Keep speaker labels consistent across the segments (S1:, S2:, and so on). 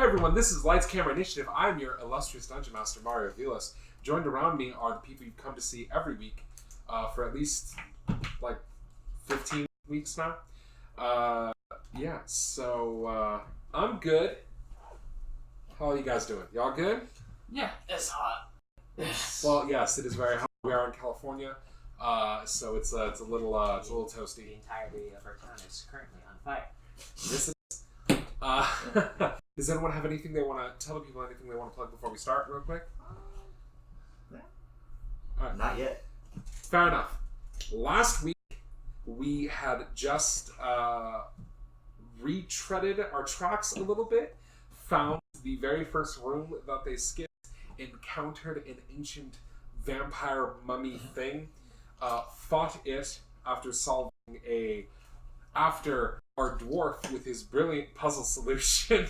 S1: Hey everyone, this is Lights Camera Initiative. I'm your illustrious Dungeon Master, Mario Vilas. Joined around me are the people you've come to see every week for at least, 15 weeks now. I'm good. How are you guys doing? Y'all good?
S2: Yeah, it's hot.
S1: Well, yes, it is very hot. We are in California, so it's a little toasty.
S2: The entirety of our town is currently on fire.
S1: This is. Does anyone have anything they want to tell the people? Anything they want to plug before we start, real quick?
S3: No.
S1: All right.
S3: Not yet.
S1: Fair enough. Last week we had just retreaded our tracks a little bit, found the very first room that they skipped, encountered an ancient vampire mummy thing, fought it after our dwarf, with his brilliant puzzle solution,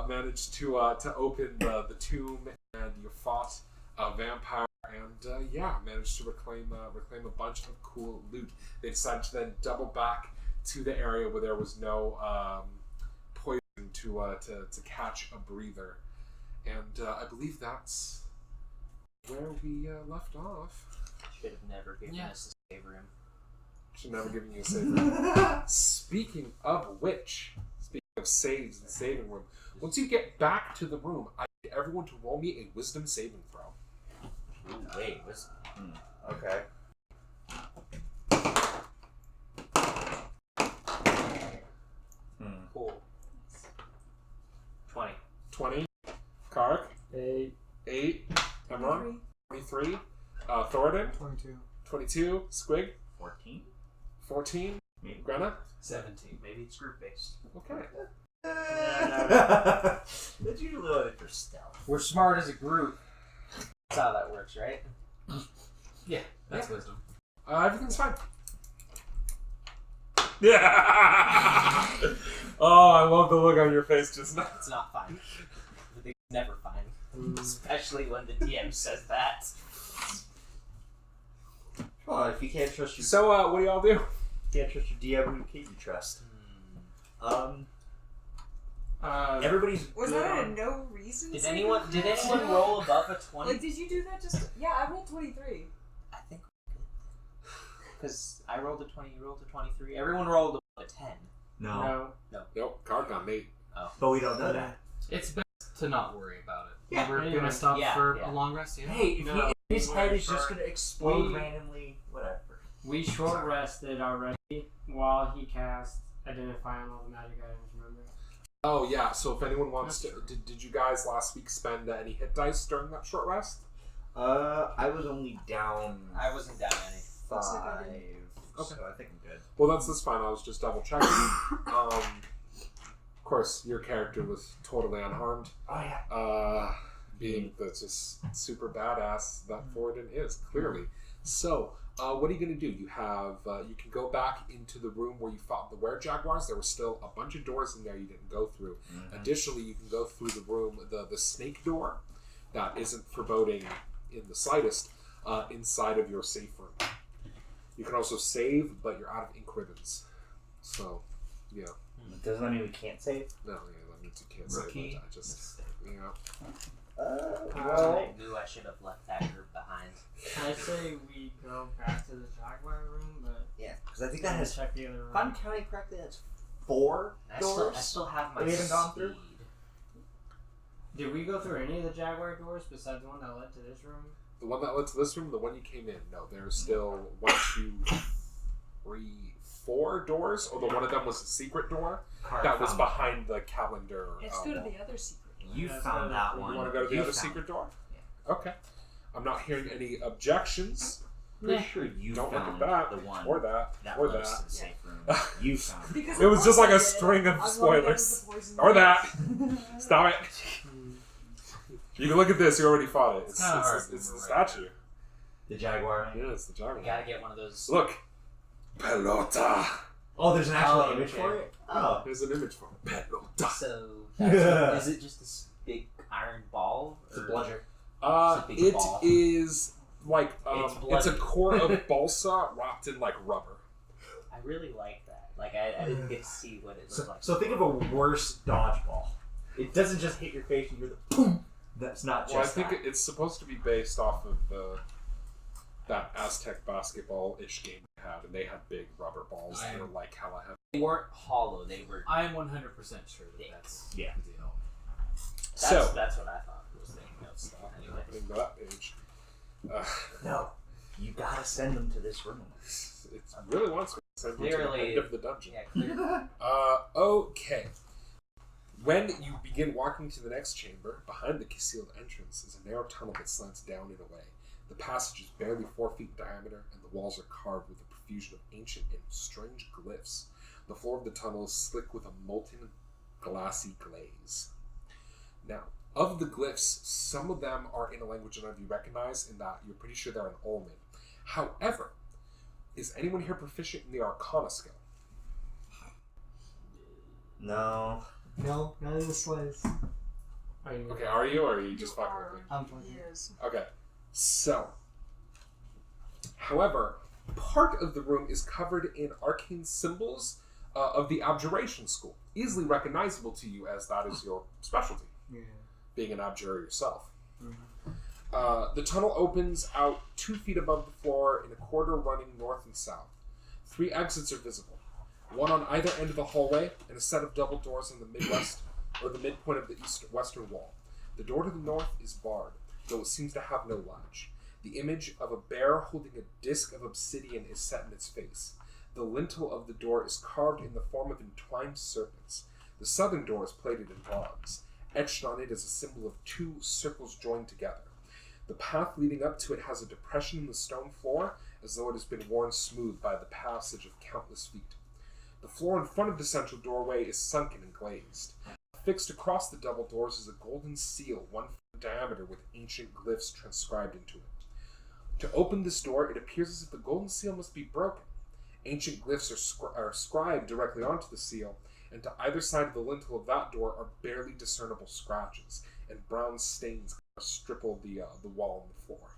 S1: managed to open the tomb, and you fought a vampire, and managed to reclaim a bunch of cool loot. They decided to then double back to the area where there was no poison to catch a breather, and I believe that's where we left off.
S2: Should have never given us a save room.
S1: Should never given you a save room. Speaking of saves and saving room, once you get back to the room, I need everyone to roll me a wisdom saving throw.
S2: Ooh, wait, wisdom.
S3: Okay.
S2: Cool. 20.
S1: 20. Carac.
S4: 8.
S1: Emron. 23. Thoradin.
S4: 22.
S1: 22. Squig.
S3: 14?
S1: 14.
S3: Maybe.
S1: Grenna.
S2: 17. Maybe it's group based.
S1: Okay.
S3: That's usually what for stealth.
S4: We're smart as a group.
S2: That's how that works, right?
S4: Yeah, that's wisdom.
S1: Everything's fine. Yeah. Oh, I love the look on your face just now.
S2: It's not fine. It's never fine. Especially when the DM says that.
S3: Well, if you can't trust your
S1: So, what do y'all do?
S3: can't trust your DM, who can you trust? Everybody's
S5: Was
S3: good
S5: that a
S3: on-
S5: no reason?
S2: Did
S5: saving
S2: anyone
S5: throw?
S2: roll above a 20?
S5: Like, did you do that just? Yeah, I rolled 23.
S2: I think because I rolled a 20, you rolled a 23. Everyone rolled above a 10.
S3: No.
S1: Nope, Card got me.
S2: Oh.
S3: But we don't know that.
S4: It's best to not worry about it.
S5: Yeah.
S4: We're
S2: Anyway,
S4: gonna stop for
S2: yeah.
S4: a long rest. Yeah.
S3: Hey, if his head is just
S4: gonna.
S3: gonna explode
S4: We-
S3: randomly, whatever.
S6: We short rested already while he cast Identify on all the magic items, remember?
S1: Oh, yeah, so if anyone wants to... Did you guys last week spend any hit dice during that short rest?
S3: I was only down
S2: I wasn't down any.
S3: 5.
S1: Okay.
S3: So I think I'm good.
S1: Well, that's fine. I was just double checking. Of course, your character was totally unharmed.
S3: Oh, yeah.
S1: Being the just super badass that Thoradin is, clearly. So, what are you going to do? You have you can go back into the room where you fought the were-jaguars. There were still a bunch of doors in there you didn't go through.
S3: Mm-hmm.
S1: Additionally, you can go through the room, the snake door, that isn't foreboding in the slightest, inside of your safe room. You can also save, but you're out of ink ribbons. So, yeah.
S3: Doesn't that mean we can't save?
S1: No, yeah, that means you can't
S3: Rookie.
S1: save. I just,
S2: I knew I should have left that group behind.
S6: I say we go back to the Jaguar room, but
S3: Yeah, because I think that has,
S6: check the other room.
S3: if I'm counting correctly, that's 4
S2: I
S3: doors.
S2: still have my
S3: We haven't gone
S2: speed.
S3: through?
S6: Did we go through any of the Jaguar doors besides the one that led to this room?
S1: The one that led to this room, the one you came in, no, there's still 1, 2, 3, 4 doors, although one of them was a secret door that was behind the calendar.
S5: Let's go to
S1: wall.
S5: the other secret.
S3: You
S6: Yeah,
S3: found
S6: so
S3: that
S6: you
S3: one.
S1: You want to go to the
S3: You
S1: other
S3: found
S1: secret
S3: it.
S1: door? Yeah. Okay. I'm not hearing any objections.
S3: Pretty sure you
S1: Don't look
S3: found
S1: at that,
S3: the one
S1: or that,
S3: that
S1: or
S3: led
S1: that.
S3: us to the safe room. You found it.
S5: Because
S1: It was just like a
S5: I
S1: string of
S5: wanted
S1: spoilers.
S5: the poison
S1: Or that.
S5: darts.
S1: Stop it. You can look at this. You already fought it. It's
S4: Oh,
S1: the statue.
S3: The Jaguar.
S1: Yeah, it's the Jaguar.
S2: We gotta get one of those.
S1: Look. Pelota.
S3: Oh, there's an actual
S2: Oh,
S3: image
S2: okay.
S3: for it? Oh.
S1: There's an image for it. Pelota.
S2: So, is it just this big iron ball?
S3: It's a
S2: or-
S3: bludger.
S2: It's a big
S1: It
S2: ball.
S1: is like
S2: It's
S1: it's a
S2: bloody.
S1: core of balsa wrapped in like rubber.
S2: I really like that. Like, I didn't get to see what it looked like.
S3: So think of a worse dodgeball. It doesn't just hit your face and you're the boom. That's not just
S1: Well, I think
S3: that.
S1: it's supposed to be based off of that Aztec basketball-ish game they had, and they had big rubber balls that were like hella heavy.
S2: They weren't hollow. They were.
S4: I am 100% sure that that's
S3: Yeah.
S4: the deal.
S2: That's what I thought it was thinking of.
S1: Stop
S2: Anyway.
S1: opening that page.
S3: No. You gotta send them to this room.
S1: It really wants me to send you to the
S2: Clearly-
S1: end of the dungeon.
S2: Yeah, clearly.
S1: Okay. When you begin walking to the next chamber, behind the concealed entrance is a narrow tunnel that slants down and away. The passage is barely 4 feet in diameter, and the walls are carved with a profusion of ancient and strange glyphs. The floor of the tunnel is slick with a molten, glassy glaze. Now, of the glyphs, some of them are in a language none of you recognize, in that you're pretty sure they're an Olmec. However, is anyone here proficient in the Arcana skill?
S3: No.
S6: No, not in the slice. Are you?
S1: Okay, are you, or are you just fucking with me?
S6: I'm fucking.
S5: Yes.
S1: Okay, so, however, part of the room is covered in arcane symbols of the Abjuration School, easily recognizable to you as that is your specialty,
S6: Yeah.
S1: being an abjurer yourself.
S6: Mhm.
S1: The tunnel opens out 2 feet above the floor in a corridor running north and south. 3 exits are visible, one on either end of the hallway, and a set of double doors in the midpoint of the western wall. The door to the north is barred, though it seems to have no latch. The image of a bear holding a disc of obsidian is set in its face. The lintel of the door is carved in the form of entwined serpents. The southern door is plated in bronze. Etched on it is a symbol of 2 circles joined together. The path leading up to it has a depression in the stone floor, as though it has been worn smooth by the passage of countless feet. The floor in front of the central doorway is sunken and glazed. Fixed across the double doors is a golden seal, 1 foot in diameter, with ancient glyphs transcribed into it. To open this door, it appears as if the golden seal must be broken. Ancient glyphs are scribed directly onto the seal, and to either side of the lintel of that door are barely discernible scratches, and brown stains stipple the wall and the floor.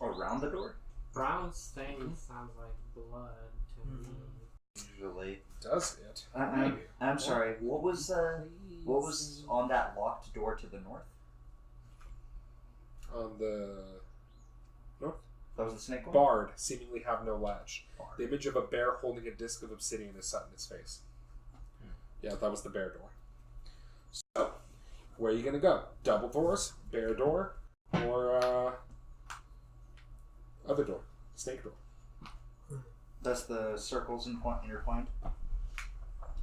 S3: Around the door?
S6: Brown stain sounds like blood to me.
S3: Usually.
S1: Does it?
S3: I'm sorry. What was on that locked door to the north?
S1: On the north?
S3: That was the snake one?
S1: Barred, seemingly have no latch.
S3: Barred.
S1: The image of a bear holding a disc of obsidian is set in its face. Yeah, that was the bear door. So, where are you gonna go? Double doors, bear door, or other door, snake door?
S3: Does the circles intertwined?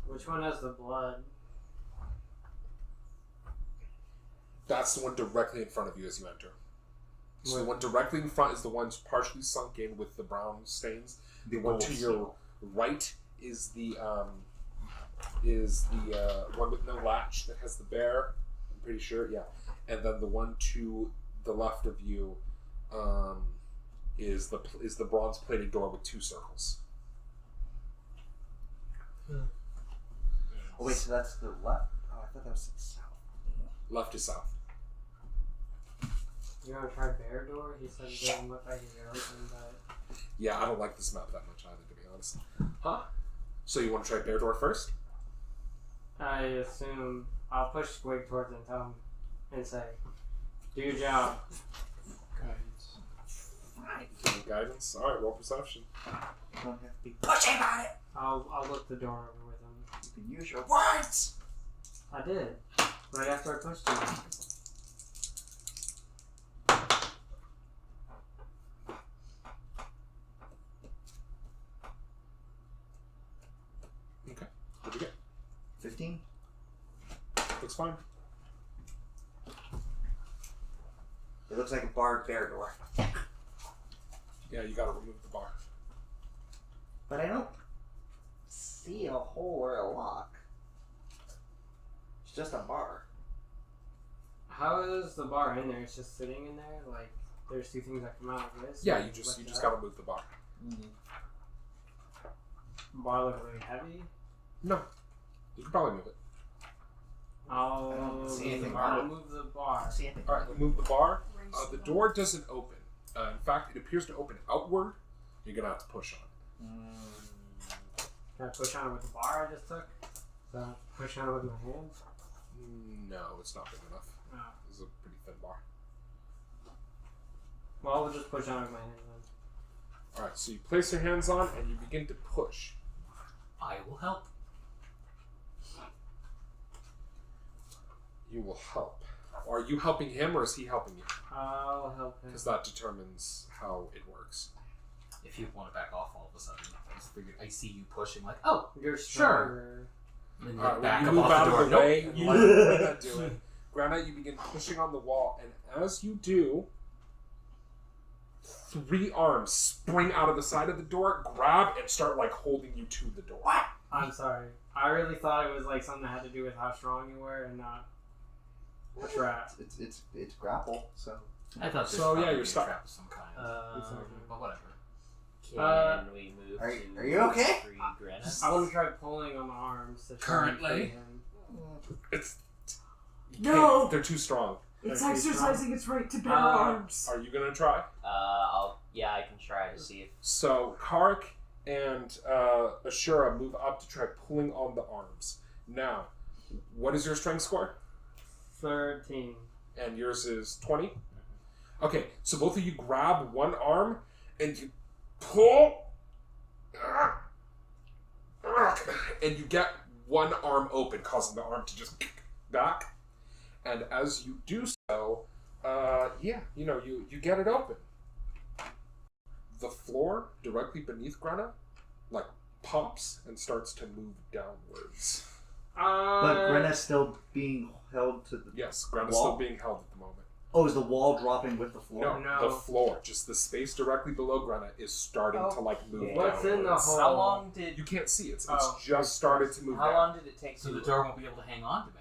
S6: Which one has the blood?
S1: That's the one directly in front of you as you enter. So the
S6: What?
S1: one directly in front is the one partially sunk in with the brown stains. The one to your right is the one with no latch that has the bear. I'm pretty sure, yeah. And then the one to the left of you is the bronze plated door with 2 circles.
S3: Oh wait, so that's the left? Oh, I thought that was the south.
S1: Left to south.
S6: You want to try bear door? He said it didn't look like it open, but
S1: Yeah, I don't like this map that much either, to be honest. Huh? So you want to try bear door first?
S6: I assume I'll push Squig towards him and tell him and say, "Do your job."
S1: Guidance. All right, roll perception.
S3: You don't have to be pushy about it.
S6: I'll look the door over with him.
S3: You can use your words.
S6: I did right after I pushed him.
S1: Okay. What'd you get?
S3: 15.
S1: Looks fine.
S3: It looks like a barred bear door.
S1: Yeah, you gotta remove the bar.
S3: But I don't see a hole or a lock. It's just a bar.
S6: How is the bar in there? It's just sitting in there. Like there's 2 things that come out of this.
S1: Yeah,
S6: Like,
S1: you just
S6: lift it
S1: gotta
S6: up.
S1: move the bar.
S6: Bar look really heavy.
S1: No, you can probably move it.
S6: I'll
S3: I don't
S6: move
S3: see
S6: the
S3: anything
S6: bar.
S3: on
S6: I'll
S3: it.
S6: move the bar.
S3: See anything?
S1: All right, you move the bar.
S5: Raise
S1: The
S5: it
S1: door
S5: up.
S1: doesn't open. In fact, it appears to open outward. You're gonna have to push on it.
S6: Can I push on it with the bar I just took? So push on it with my hands.
S1: No, it's not big enough.
S6: Oh.
S1: This is a pretty thin bar.
S6: Well, I'll just push on it with my hands then.
S1: Alright, so you place your hands on and you begin to push.
S4: I will help.
S1: You will help. Are you helping him or is he helping you?
S6: I'll help him.
S1: Because that determines how it works.
S4: If you want to back off all of a sudden, I just figured I see you pushing, like, oh,
S6: You're
S4: sure.
S6: stronger.
S4: And then
S1: Alright,
S4: back
S1: when
S4: up
S1: you move
S4: off
S1: out
S4: the door.
S1: of the way,
S4: Nope.
S1: you let Grana do it. Grana, you begin pushing on the wall, and as you do, 3 arms spring out of the side of the door, grab, and start like holding you to the door.
S6: I'm sorry. I really thought it was like something that had to do with how strong you were and not a trap.
S3: It's grapple, so.
S4: I thought this
S1: So,
S4: was
S1: yeah,
S4: probably
S1: you're
S4: a
S1: stuck.
S4: trap of some kind. But whatever.
S2: Can we move
S3: Are
S2: to
S3: you okay?
S2: free Granite?
S6: I want to try pulling on the arms. To try and
S4: Currently?
S6: free him.
S1: It's you
S5: No!
S1: can't- they're too strong.
S5: It's
S6: Like, he's
S5: exercising its right to bear
S6: Uh,
S5: arms.
S1: Are you gonna try?
S2: I can try to see if
S1: So Carac and Asura move up to try pulling on the arms. Now, what is your strength score?
S6: 13.
S1: And yours is 20? Okay, so both of you grab one arm and you pull, and you get one arm open, causing the arm to just back. And as you do so, you get it open. The floor directly beneath Grana, like, pops and starts to move downwards.
S3: But Grena's still being held to the.
S1: Yes, Grana's
S3: Wall?
S1: still being held at the moment.
S3: Oh, is the wall dropping with the floor?
S1: No, the floor, just the space directly below Grana, is starting to like move
S6: What's in the
S1: downwards.
S6: hole?
S2: how long did
S1: You can't see it. It's
S6: Oh.
S1: just started to move
S2: how
S1: down.
S2: long did it take
S4: So
S2: to
S4: the door won't be able to hang on to me.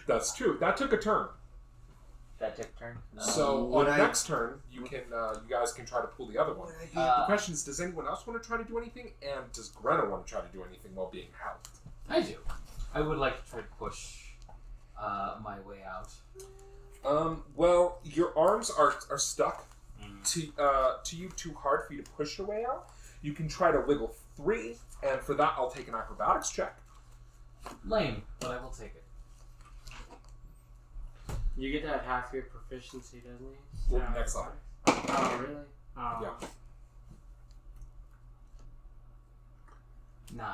S1: That's true. That took a turn.
S2: that took a turn?
S1: So
S3: Would
S1: on
S3: I-
S1: next turn, you guys can try to pull the other one. The question is, does anyone else want to try to do anything? And does Grena want to try to do anything while being held?
S4: I do. I would like to try to push my way out.
S1: Well, your arms are stuck to you too hard for you to push your way out. You can try to wiggle 3, and for that, I'll take an acrobatics check.
S4: Lame, but I will take it.
S6: You get that half your proficiency, doesn't he?
S1: Well, next level.
S6: Oh, really? Oh.
S1: Yeah.
S4: 9.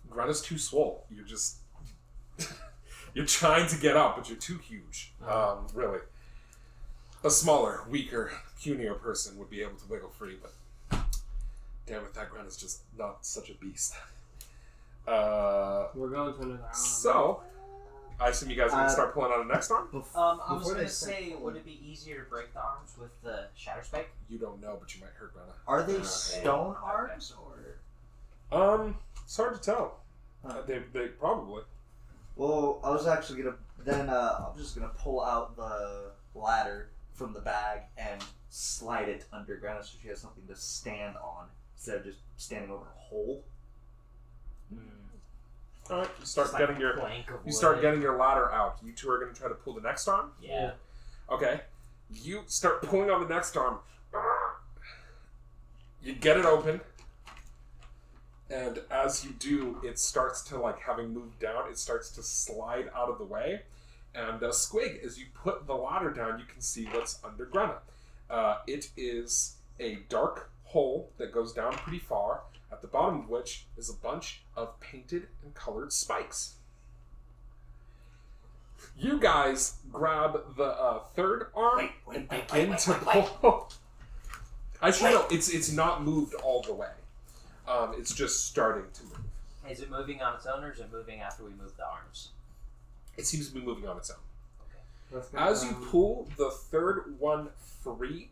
S1: Grena's too swole. You're just you're trying to get up, but you're too huge. Really, a smaller, weaker, punier person would be able to wiggle free, but damn it, that Grena's just not such a beast.
S6: We're going to another round.
S1: So, I assume you guys are gonna start pulling on the next arm.
S2: I was
S3: Before
S2: gonna
S3: they
S2: say,
S3: start
S2: would it be easier to break the arms with the Shatter Spike?
S1: You don't know, but you might hurt Grena.
S3: Are they stone arms or?
S1: It's hard to tell.
S3: Huh.
S1: They probably.
S3: Well, I was actually gonna. Then I'm just gonna pull out the ladder from the bag and slide it under Grana so she has something to stand on instead of just standing over a hole.
S1: All right, you start
S2: It's like
S1: getting your
S2: plank of
S1: you start
S2: wood.
S1: getting your ladder out. You two are gonna try to pull the next arm.
S2: Yeah.
S1: Okay. You start pulling on the next arm. You get it open. And as you do, it starts to, like, having moved down, it starts to slide out of the way. And Squig, as you put the ladder down, you can see what's under Grena. It is a dark hole that goes down pretty far, at the bottom of which is a bunch of painted and colored spikes. You guys grab the third arm and begin to pull. Actually, no, it's not moved all the way. It's just starting to move.
S2: Is it moving on its own, or is it moving after we move the arms?
S1: It seems to be moving on its own.
S6: Let's go
S1: As you
S6: down.
S1: pull the third one free,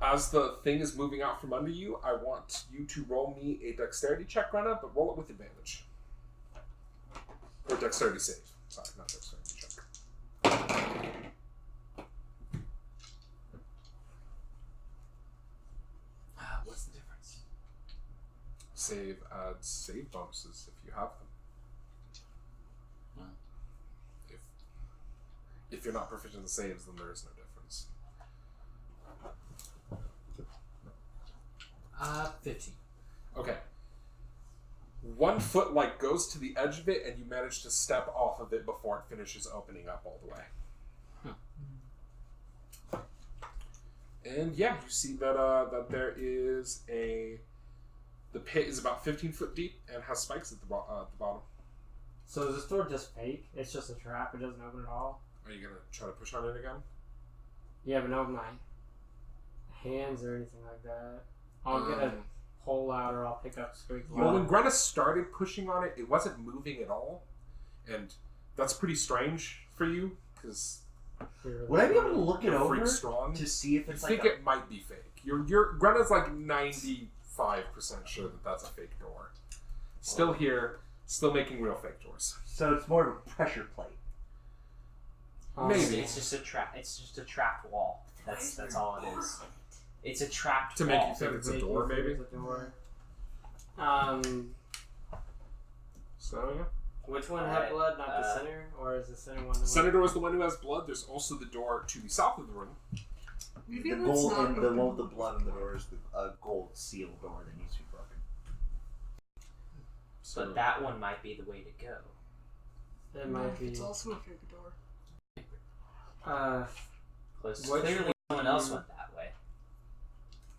S1: as the thing is moving out from under you, I want you to roll me a dexterity check, Grena, but roll it with advantage. Or dexterity save. Sorry, not dexterity check.
S4: What's the difference?
S1: Save adds save bonuses if you have them. If you're not proficient in saves, then there is no difference.
S4: 15.
S1: Okay. 1 foot like goes to the edge of it, and you manage to step off of it before it finishes opening up all the way. And yeah, you see that that there is the pit is about 15 foot deep and has spikes at the bottom.
S6: So is this door just fake? It's just a trap. It doesn't open at all.
S1: Are you gonna try to push on it again?
S6: Yeah, but not with my hands or anything like that. I'll get a pole out or I'll pick up Squig.
S1: Well, when Grenna started pushing on it, it wasn't moving at all, and that's pretty strange for you because
S3: Would I be able to look it
S1: you're
S3: over
S1: freak strong.
S3: to see if
S1: You
S3: it's
S1: think
S3: like
S1: it might be fake. Your Grenna's like 95% sure that that's a fake door. Still here, still making real fake doors.
S3: so it's more of a pressure plate.
S1: Maybe.
S2: It's just a trap. It's just a trapped wall. That's all it is. It's a trapped
S1: To
S2: wall.
S1: make you think it's a door, maybe?
S6: It's a door.
S1: So yeah.
S6: Which one had blood? Not the center, or is the center one?
S1: The center door is the one who has blood. There's also the door to the south of the room.
S5: Maybe
S3: The
S5: that's
S3: gold
S5: not
S3: and the
S5: open.
S3: one with the blood in the door is the gold seal door that needs to be broken.
S1: So
S2: But that one might be the way to go.
S6: It might be.
S5: It's also a fake door.
S2: Because
S6: Which
S2: clearly
S6: one-
S2: someone else went that way.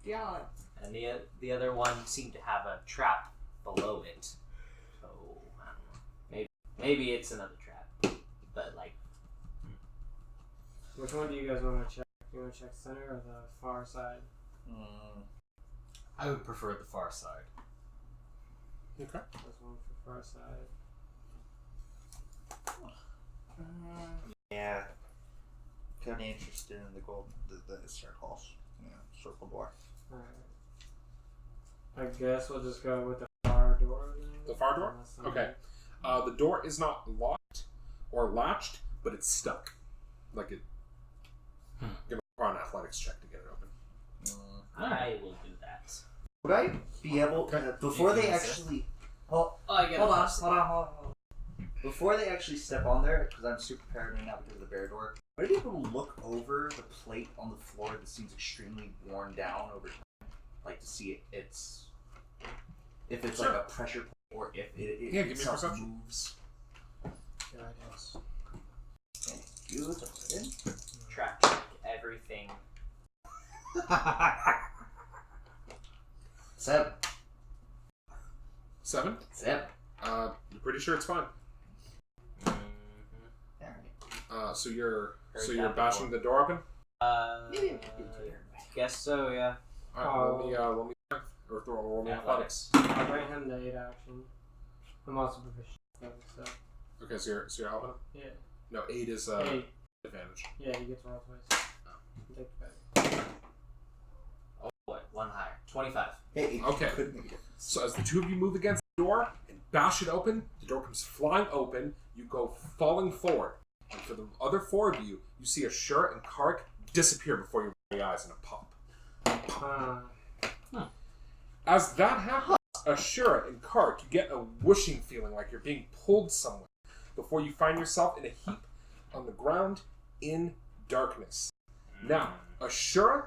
S5: Yeah.
S2: And the other one seemed to have a trap below it. So I don't know. Maybe it's another trap. But like
S6: Which one do you guys want to check? You want to check center or the far side?
S4: I would prefer the far side.
S1: okay.
S6: This one for far side.
S3: Yeah. Kind of interested in the gold, the circles. Yeah, circle door.
S6: Alright. I guess we'll just go with the far door then.
S1: The far door?
S6: Unless somebody-
S1: Okay. The door is not locked or latched, but it's stuck. Like it. Give an athletics check to get it open.
S2: I will do that.
S3: Would I be able
S1: Okay.
S3: before they
S4: You can
S3: actually? Oh,
S2: Oh, I get
S3: hold on. Before they actually step on there, because I'm super paranoid now because of the bear door. Would I be able to look over the plate on the floor that seems extremely worn down over time, like to see if it's
S1: Sure.
S3: like a pressure plate or if it
S1: Yeah, give me a
S3: itself
S1: perception.
S3: moves?
S6: Good ideas.
S3: Thank you. It's a win.
S2: Trap check everything.
S3: 7.
S1: 7.
S3: 7.
S1: You're pretty sure it's fine.
S3: Alright.
S1: So you're
S2: Very
S1: you're
S2: capital.
S1: bashing the door open.
S3: Maybe I could do it.
S2: Guess so, yeah.
S1: Alright, roll me strength, or roll me athletics.
S2: Athletics.
S6: I'll grant him the 8 action. I'm also proficient in other stuff.
S1: Okay, so you're helping him.
S6: Yeah.
S1: No, 8 is
S6: 8.
S1: advantage.
S6: Yeah, he gets roll twice. Take that.
S2: Oh, what? One higher. 25.
S3: Hey,
S1: Okay.
S3: Could make a difference.
S1: So as the two of you move against the door and bash it open, the door comes flying open. You go falling forward, and for the other 4 of you, you see Asura and Carac disappear before your very eyes in a pop. As that happens, Asura and Carac, you get a whooshing feeling like you're being pulled somewhere before you find yourself in a heap on the ground in darkness. Now, Asura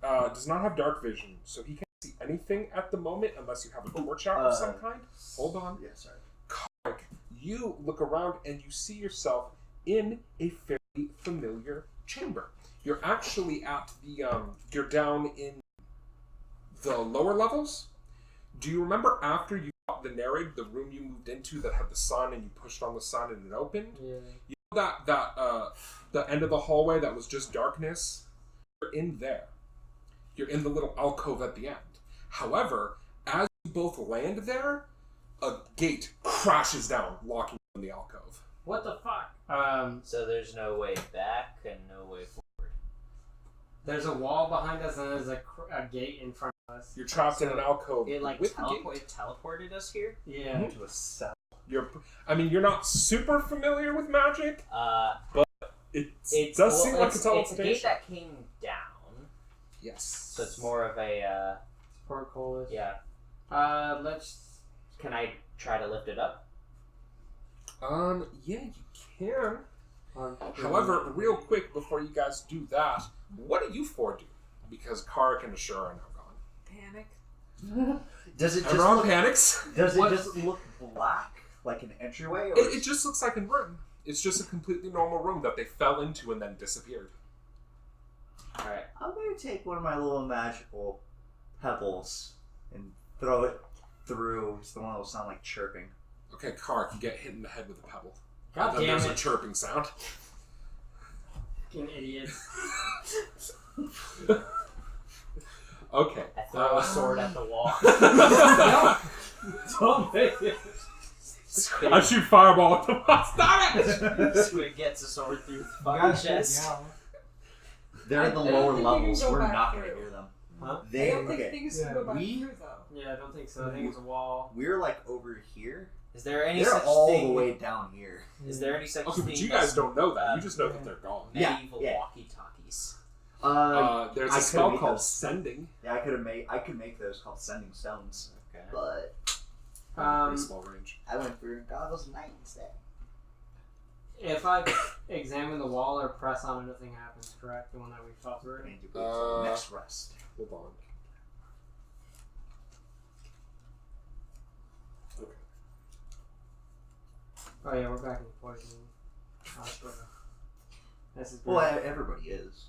S1: does not have dark vision, so he can't see anything at the moment unless you have a torch out of some kind. Hold on.
S3: Yeah, sorry.
S1: Carac, you look around and you see yourself in a fairly familiar chamber. You're actually at the, you're down in the lower levels. Do you remember after you got the Nerid, the room you moved into that had the sun and you pushed on the sun and it opened?
S6: Yeah.
S1: You know that the end of the hallway that was just darkness? You're in there. You're in the little alcove at the end. However, as you both land there, a gate crashes down, locking you in the alcove.
S6: What the fuck?
S2: So there's no way back and no way forward.
S6: There's a wall behind us and there's a gate in front of us.
S1: You're trapped in
S6: So
S1: an alcove
S2: It like
S1: with the gate.
S2: it teleported us here?
S6: Yeah.
S3: Into a cell.
S1: You're not super familiar with magic. It does seem like a
S2: It's a
S1: teleportation.
S2: gate that came down,
S1: Yes.
S2: so it's more of a,
S6: Portcullis.
S2: yeah.
S6: Let's.
S2: Can I try to lift it up?
S1: Yeah, you can. However, real quick before you guys do that, what do you four do? Because Carac and Asura are now gone.
S5: Panic.
S3: Does it just
S1: Everyone
S3: look,
S1: panics.
S3: does it
S4: What-
S3: just look black like an entryway? Or
S1: It just looks like a room. It's just a completely normal room that they fell into and then disappeared.
S2: Alright.
S3: I'm gonna take one of my little magical pebbles and throw it through. It's the one that will sound like chirping.
S1: Okay, Carac, you get hit in the head with a pebble.
S6: God
S1: and then
S6: damn
S1: there's a
S6: it.
S1: chirping sound.
S6: Fucking idiots.
S1: Okay.
S2: I throw a sword at the wall.
S6: Don't make it.
S1: I shoot fireball at the wall. Stop it!
S2: Squig gets a sword through the fucking chest.
S3: They're at the
S5: I don't
S3: lower
S5: think you can
S3: levels.
S5: go
S3: We're
S5: back
S3: not gonna
S5: through.
S3: hear them.
S6: Huh?
S5: I
S3: They
S5: don't think
S3: okay.
S5: things can go back
S3: We-
S5: through though.
S6: Yeah, I don't think so. I think it's a wall.
S3: We're like over here.
S2: Is there any
S3: They're
S2: such
S3: all
S2: thing?
S3: the way down here.
S2: Is there any such
S1: Okay,
S2: thing?
S1: but you guys
S2: as
S1: don't know that. You just know that they're gone.
S3: Yeah,
S2: medieval
S3: yeah.
S2: walkie-talkies?
S1: There's
S3: I
S1: a spell
S3: could've made
S1: called
S3: those.
S1: Sending.
S3: Yeah, I could make those called sending stones,
S2: Okay.
S3: but
S1: Pretty small range.
S3: I went for Goggles of Night instead.
S6: If I examine the wall or press on it, nothing happens, correct? The one that we fell through?
S3: And you wait till the next rest.
S1: Hold on. Okay.
S6: Oh yeah, we're back in poison. This is good.
S3: Well, everybody is.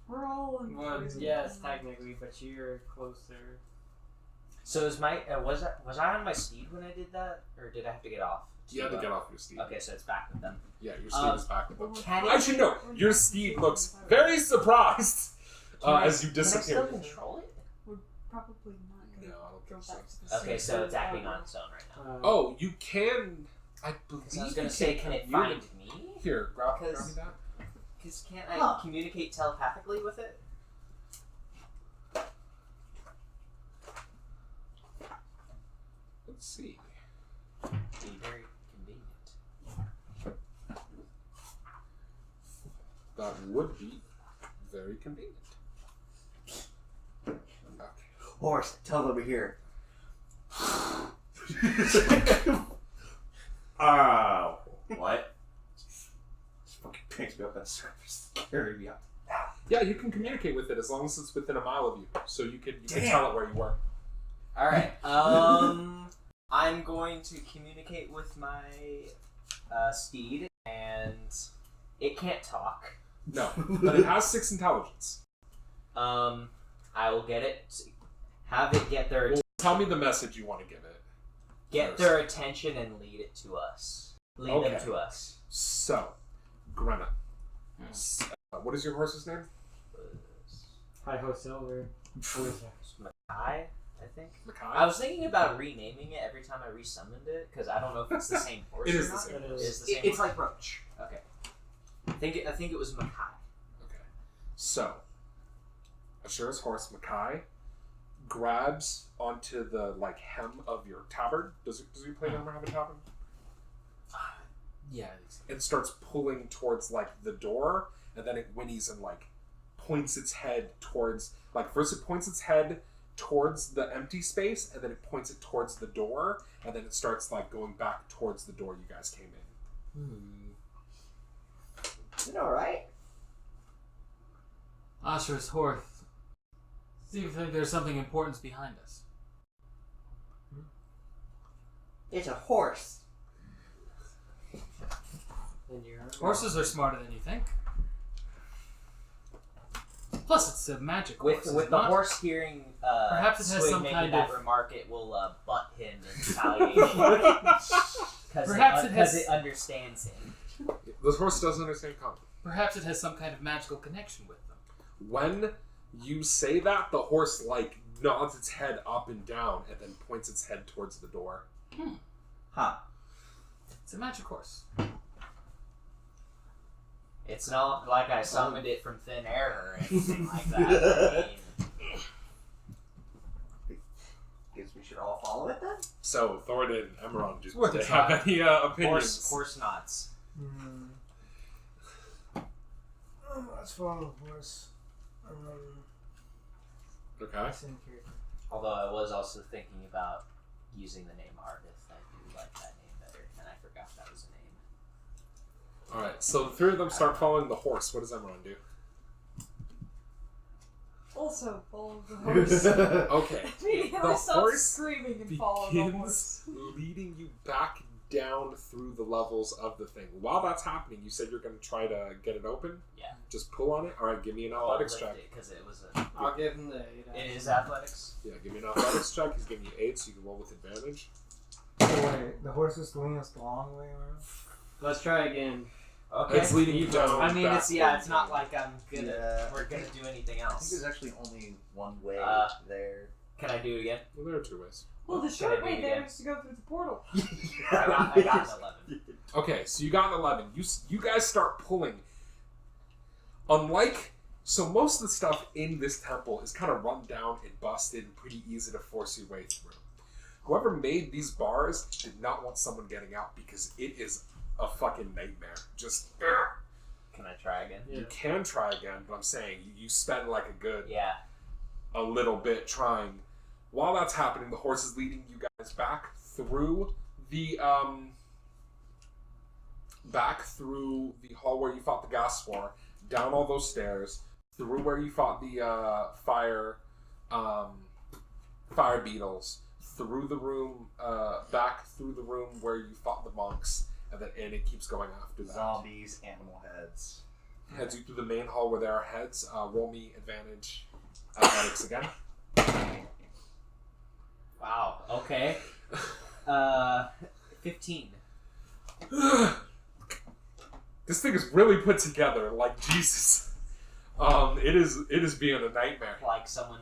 S5: We're all in
S6: Well,
S5: poison.
S6: yes, technically, but you're closer.
S2: So is my was I on my steed when I did that, or did I have to get off?
S1: You had to get off your steed.
S2: Okay, so it's back with them.
S1: Yeah, your steed is back with them.
S2: Can
S1: I should know. Your steed looks very surprised as you
S2: Can I still
S1: disappear.
S2: control it?
S5: Probably not
S1: No,
S5: gonna
S1: I don't
S5: go
S1: think so.
S5: back to the
S2: Okay,
S5: same
S2: so it's
S5: level.
S2: acting on its own right now.
S1: Oh, you can. I believe.
S2: Because I was gonna
S1: you
S2: say, can it
S1: communicate-
S2: find me?
S1: Here, grab me
S2: 'Cause-
S1: that.
S2: Because can't I
S3: Huh.
S2: communicate telepathically with it?
S1: Let's see.
S2: Be very convenient.
S1: That would be very convenient. Okay.
S3: Horse, tell them we're here. What? Just fucking picks me up and starts carrying me up.
S1: Yeah, you can communicate with it as long as it's within a mile of you, so you can
S3: Damn.
S1: tell it where you were.
S2: All right. I'm going to communicate with my steed, and it can't talk.
S1: No, but it has 6 intelligence.
S2: I will get it. Have it get their
S1: Well, tell me the message you want to give it.
S2: get their attention and lead it to us. Lead them
S1: Okay.
S2: to us.
S1: So, Grenna. What is your horse's name?
S6: Hi ho silver.
S2: Makai, I think.
S1: Makai?
S2: I was thinking about renaming it every time I resummoned it because I don't know if it's the same horse.
S1: It
S2: or
S1: is the
S2: not.
S1: same
S6: It
S1: horse.
S6: is.
S2: It's the same.
S3: It's
S2: horse?
S3: like Roach.
S2: Okay. I think it was Makai.
S1: Okay. So, Ashura's horse, Makai, grabs onto the hem of your tabard. Does your plate armor have a tabard?
S4: Yeah, I think so.
S1: And starts pulling towards the door, and then it whinnies and points its head towards first it points its head towards the empty space, and then it points it towards the door, and then it starts going back towards the door you guys came in.
S3: You know, right?
S4: Asura's horse. See if you think there's something important behind us.
S3: It's a horse.
S6: And you're
S4: Horses are smarter than you think. Plus, it's a magic horse.
S2: With
S4: is
S2: the
S4: it not?
S2: horse hearing
S4: Perhaps it has
S2: Squig
S4: some
S2: making
S4: kind
S2: that
S4: of-
S2: remark, it will butt him in retaliation.
S4: Perhaps it has-
S2: Because it understands him.
S1: This horse doesn't understand common.
S4: Perhaps it has some kind of magical connection with them.
S1: When you say that, the horse nods its head up and down, and then points its head towards the door.
S3: Huh.
S4: It's a magic horse.
S2: It's not like I summoned it from thin air or anything like that.
S3: Guess we should all follow it then?
S1: So, Thoradin and Emerald, do
S4: worth a
S1: they have
S4: try.
S1: any opinions?
S2: Horse nods.
S7: Let's follow the horse.
S1: Okay.
S6: same character.
S2: Although I was also thinking about using the name Ardith. I do like that name better, and I forgot that was a name.
S1: Alright, so the 3 of them start following the horse. What does Emerald do?
S5: also follow the horse.
S1: Okay.
S5: Immediately
S1: The
S5: stop
S1: horse
S5: screaming and follow the horse.
S1: begins leading you back down through the levels of the thing. While that's happening, you said you're going to try to get it open?
S2: Yeah.
S1: Just pull on it? Alright, give me an athletics check.
S2: Because it was a.
S6: I'll give him the 8.
S2: It is athletics.
S1: Yeah, give me an athletics check. He's giving you 8, so you can roll with advantage.
S7: So wait, the horse is leading us the long way around?
S6: Let's try again.
S2: Okay.
S1: It's leading you down.
S2: I mean, it's
S1: backwards.
S2: not like I'm gonna.
S3: Yeah.
S2: We're gonna do anything
S3: I think
S2: else.
S3: there's actually only one way there.
S2: Can I do it again?
S1: Well, there are 2 ways.
S5: Well, the
S2: Can I
S5: short
S2: do
S5: way
S2: it
S5: there
S2: again?
S5: is to go through the portal.
S2: I got an 11.
S1: Okay, so you got an 11. You guys start pulling. Unlike... So most of the stuff in this temple is kind of run down and busted and pretty easy to force your way through. Whoever made these bars did not want someone getting out because it is a fucking nightmare. Just...
S2: Can I try again?
S6: Yeah.
S1: You can try again, but I'm saying you spend like
S2: Yeah.
S1: a little bit trying. While that's happening, the horse is leading you guys back through the hall where you fought the gas war, down all those stairs, through where you fought the fire beetles, through the room, back through the room where you fought the monks, and it keeps going after that.
S3: Zombies, animal heads.
S1: Heads you through the main hall where there are heads. Roll me advantage athletics again.
S2: Wow. Okay. 15.
S1: This thing is really put together, like Jesus. It is being a nightmare.
S2: Like someone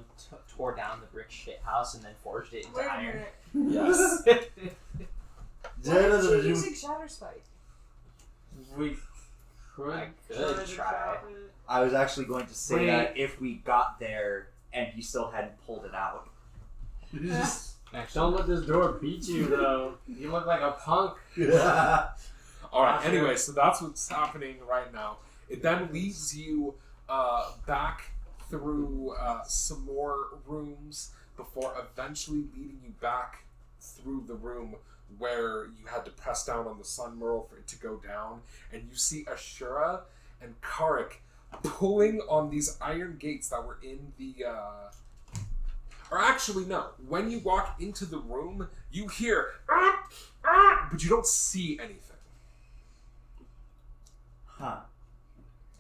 S2: tore down the brick shit house and then forged it into
S5: Wait a
S2: iron.
S5: minute.
S1: Yes.
S5: Why aren't you using Shatter Spike?
S6: We could.
S2: I could try.
S3: I was actually going to say
S6: Wait.
S3: that if we got there and he still hadn't pulled it out.
S6: Don't let this door beat you, though. You look like a punk.
S1: Alright, anyway, so that's what's happening right now. It then leads you back through some more rooms before eventually leading you back through the room where you had to press down on the sun merle for it to go down, and you see Asura and Carac pulling on these iron gates that were in the or actually no, when you walk into the room you hear but you don't see anything.
S3: Huh.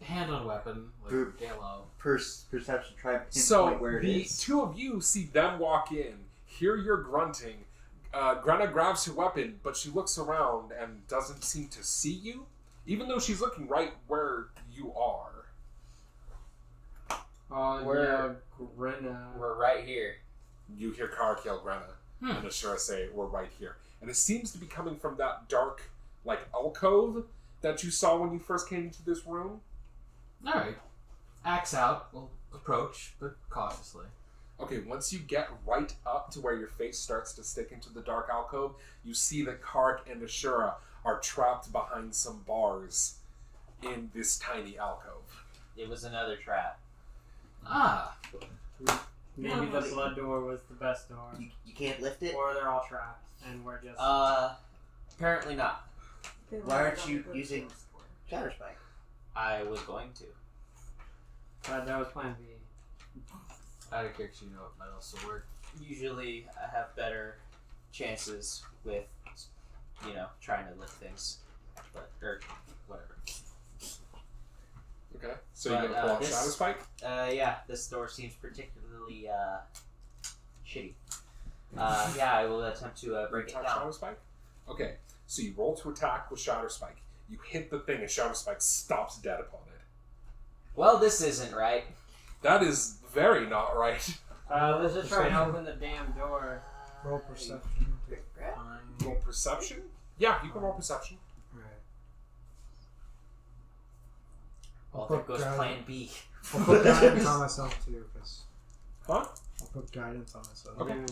S4: Hand on weapon, like
S3: Group.
S4: Galo.
S3: Perception, try to pinpoint
S1: So
S3: where it
S1: the
S3: is.
S1: two of you see them walk in, hear your grunting. Grenna grabs her weapon, but she looks around and doesn't seem to see you, even though she's looking right where you are.
S6: Yeah, Grenna.
S2: We're right here.
S1: You hear Carac yell Grenna, and Asura say, "We're right here." And it seems to be coming from that dark, like, alcove that you saw when you first came into this room.
S4: Alright. Axe out. We'll approach, but cautiously.
S1: Okay, once you get right up to where your face starts to stick into the dark alcove, you see that Carac and Asura are trapped behind some bars in this tiny alcove.
S2: It was another trap.
S4: Ah.
S6: Maybe the blood door was the best door.
S3: You can't lift it?
S6: Or they're all trapped, and we're just...
S2: Apparently not.
S3: Why aren't you using Shatter Spike?
S2: I was going to.
S6: But that was plan B.
S4: Out of character, you know it might also work.
S2: Usually I have better chances with, trying to lift things. Or whatever.
S1: Okay, so you're
S2: But,
S1: gonna pull out
S2: this-
S1: Shadow Spike?
S2: Yeah, this door seems particularly, shitty. I will attempt to break it
S1: Attack
S2: down.
S1: Shadow Spike? Okay, so you roll to attack with Shadow Spike. You hit the thing and Shadow Spike stops dead upon it.
S2: Well, this isn't right.
S1: That is very not right.
S6: Let's just try and open the damn door.
S7: Roll perception.
S1: Roll perception? Yeah, you can roll perception.
S7: Right.
S2: Well, there goes plan B.
S7: I'll put guidance on myself too, because
S1: Huh?
S7: I'll put guidance on myself.
S1: Okay.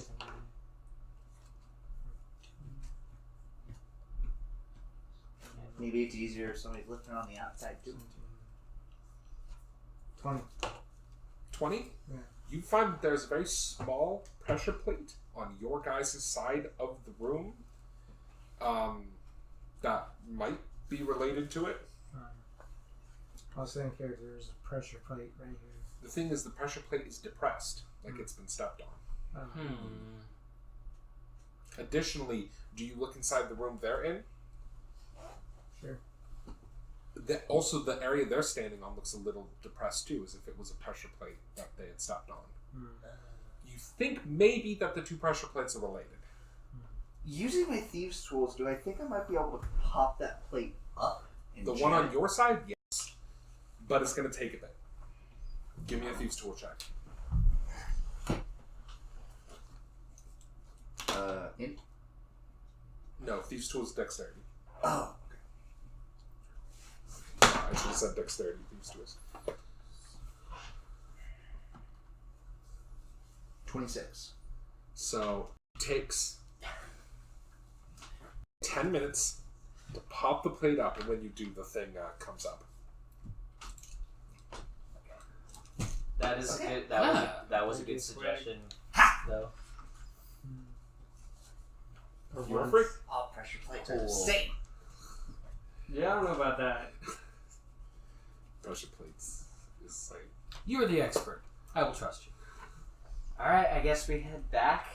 S3: Maybe it's easier if somebody's lifting on the outside too.
S7: 20.
S1: 20?
S7: Yeah.
S1: You find that there's a very small pressure plate on your guys' side of the room that might be related to it.
S7: I was saying, character, there's a pressure plate right here.
S1: The thing is, the pressure plate is depressed, like it's been stepped on. Additionally, do you look inside the room they're in?
S6: Sure.
S1: Also, the area they're standing on looks a little depressed too, as if it was a pressure plate that they had stepped on. You think maybe that the two pressure plates are related.
S3: Using my thieves' tools, do I think I might be able to pop that plate up? And
S1: The
S3: jam
S1: one on
S3: it?
S1: your side, yes. But it's going to take a bit. Give me a thieves' tool check. No, thieves' tool is dexterity.
S3: Oh.
S1: I should have said dexterity, thieves' tools.
S3: 26.
S1: So, it takes 10 minutes to pop the plate up, and when you do, the thing comes up.
S2: That is
S3: Okay.
S2: good. That was a good suggestion, though.
S1: You're free.
S3: All pressure plates
S2: Cool.
S3: are the same.
S6: Yeah, I don't know about that.
S1: Pressure plates is like...
S4: You are the expert. I will trust you.
S2: All right, I guess we head back.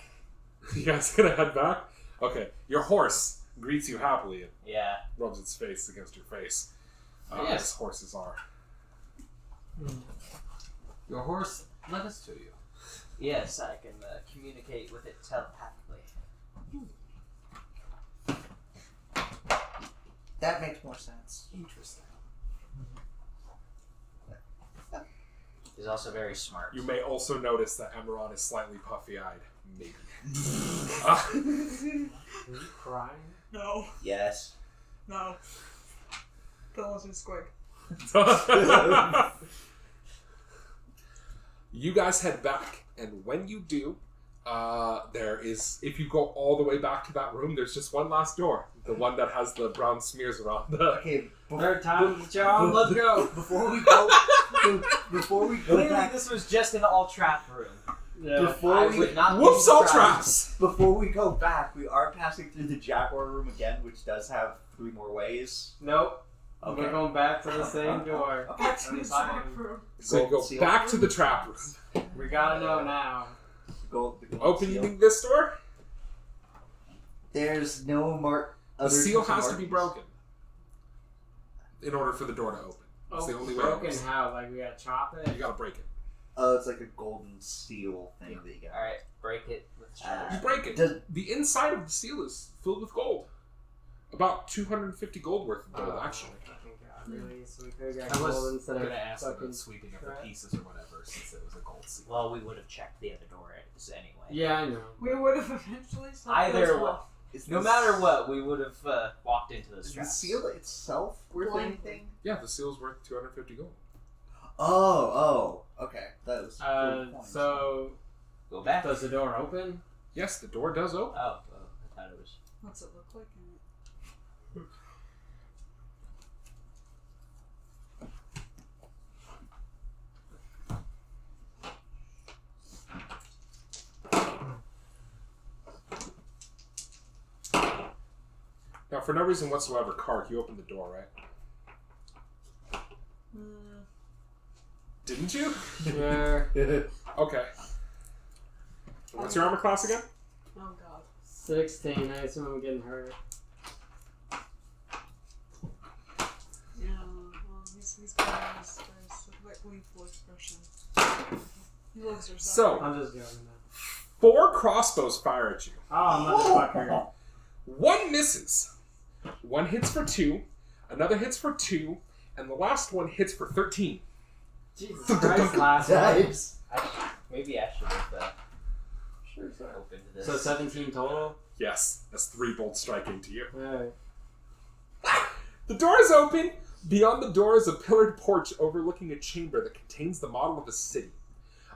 S1: You guys gonna head back? Okay, your horse greets you happily and
S2: Yeah.
S1: rubs its face against your face.
S4: Yes.
S1: As horses are.
S4: Your horse led us to you.
S2: Yes, I can communicate with it telepathically.
S3: That makes more sense.
S4: Interesting.
S2: He's also very smart.
S1: You may also notice that Emeron is slightly puffy-eyed. Maybe.
S6: Are you crying?
S5: No,
S3: Yes.
S5: no. That wasn't Squig.
S1: You guys head back, and when you do, there is, if you go all the way back to that room, there's just one last door. The one that has the brown smears around the...
S3: Okay.
S6: Third time's the charm. Let's go.
S3: Before we go, before we go
S2: Clearly,
S3: back,
S2: this was just an all-trap room.
S6: Yeah.
S3: before
S2: I
S3: we
S2: would not.
S1: Whoops,
S2: be
S1: all
S2: surprised.
S1: traps!
S3: before we go back, we are passing through the Jaguar room again, which does have 3 more ways.
S6: Nope.
S3: Okay.
S6: We're going back to the same door.
S5: Back to
S6: I'm
S5: the
S6: fine.
S5: trap room.
S1: So you go
S3: Seal
S1: back
S3: room?
S1: to the trap room.
S6: We gotta know now.
S3: Gold
S1: Opening
S3: seal.
S1: this door,
S3: There's no mark.
S1: the seal has to be broken in order for the door to open. It's the only way it
S6: Broken
S1: works.
S6: how? Like we gotta chop it?
S1: You gotta break it.
S3: Oh, it's like a golden seal thing that you got.
S2: All right, break it with
S1: You break it.
S3: Does-
S1: The inside of the seal is filled with gold. About 250 gold worth of gold, actually.
S6: Fucking God, really? So we could've got
S4: I was
S6: gold instead
S4: going
S6: of
S4: to ask
S6: fucking...
S4: about sweeping up
S6: crap.
S4: the pieces or whatever, since it was a gold seal.
S2: Well, we would have checked the other door anyway.
S6: Yeah, I know.
S5: We would have eventually stopped
S2: Either
S5: those
S2: way,
S5: off.
S3: Is
S2: no
S3: the-
S2: matter what, we would have walked into those
S3: Is the
S2: traps.
S3: seal itself worth
S5: Blindly.
S3: anything?
S1: Yeah, the seal's worth 250 gold.
S3: Oh, okay. That was 40 points.
S6: So
S2: Go back.
S6: does the door open?
S1: Yes, the door does open.
S2: Oh, I thought it was.
S5: What's it look like in it?
S1: Now, for no reason whatsoever, Carac, you opened the door, right? Didn't you?
S6: Sure.
S1: Okay. What's your armor class again?
S5: Oh god.
S6: 16. I assume I'm getting hurt.
S5: Yeah, well, he's got his like gleeful expression. He loves her
S1: So-
S6: I'm just joking now.
S1: 4 crossbows fire at you.
S6: Oh, motherfucker.
S1: 1 misses. 1 hits for 2, another hits for 2, and the last one hits for 13.
S6: Jesus Christ, last one.
S3: Nice.
S2: Maybe I should have
S6: Sure, sorry.
S2: opened this.
S6: So 17 total?
S1: Yes, that's 3 bolts striking to you.
S6: Alright.
S1: The door is open. Beyond the door is a pillared porch overlooking a chamber that contains the model of a city.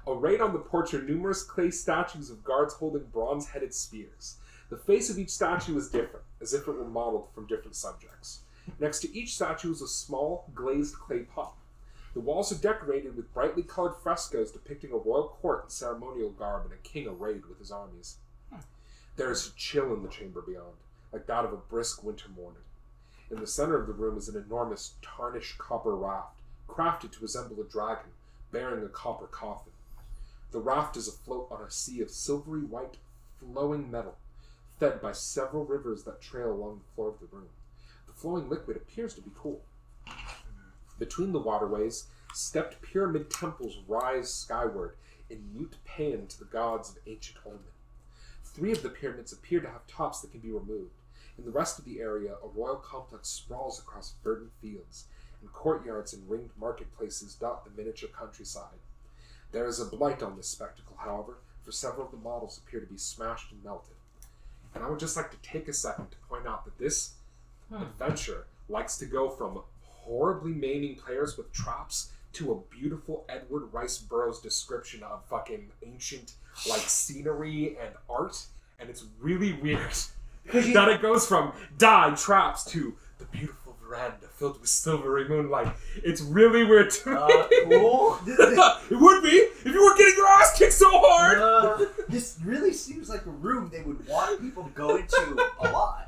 S1: Arrayed on the porch are numerous clay statues of guards holding bronze-headed spears. The face of each statue is different, as if it were modeled from different subjects. Next to each statue is a small, glazed clay pot. The walls are decorated with brightly colored frescoes depicting a royal court in ceremonial garb and a king arrayed with his armies. There is a chill in the chamber beyond, like that of a brisk winter morning. In the center of the room is an enormous, tarnished copper raft, crafted to resemble a dragon, bearing a copper coffin. The raft is afloat on a sea of silvery white, flowing metal, fed by several rivers that trail along the floor of the room. The flowing liquid appears to be cool. Between the waterways, stepped pyramid temples rise skyward in mute paean to the gods of ancient Olmen. 3 of the pyramids appear to have tops that can be removed. In the rest of the area, a royal complex sprawls across verdant fields, and courtyards and ringed marketplaces dot the miniature countryside. There is a blight on this spectacle, however, for several of the models appear to be smashed and melted. And I would just like to take a second to point out that this adventure likes to go from horribly maiming players with traps to a beautiful Edward Rice Burroughs description of fucking ancient, like, scenery and art. And it's really weird that it goes from dyed traps to the beautiful veranda filled with silvery moonlight. It's really weird to me.
S3: Cool.
S1: It would be if you weren't getting your ass kicked so hard.
S3: This really seems like a room they would want people to go into a lot.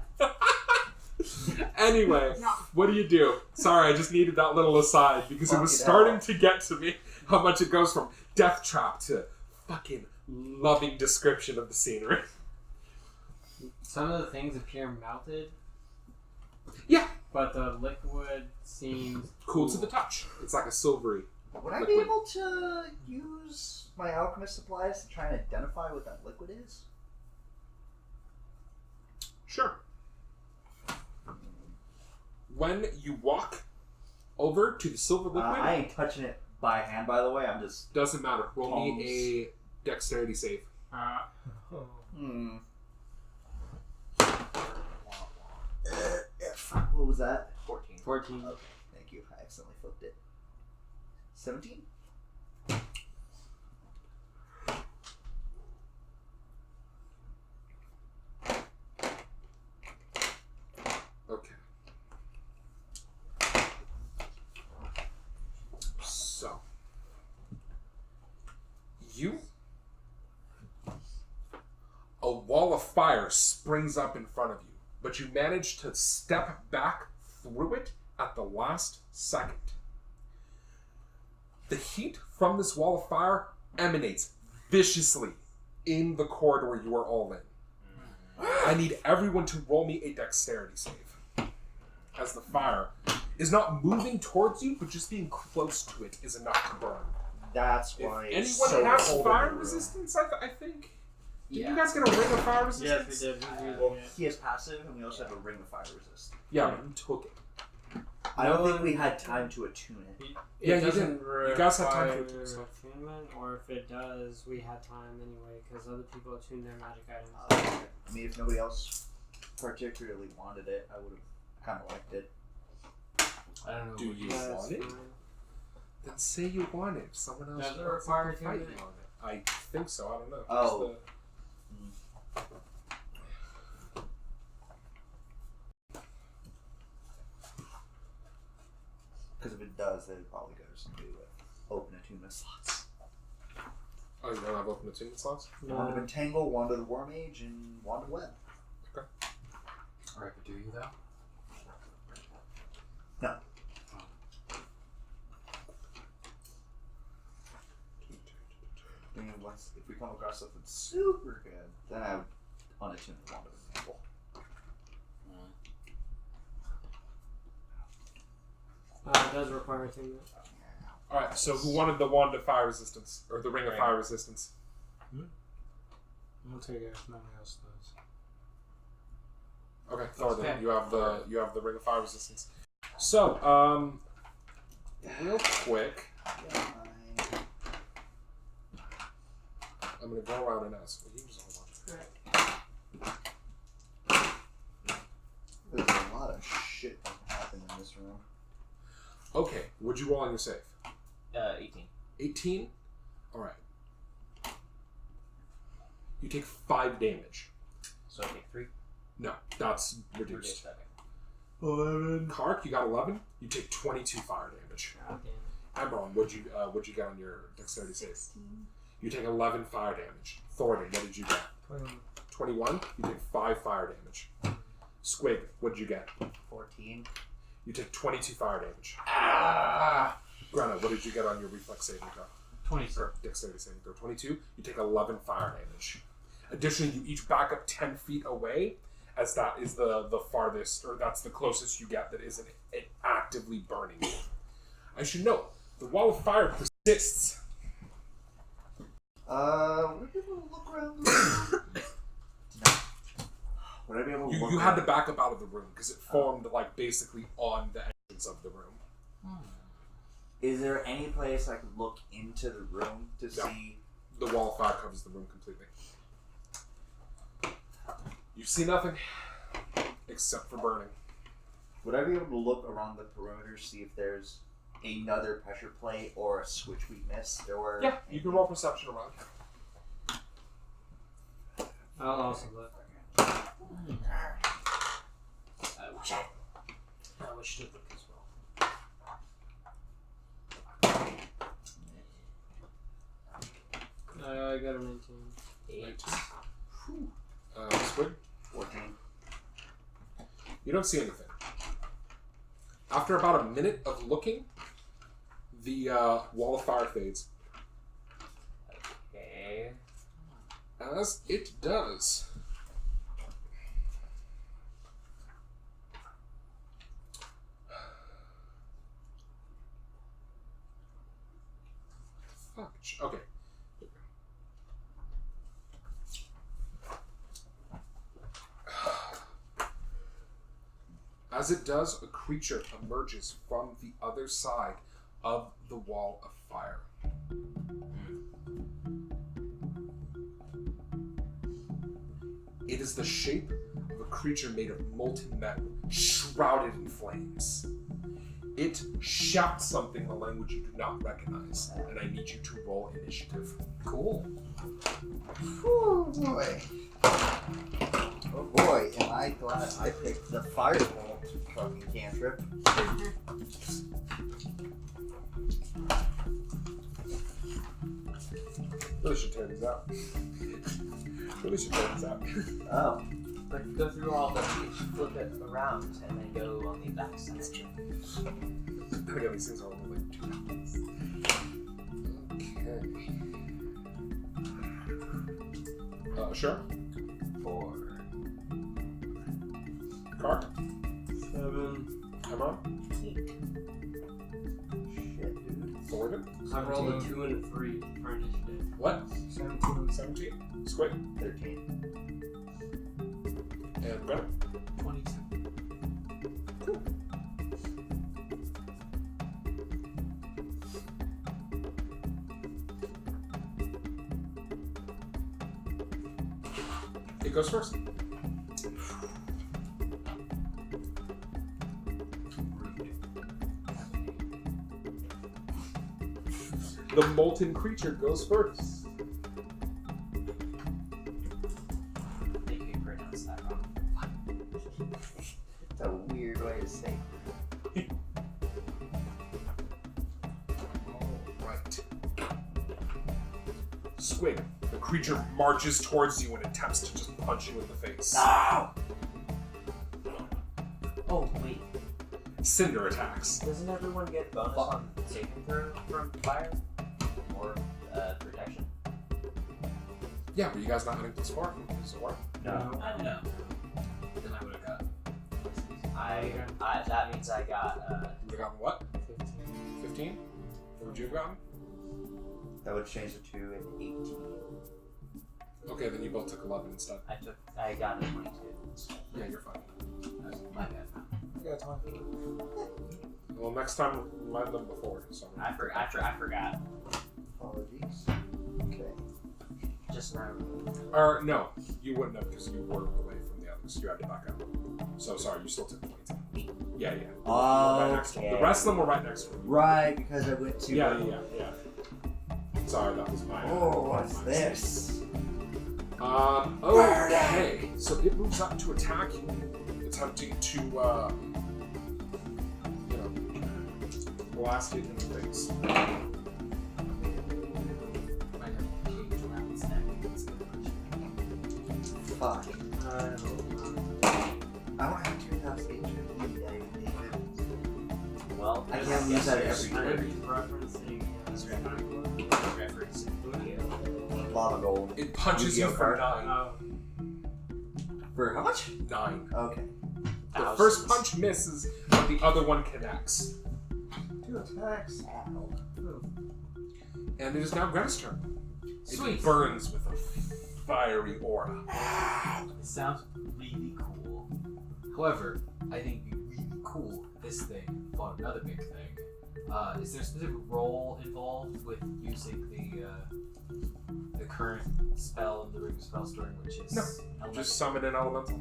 S1: Anyway, what do you do? Sorry, I just needed that little aside because it was starting to get to me how much it goes from death trap to fucking loving description of the scenery.
S6: Some of the things appear melted.
S1: Yeah.
S6: But the liquid seems
S1: Cool to the touch. It's like a silvery
S3: Would I
S1: liquid.
S3: be able to use my alchemist supplies to try and identify what that liquid is?
S1: Sure. When you walk over to the silver liquid,
S3: I ain't touching it by hand, by the way. I'm just...
S1: doesn't matter. Roll me a dexterity save.
S3: What was that?
S2: 14.
S6: 14.
S3: Okay, thank you. I accidentally flipped it. 17?
S1: Okay. So, a wall of fire springs up in front of you, but you manage to step back through it at the last second. The heat from this wall of fire emanates viciously in the corridor you are all in. I need everyone to roll me a dexterity save, as the fire is not moving towards you, but just being close to it is enough to burn.
S3: That's
S1: If
S3: why
S1: anyone
S3: it's so
S1: has
S3: cold
S1: fire
S3: in the room.
S1: resistance, I think. Did
S2: Yeah.
S1: you guys get a ring of fire
S6: Yes,
S1: resistance?
S6: we did. We
S3: Well,
S6: used it.
S3: he has passive, and we also have a ring of fire resist.
S1: Yeah, but you took it.
S3: I don't think we had time to attune it.
S1: Yeah, you
S6: doesn't
S1: didn't. You guys had time to
S6: require
S1: attune stuff.
S6: attunement, or if it does, we had time anyway, because other people attune their magic items.
S3: I mean, if nobody else particularly wanted it, I would have kind of liked it.
S4: I don't know.
S1: Do
S4: what
S1: you
S6: Yeah, that's
S1: want it?
S6: fine.
S1: Then say you want it. If someone else
S6: Does it
S1: wants
S6: require
S1: to fight
S6: attunement?
S1: you on it. I think so. I don't know.
S3: Oh. Because if it does, then it probably goes into open attunement slots.
S1: Oh, you don't have open attunement slots?
S3: Wand of Entangle, Wand of the War Mage, and Wand of Web.
S4: Alright, but do you though?
S3: No. I mean, if we come across something super good, then I would unattune the Wand of Entangle.
S6: It does require attunement.
S1: Alright, so who wanted the wand of fire resistance? Or the ring of fire resistance?
S7: I'll take it if nobody else does.
S1: Okay, Thoradin,
S4: Okay.
S1: you have the ring of fire resistance. So, real quick, I'm gonna go around and ask. Well, you just hold on.
S3: There's a lot of shit that can happen in this room.
S1: Okay, what'd you roll on your save?
S2: 18.
S1: 18? Alright. You take 5 damage.
S2: So I take 3.
S1: No, that's reduced.
S2: Okay.
S3: 11.
S1: Kark, you got 11. You take 22 fire damage.
S6: God damn
S1: Emron, what'd you get on your dexterity save? You take 11 fire damage. Thoradin, what did you get? 21. You take 5 fire damage. Squig, what did you get?
S3: 14.
S1: You take 22 fire damage. Grana, what did you get on your reflex saving throw?
S4: 20.
S1: Or dexterity saving throw? 22. You take 11 fire damage. Additionally, you each back up 10 feet away, as that is the farthest, or that's the closest you get that isn't actively burning you. I should note, the wall of fire persists.
S3: Would I be able to look around the room? No. Would I be able to look
S1: You had to
S3: around?
S1: back up out of the room because it formed like basically on the entrance of the room.
S3: Is there any place I could look into the room to see?
S1: The wall of fire covers the room completely. You see nothing except for burning.
S3: Would I be able to look around the perimeter, see if there's another pressure plate or a switch we missed? Or
S1: Yeah, you can roll perception around.
S6: I'll also look.
S2: I wish to look as well.
S6: I got a 19.
S2: 8.
S1: Squig?
S3: 14.
S1: You don't see anything. After about a minute of looking, the wall of fire fades.
S2: Okay.
S1: As it does. Fuck. Okay. As it does, a creature emerges from the other side of the wall of fire. It is the shape of a creature made of molten metal, shrouded in flames. It shouts something in a language you do not recognize, and I need you to roll initiative.
S2: Cool.
S3: Oh boy. Oh boy, am I glad I picked the firebolt fucking cantrip.
S1: Really should turn these out. Really should turn these out.
S3: Oh.
S2: But go through all the flip it around and then go on the back side.
S1: Again, these things are only like 2 minutes. Okay. Sure.
S2: 4.
S1: Carac?
S6: 7.
S1: Emma?
S2: 8.
S3: Shit, dude.
S1: Thoradin?
S6: I rolled a 2 and a 3 for initiative.
S1: What?
S7: 17.
S1: 17? Squig?
S3: 13.
S1: And Greta?
S4: 22.
S1: Cool. It goes first. The molten creature goes first.
S2: I think you pronounced that wrong.
S3: It's a weird way to say it.
S1: Alright. Squig, the creature marches towards you and attempts to just punch you in the face.
S3: No!
S2: Oh, wait.
S1: Cinder attacks.
S2: Doesn't everyone get bonus on saving throw from fire? Or protection?
S1: Yeah, were you guys not hitting +4 from his aura?
S2: No.
S4: No. Then I would have got.
S2: That means I got,
S1: You would have gotten what?
S6: 15.
S1: 15? What would you have gotten?
S3: That would change it to an 18.
S1: Okay, then you both took 11 instead.
S2: I got a 22.
S1: Yeah, you're fine.
S2: My bad.
S7: I got 20.
S1: Well, next time, remind them before. So.
S2: I forgot.
S3: Apologies. Okay.
S2: Just now.
S1: Or, no, you wouldn't have because you were away from the others. You had to back up. So, sorry, you still took 22. Yeah. Right next to them. The rest of them were right next to you.
S3: Right, because I went to.
S1: Yeah. Sorry, that was my.
S3: Oh, what's this?
S1: Okay. So it moves up to attack you, attempting to, blast it in the face.
S4: Might have a cage around his neck. It's gonna push him.
S3: Fuck.
S6: I
S3: I don't have 2,000 HP, David.
S2: Well,
S3: I can't use that every
S6: I
S3: turn.
S6: think he's referencing
S3: Lava gold.
S1: It punches you
S3: Yu-Gi-Oh
S1: for
S3: card.
S1: 9.
S3: For how much?
S1: 9.
S3: Okay.
S1: The first punch misses, but the other one connects.
S3: 2 attacks.
S1: And it is now Gren's turn.
S4: Sweet.
S1: It burns with a fiery aura.
S4: It sounds really cool. However, I think it'd be really cool if this thing fought another big thing. Is there a specific role involved with using the current spell in the Ring of Spellstoring, which is
S1: No.
S4: elemental?
S1: Just summon an elemental.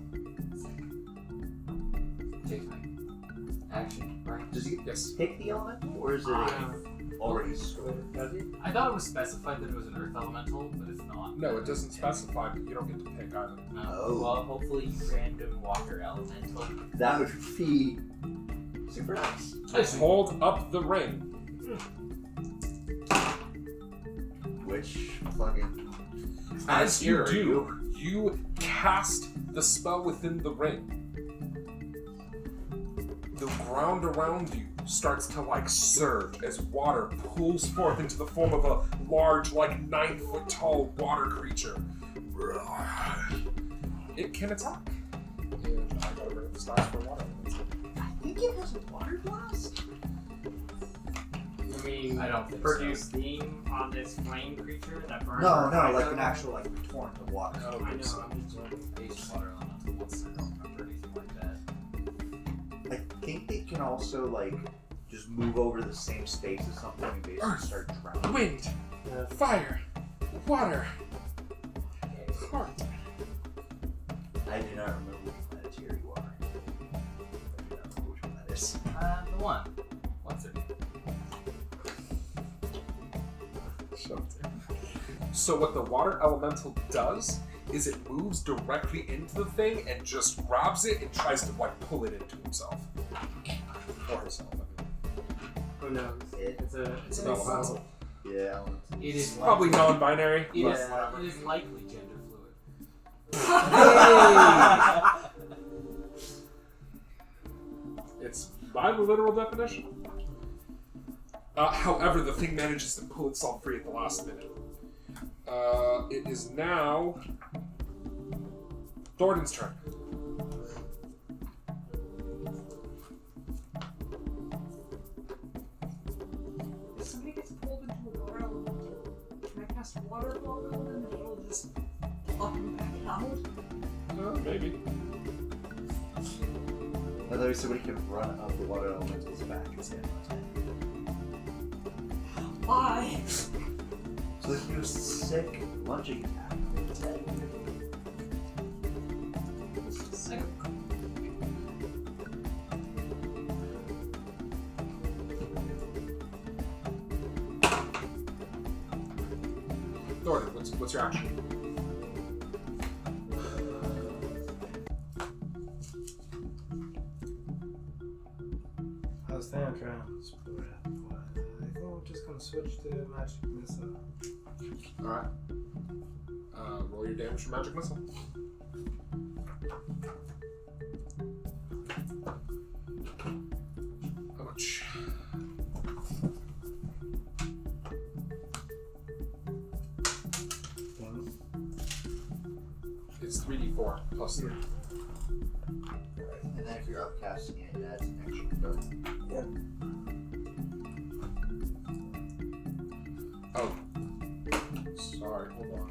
S4: Take my action, right?
S3: Does he
S1: Yes.
S3: pick the elemental, or is it already stored?
S6: Does he?
S4: I thought it was specified that it was an earth elemental, but if not,
S1: No, it doesn't specify, but you don't get to pick either.
S3: Oh.
S2: Well, hopefully random walker elemental.
S3: That would be super nice.
S1: Just hold up the ring.
S3: Which fucking...
S1: As you
S3: Here,
S1: do, you cast the spell within the ring. The ground around you starts to surge as water pulls forth into the form of a large, 9-foot tall water creature. It can attack. And I gotta bring up the stats for water.
S3: I think it has a water blast?
S6: You mean
S4: I don't think
S6: produce steam on this flame creature that burns?
S3: No,
S6: our
S3: like
S6: eyes
S3: an
S6: out?
S3: actual torrent of water.
S1: I don't
S6: I
S1: think
S6: know,
S1: so.
S6: I'm just joking.
S4: I used water elemental once. I don't remember anything like that.
S3: I think they can also just move over the same space as something and basically
S1: Earth.
S3: start drowning.
S1: Wind,
S6: Yeah.
S1: fire, water, heart.
S3: I do not remember which planetary you are. I do not remember which one that is.
S4: The one. What's it?
S1: So what the water elemental does is it moves directly into the thing and just grabs it and tries to pull it into himself. Or herself.
S6: Who knows?
S3: It's
S6: It's
S1: It's
S6: a
S1: an elemental.
S3: Yeah.
S4: It is
S1: Probably non-binary.
S4: It
S1: but
S4: is,
S1: whatever.
S4: it is likely gender fluid.
S1: It's by the literal definition. However, the thing manages to pull itself free at the last minute. It is now Thoradin's turn.
S5: If somebody gets pulled into a water elemental, can I cast water block on them and it'll just pluck them back out?
S1: Maybe.
S3: I thought somebody can run up the water elemental's back and stand on
S5: Why?
S3: it. So they can do a sick lunging attack on its head.
S1: Thoradin, what's your action?
S7: I was trying to split it up, but I think I'm just gonna switch to magic missile.
S1: Alright. Roll your damage for magic missile. How much? It's 3d4 plus 3.
S3: And then if you're upcasting it, it adds an extra card.
S1: Oh. Sorry, hold on.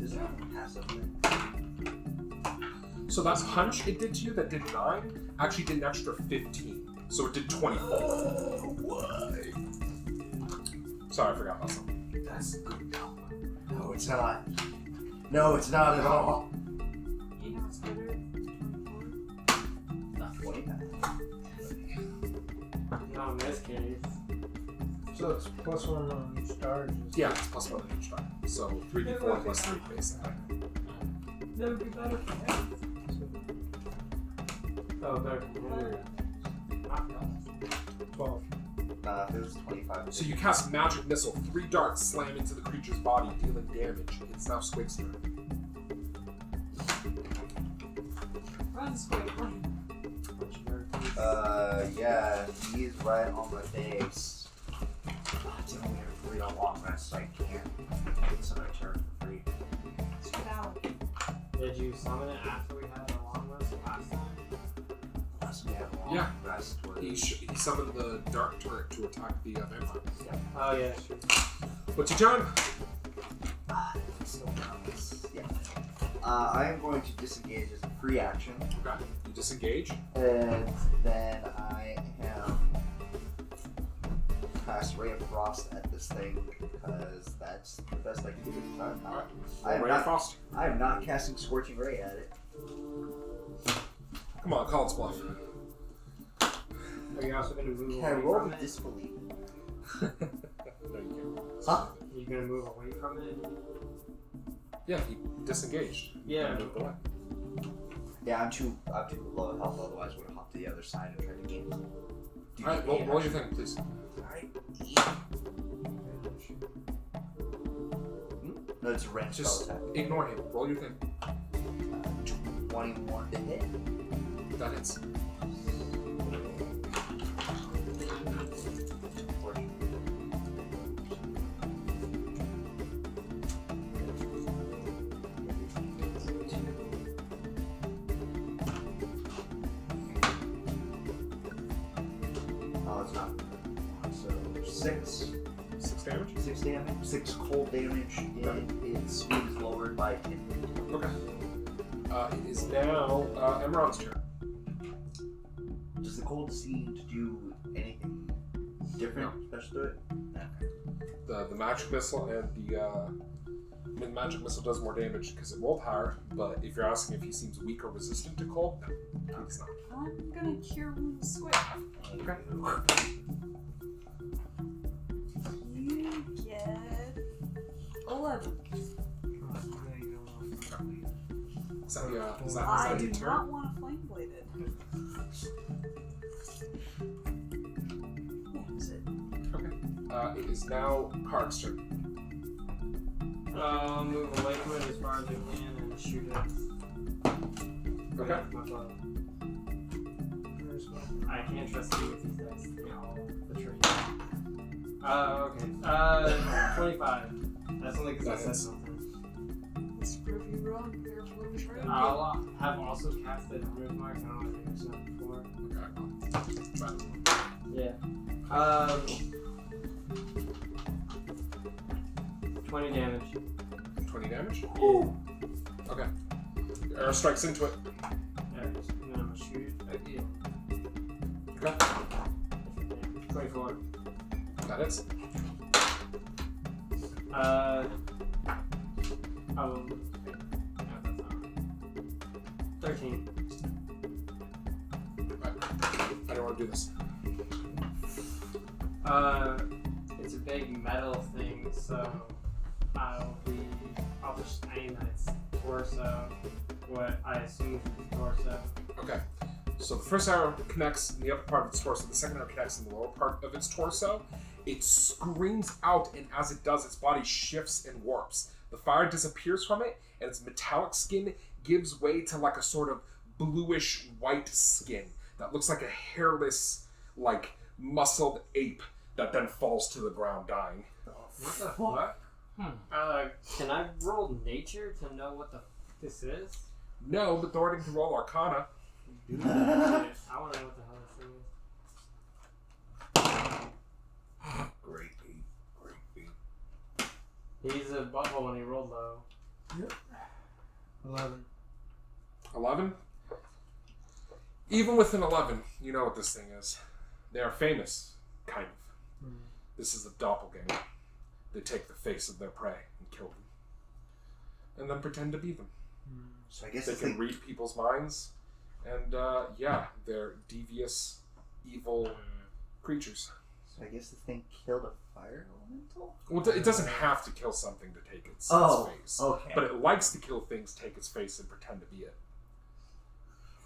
S3: Does it have a passive thing?
S1: So that hunch it did to you that did 9 actually did an extra 15. So it did 24.
S3: Why?
S1: Sorry, I forgot about something.
S3: That's a good number. No, it's not. No, it's not at all.
S5: You know it's better than 24?
S3: Not 29.
S6: Not in this case.
S7: So it's +1 on each charge.
S1: Yeah, it's plus 1 each time. So 3d4 plus 3 basically.
S5: That would be better for him.
S6: Oh, there.
S7: 12.
S3: If it was 25.
S1: So you cast Magic Missile. 3 darts slam into the creature's body, dealing damage. It's now Squig's turn.
S5: Run, Squig, run.
S6: Which character?
S3: Yeah, he's right on my face. Damn, we have to read a long rest, so I can't get some turn for free.
S5: Straight out.
S6: Did you summon it after we had a long rest last time?
S3: Unless we have a long
S1: Yeah.
S3: rest.
S1: He summoned the dark turret to attack the vampire.
S6: Oh yeah, sure.
S1: What's your turn?
S3: Still counts. Yeah. I am going to disengage as a free action,
S1: Okay. You disengage.
S3: and then I am cast Ray of Frost at this thing because that's the best I can do at the time.
S1: Alright.
S3: I am
S1: Ray
S3: not.
S1: of Frost.
S3: I am not casting Scorching Ray at it.
S1: Come on, call its bluff.
S6: Are you also gonna move
S3: Can I
S6: away
S3: roll
S6: from
S3: to
S6: it?
S3: disbelief?
S1: No, you can't.
S3: Huh?
S6: Are you gonna move away from it?
S1: Yeah, he disengaged.
S6: Yeah.
S1: And moved away.
S3: Yeah, I'm too low health. Otherwise, I would have hopped to the other side and tried to gain.
S1: Alright, roll your thing, please.
S3: Alright. No, it's a range spell
S1: Just
S3: attack.
S1: ignore him. Roll your thing.
S3: 21 to hit.
S1: That hits.
S3: Oh, it's not. So 6.
S1: 6 damage.
S3: 6 damage. 6 cold damage. And its speed is lowered by 10.
S1: Okay. It is now Emerald's turn.
S3: Does the cold seem to do anything different special to it?
S1: The magic missile and the magic missile does more damage because it rolled higher. But if you're asking if he seems weak or resistant to cold, no, he's not.
S5: I'm gonna cure wounds Squig.
S1: Okay.
S5: You get 11.
S1: Is that is
S5: I
S1: that
S5: do
S1: your turn?
S5: not want a flame bladed. Yeah, that's it.
S1: Okay. It is now Carac's turn.
S6: I'll move away from it as far as I can and shoot it.
S1: Okay.
S6: With my bow. I can't trust you with these dice. They all betray me. Okay. 25. That's only because I said something.
S5: Let's prove you wrong. Therefore, betray you.
S6: I'll have also casted Root Mark. I don't know if you've before.
S1: Okay. Fine.
S6: Yeah. 20 damage.
S1: 20 damage.
S6: Ooh.
S1: Okay. Arrow strikes into it.
S6: Yeah, and then I'm gonna shoot it.
S1: Okay.
S6: 24.
S1: That hits.
S6: Oh. Yeah, that's not right. 13.
S1: I don't want to do this.
S6: It's a big metal thing, so I'll just aim at its torso. What I assume is its torso.
S1: Okay. So the first arrow connects in the upper part of its torso. The second arrow connects in the lower part of its torso. It screams out, and as it does, its body shifts and warps. The fire disappears from it, and its metallic skin gives way to like a sort of bluish white skin that looks like a hairless, like muscled ape that then falls to the ground dying.
S6: What the fuck? Can I roll nature to know what the this is?
S1: No, but Thoradin can roll Arcana.
S6: I want to know what the hell this is.
S3: Great beat. Great beat.
S6: He's a butthole when he rolled low.
S7: 11.
S1: 11? Even with an 11, you know what this thing is. They are famous, kind of. This is a doppelganger. They take the face of their prey and kill them. And then pretend to be them.
S3: So I guess
S1: They
S3: this
S1: can
S3: thing.
S1: read people's minds. And, yeah, they're devious, evil creatures.
S3: So I guess this thing killed a fire elemental.
S1: Well, it doesn't have to kill something to take its face.
S3: Okay.
S1: But it likes to kill things, take its face, and pretend to be it.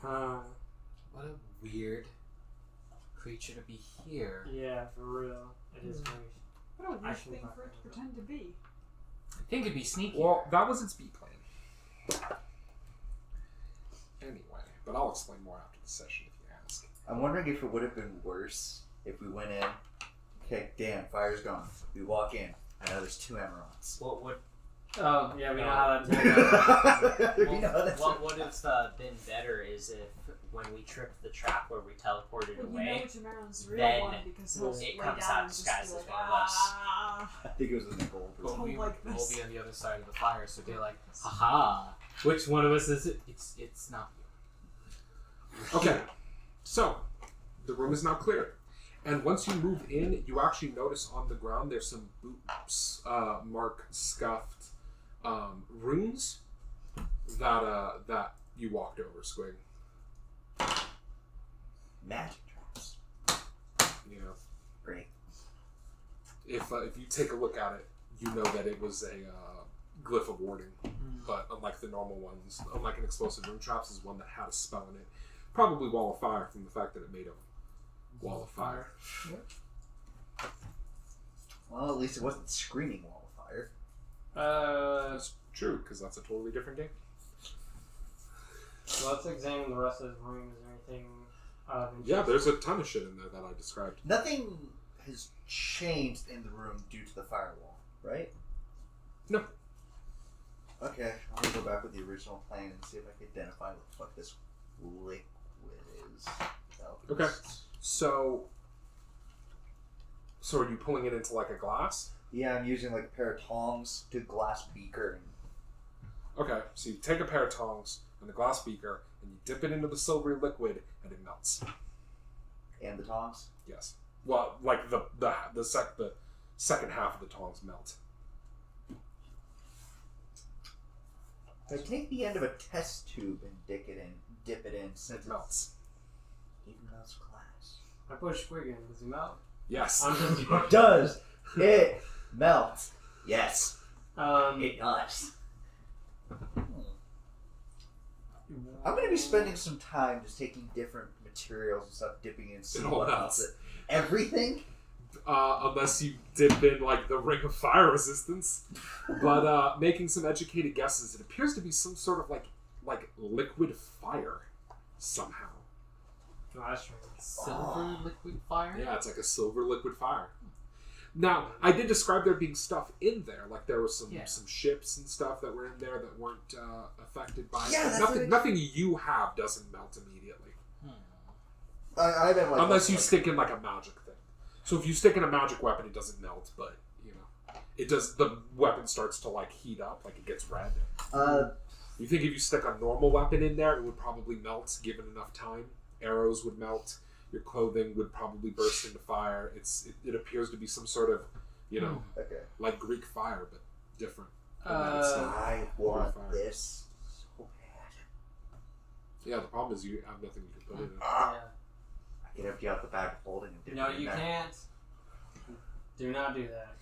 S4: What a weird creature to be here.
S6: Yeah, for real. It is very.
S5: What a
S6: I
S5: weird
S6: should
S5: thing
S6: fuck
S5: for it to
S6: that up.
S5: pretend to be.
S4: I think it'd be sneaky.
S1: Well, that was its B plan. Anyway, but I'll explain more after the session if you ask.
S3: I'm wondering if it would have been worse if we went in. Okay, damn, fire's gone. We walk in. I know there's 2 emeralds.
S2: What would
S6: Oh, yeah, we know how that turned out.
S3: We know that's
S2: what would have been better is if when we tripped the trap where we teleported
S5: Well, you
S2: away,
S5: know which Marilyn's the real
S2: then
S5: one because he'll
S2: it
S5: lay
S2: comes
S5: down
S2: out
S5: and just
S2: disguised
S5: be
S2: as
S5: like,
S2: one of us.
S5: "Ah."
S3: I think it was a nickel.
S4: But
S5: Don't
S4: we
S5: like
S4: will
S5: this.
S4: be on the other side of the fire, so they're like, haha. Which one of us is it? It's not you.
S1: Okay, so the room is now clear, and once you move in, you actually notice on the ground there's some boots mark scuffed runes that you walked over, Squig.
S3: Magic traps.
S1: You know,
S3: Great.
S1: if you take a look at it, you know that it was a glyph of warding, but unlike the normal ones, unlike an explosive rune traps, is one that had a spell in it. Probably wall of fire from the fact that it made a wall of fire.
S3: Well, at least it wasn't screaming wall of fire.
S1: That's true, because that's a totally different game.
S6: So let's examine the rest of this room. Is there anything of interest?
S1: Yeah, there's a ton of shit in there that I described.
S3: Nothing has changed in the room due to the firewall, right?
S1: No.
S3: Okay, I'm gonna go back with the original plan and see if I can identify what the fuck this liquid is.
S1: Okay. So are you pulling it into like a glass?
S3: Yeah, I'm using like a pair of tongs to glass beaker.
S1: Okay, so you take a pair of tongs and a glass beaker and you dip it into the silvery liquid and it melts.
S3: And the tongs?
S1: Yes. Well, like the second half of the tongs melt.
S3: I take the end of a test tube and dip it in since
S1: It melts.
S3: Even though it's glass.
S6: I push Squig in. Does he melt?
S1: Yes.
S6: I'm just
S3: It does! It melts! Yes.
S6: Um,
S3: It does. I'm gonna be spending some time just taking different materials and stuff, dipping in, seeing
S1: It all
S3: what
S1: melts.
S3: else. Everything?
S1: Unless you dip in like the ring of fire resistance. But making some educated guesses, it appears to be some sort of like liquid fire somehow.
S6: no, that's true.
S4: Silver liquid fire?
S1: Yeah, it's like a silver liquid fire. Now, I did describe there being stuff in there, like there was some ships and stuff that were in there that weren't affected by
S3: Yeah,
S1: it.
S3: that's
S1: Nothing,
S3: what
S1: nothing you have doesn't melt immediately,
S3: I meant like
S1: unless you stick in like a magic thing. So if you stick in a magic weapon, it doesn't melt, but you know, it does. The weapon starts to like heat up, like it gets red. You think if you stick a normal weapon in there, it would probably melt given enough time. Arrows would melt. Your clothing would probably burst into fire. It appears to be some sort of, you know,
S3: Okay.
S1: like Greek fire, but different.
S3: I want
S1: fire.
S3: this so bad.
S1: Yeah, the problem is you have nothing you can put in it.
S3: Ah,
S6: Yeah.
S3: I can empty out the bag of holding and dip
S6: No,
S3: it in
S6: you
S3: there.
S6: can't. Do not do that.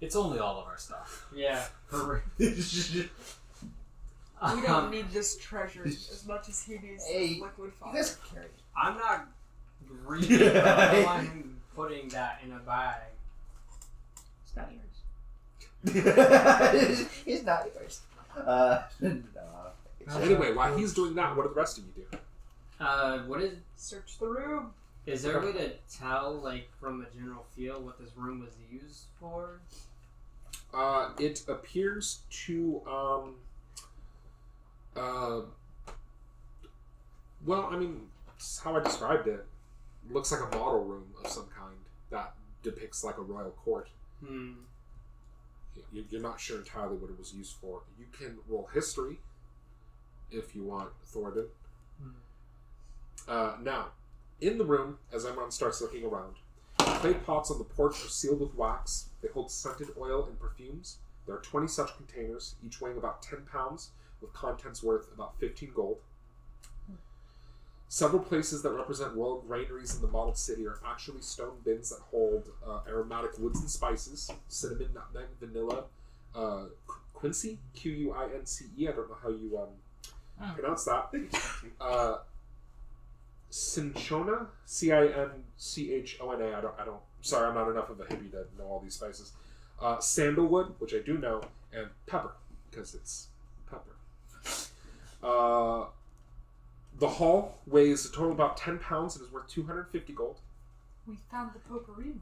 S4: It's only all of our stuff.
S6: Yeah. For
S5: We don't need this treasure as much as he needs
S3: Hey,
S5: this liquid fire.
S3: You guys can carry it.
S6: I'm not greedy. I don't want him putting that in a bag.
S3: It's not yours. It's not yours. No.
S1: Anyway, while he's doing that, what do the rest of you do?
S6: What is?
S5: Search the room.
S6: Is there a way to tell, like, from the general feel, what this room was used for?
S1: It appears to, well, I mean, it's how I described it. It looks like a model room of some kind that depicts like a royal court. You're not sure entirely what it was used for. You can roll history if you want, Thoradin. Now, in the room, as Emron starts looking around, clay pots on the porch are sealed with wax. They hold scented oil and perfumes. There are 20 such containers, each weighing about 10 pounds, with contents worth about 15 gold. Several places that represent royal granaries in the modeled city are actually stone bins that hold aromatic woods and spices, cinnamon, nutmeg, vanilla, quincy, Quince. I don't know how you pronounce that. Cinchona, Cinchona. I don't. Sorry, I'm not enough of a hippie to know all these spices. Sandalwood, which I do know, and pepper, because it's pepper. The hull weighs a total of about 10 pounds and is worth 250 gold.
S5: We found the potpourri room.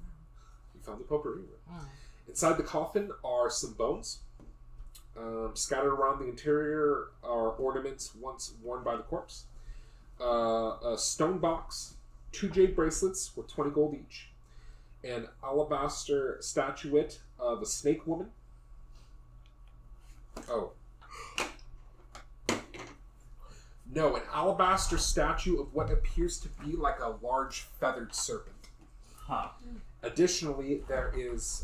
S1: You found the potpourri room. Inside the coffin are some bones. Scattered around the interior are ornaments once worn by the corpse. A stone box, 2 jade bracelets with 20 gold each. An alabaster statuette of a snake woman. Oh. No, an alabaster statue of what appears to be like a large feathered serpent.
S3: Huh.
S1: Additionally, there is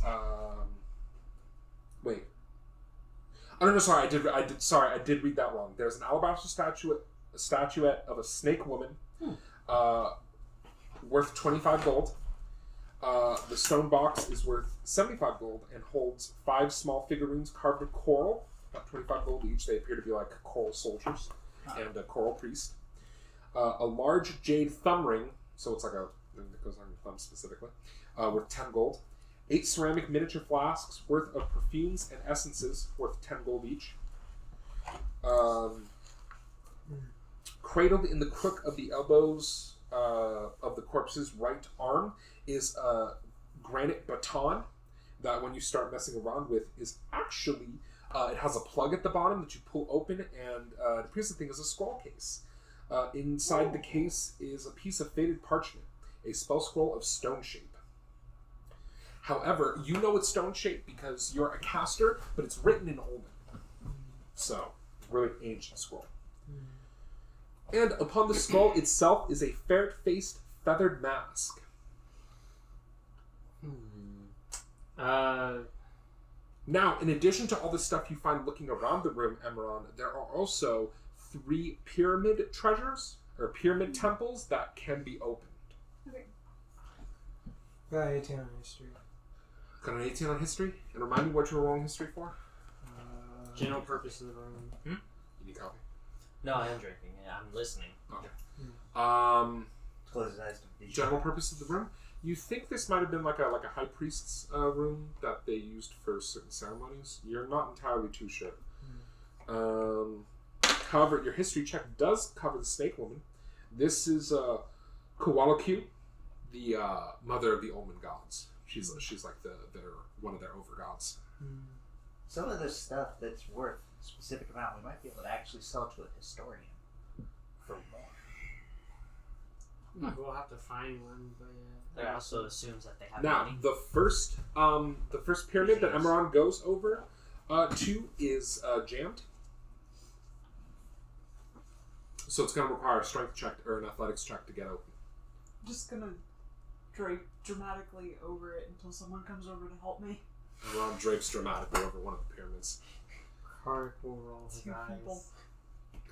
S1: wait. Oh no, sorry, I did read that wrong. There's an alabaster statuette of a snake woman, worth 25 gold. The stone box is worth 75 gold and holds 5 small figurines carved of coral, about 25 gold each. They appear to be like coral soldiers and a coral priest. A large jade thumb ring, so it's like a that goes on your thumb specifically, worth 10 gold. 8 ceramic miniature flasks worth of perfumes and essences worth 10 gold each. Cradled in the crook of the elbows of the corpse's right arm is a granite baton that when you start messing around with is actually, it has a plug at the bottom that you pull open and it appears the thing is a scroll case. Inside the case is a piece of faded parchment, a spell scroll of stone shape. However, you know it's stone shape because you're a caster, but it's written in Olden. So, really ancient scroll. And upon the skull itself is a ferret-faced feathered mask. Now, in addition to all the stuff you find looking around the room, Emeron, there are also 3 pyramid treasures, or pyramid temples, that can be opened.
S7: Got 18 on history.
S1: Got an 18 on history? And remind me what you were rolling history for?
S6: General purpose of the room.
S1: You need a copy?
S2: No, I am drinking. Yeah, I'm listening.
S1: Okay.
S3: Close his eyes to the
S1: General purpose of the room? You think this might have been like a high priest's room that they used for certain ceremonies? You're not entirely too sure. However, your history check does cover the snake woman. This is Kowalaki, the mother of the Omen gods. She's like their one of their over gods.
S3: Some of this stuff that's worth a specific amount, we might be able to actually sell to a historian for more.
S6: We'll have to find one, but yeah.
S2: That also assumes that they have
S1: Now,
S2: money.
S1: the first pyramid that Emeron goes over to is jammed. So it's going to require a strength check or an athletics check to get open.
S5: I'm just gonna drape dramatically over it until someone comes over to help me.
S1: Emeron drapes dramatically over one of the pyramids.
S6: Carac will roll his
S5: 2 people.
S6: eyes.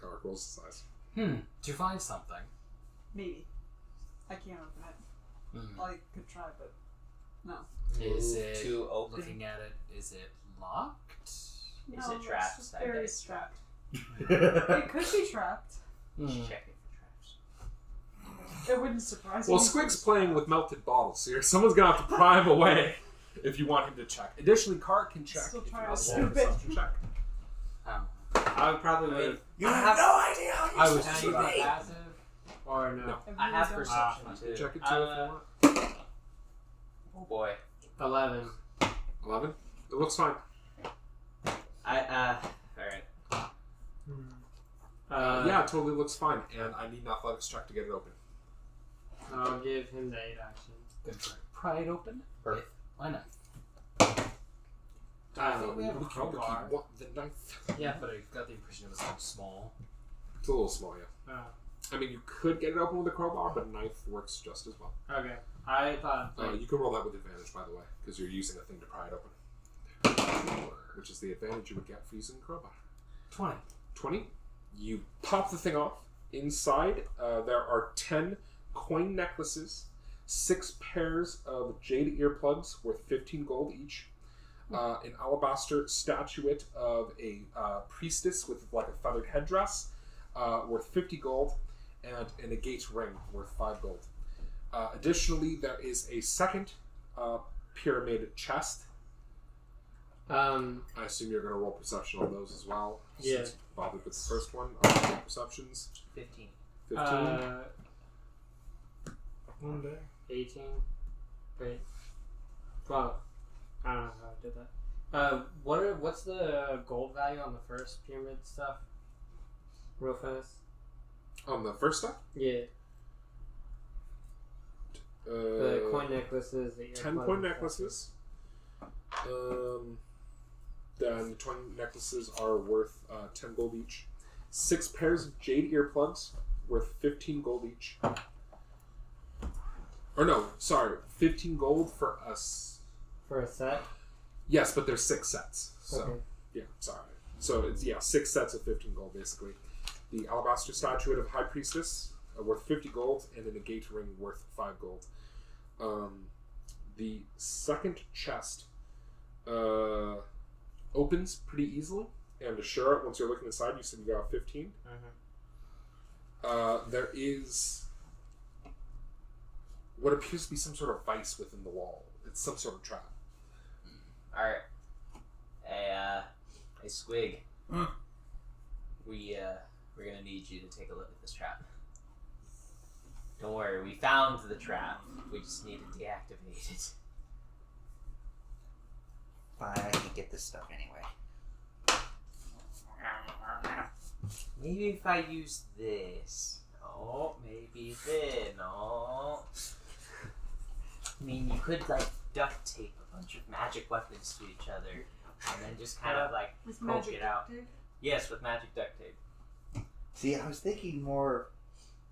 S1: Carac rolls his eyes.
S4: Did you find something?
S5: Maybe. I can't open it. I could try, but no.
S4: Is it
S3: to open?
S4: looking at it? Is it locked?
S2: Is
S5: No,
S2: it
S5: it's
S2: trapped?
S5: just
S2: I bet
S5: very
S2: it's
S5: strapped.
S3: Well,
S5: It could be trapped.
S2: Check it for traps.
S5: It wouldn't surprise
S1: Well,
S5: me.
S1: Squig's playing with melted bottles here. Someone's going to have to pry him away if you want him to check. Additionally, Carac can check.
S5: Still
S1: if you
S5: trying
S1: want
S5: to
S1: to roll a
S5: snoop it.
S1: perception check.
S6: I would probably wait.
S3: you have no idea how
S6: I was
S3: useful
S6: thinking
S3: you
S6: about
S3: be.
S6: passive. Or no.
S1: No.
S5: I
S2: I have
S5: really don't-
S2: perception too.
S1: Check it too if you want.
S2: Oh boy.
S6: 11.
S1: 11? It looks fine.
S2: Alright.
S1: Yeah, it totally looks fine. And I need an athletics check to get it open.
S6: I'll give him the 8 action.
S4: Good try. Pry it open.
S3: Perfect.
S4: Why not?
S6: I think we have a crowbar.
S1: What, the knife?
S4: Yeah, but I got the impression it was so small.
S1: It's a little small, yeah.
S6: Oh,
S1: I mean, you could get it open with a crowbar, but a knife works just as well.
S6: okay. I thought.
S1: You can roll that with advantage, by the way, because you're using a thing to pry it open. Which is the advantage you would get for using a crowbar.
S4: 20.
S1: 20. You pop the thing off. Inside, there are 10 coin necklaces, 6 pairs of jade earplugs worth 15 gold each, an alabaster statuette of a priestess with like a feathered headdress worth 50 gold, and an agate ring worth 5 gold. Additionally, there is a second pyramid chest. I assume you're going to roll perception on those as well.
S6: Yeah.
S1: Since you bothered with the first one. Perceptions.
S2: 15.
S1: 15.
S7: One day.
S6: 18. Wait. Well, I don't know how I did that. What's the gold value on the first pyramid stuff? Real fast.
S1: On the first step?
S6: Yeah. The coin necklaces. The
S1: 10 coin necklaces. Then the coin necklaces are worth 10 gold each. 6 pairs of jade earplugs worth 15 gold each. Or no, sorry, 15 gold for us.
S6: For a set?
S1: Yes, but there's 6 sets. So,
S6: Okay.
S1: yeah, sorry. So it's 6 sets of 15 gold basically. The alabaster statuette of High Priestess worth 50 gold, and an agate ring worth 5 gold. The second chest opens pretty easily, and to share it, once you're looking inside, you said you got 15. There is what appears to be some sort of vice within the wall. It's some sort of trap.
S2: Alright. Hey, Squig. We're gonna need you to take a look at this trap. Don't worry, we found the trap. We just need to deactivate it.
S3: Fine, I can get this stuff anyway.
S2: Maybe if I use this. No, maybe then. No. I mean, you could like duct tape a bunch of magic weapons to each other, and then just kind of like
S5: With
S2: poke
S5: magic
S2: it out.
S5: duct tape?
S2: Yes, with magic duct tape.
S3: See, I was thinking more.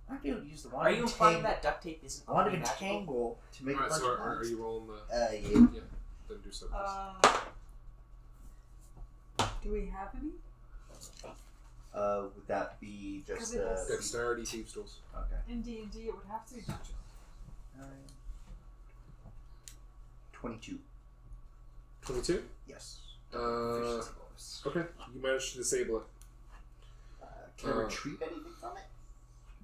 S3: I might be able to use the wand.
S2: Are you implying that duct tape isn't
S3: I want to
S2: only magical?
S3: entangle to make a
S1: Alright,
S3: bunch
S1: so
S3: of
S1: are
S3: bonds.
S1: you rolling the...
S3: Yeah.
S1: Then do so.
S5: Do we have any?
S3: Would that be just
S5: Because it has-
S1: Dexterity, thieves' tools.
S3: Okay.
S5: In D&D, it would have to be magical.
S3: 22.
S1: 22?
S3: Yes.
S1: Uh,
S3: Efficiency bonus.
S1: Okay, you managed to disable it.
S3: Can I retrieve anything from it?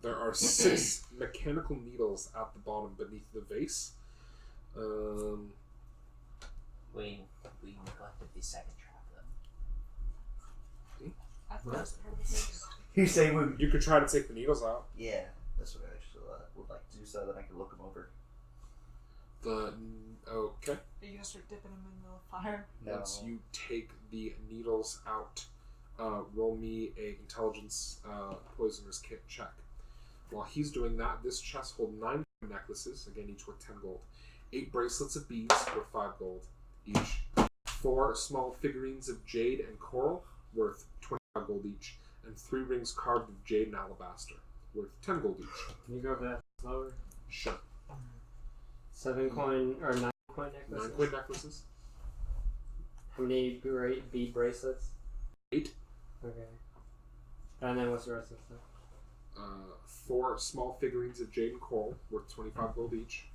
S1: There are 6 mechanical needles at the bottom beneath the vase.
S2: We neglected the second trap though.
S5: I thought that was part of the first.
S3: You say we.
S1: You could try to take the needles out.
S3: Yeah, that's what I actually would like to do so that I can look them over.
S1: Okay.
S5: Are you gonna start dipping them in the fire?
S3: No.
S1: Once you take the needles out, roll me a intelligence poisoner's kit check. While he's doing that, this chest holds 9 necklaces, again each worth 10 gold, 8 bracelets of beads worth 5 gold each, 4 small figurines of jade and coral worth 25 gold each, and 3 rings carved of jade and alabaster worth 10 gold each.
S6: Can you go over that slower?
S1: Sure.
S6: 7 coin or 9 coin
S1: 9
S6: necklaces?
S1: coin necklaces.
S6: How many bead bracelets?
S1: 8.
S6: Okay. And then what's the rest of the stuff?
S1: 4 small figurines of jade and coral worth 25 gold each,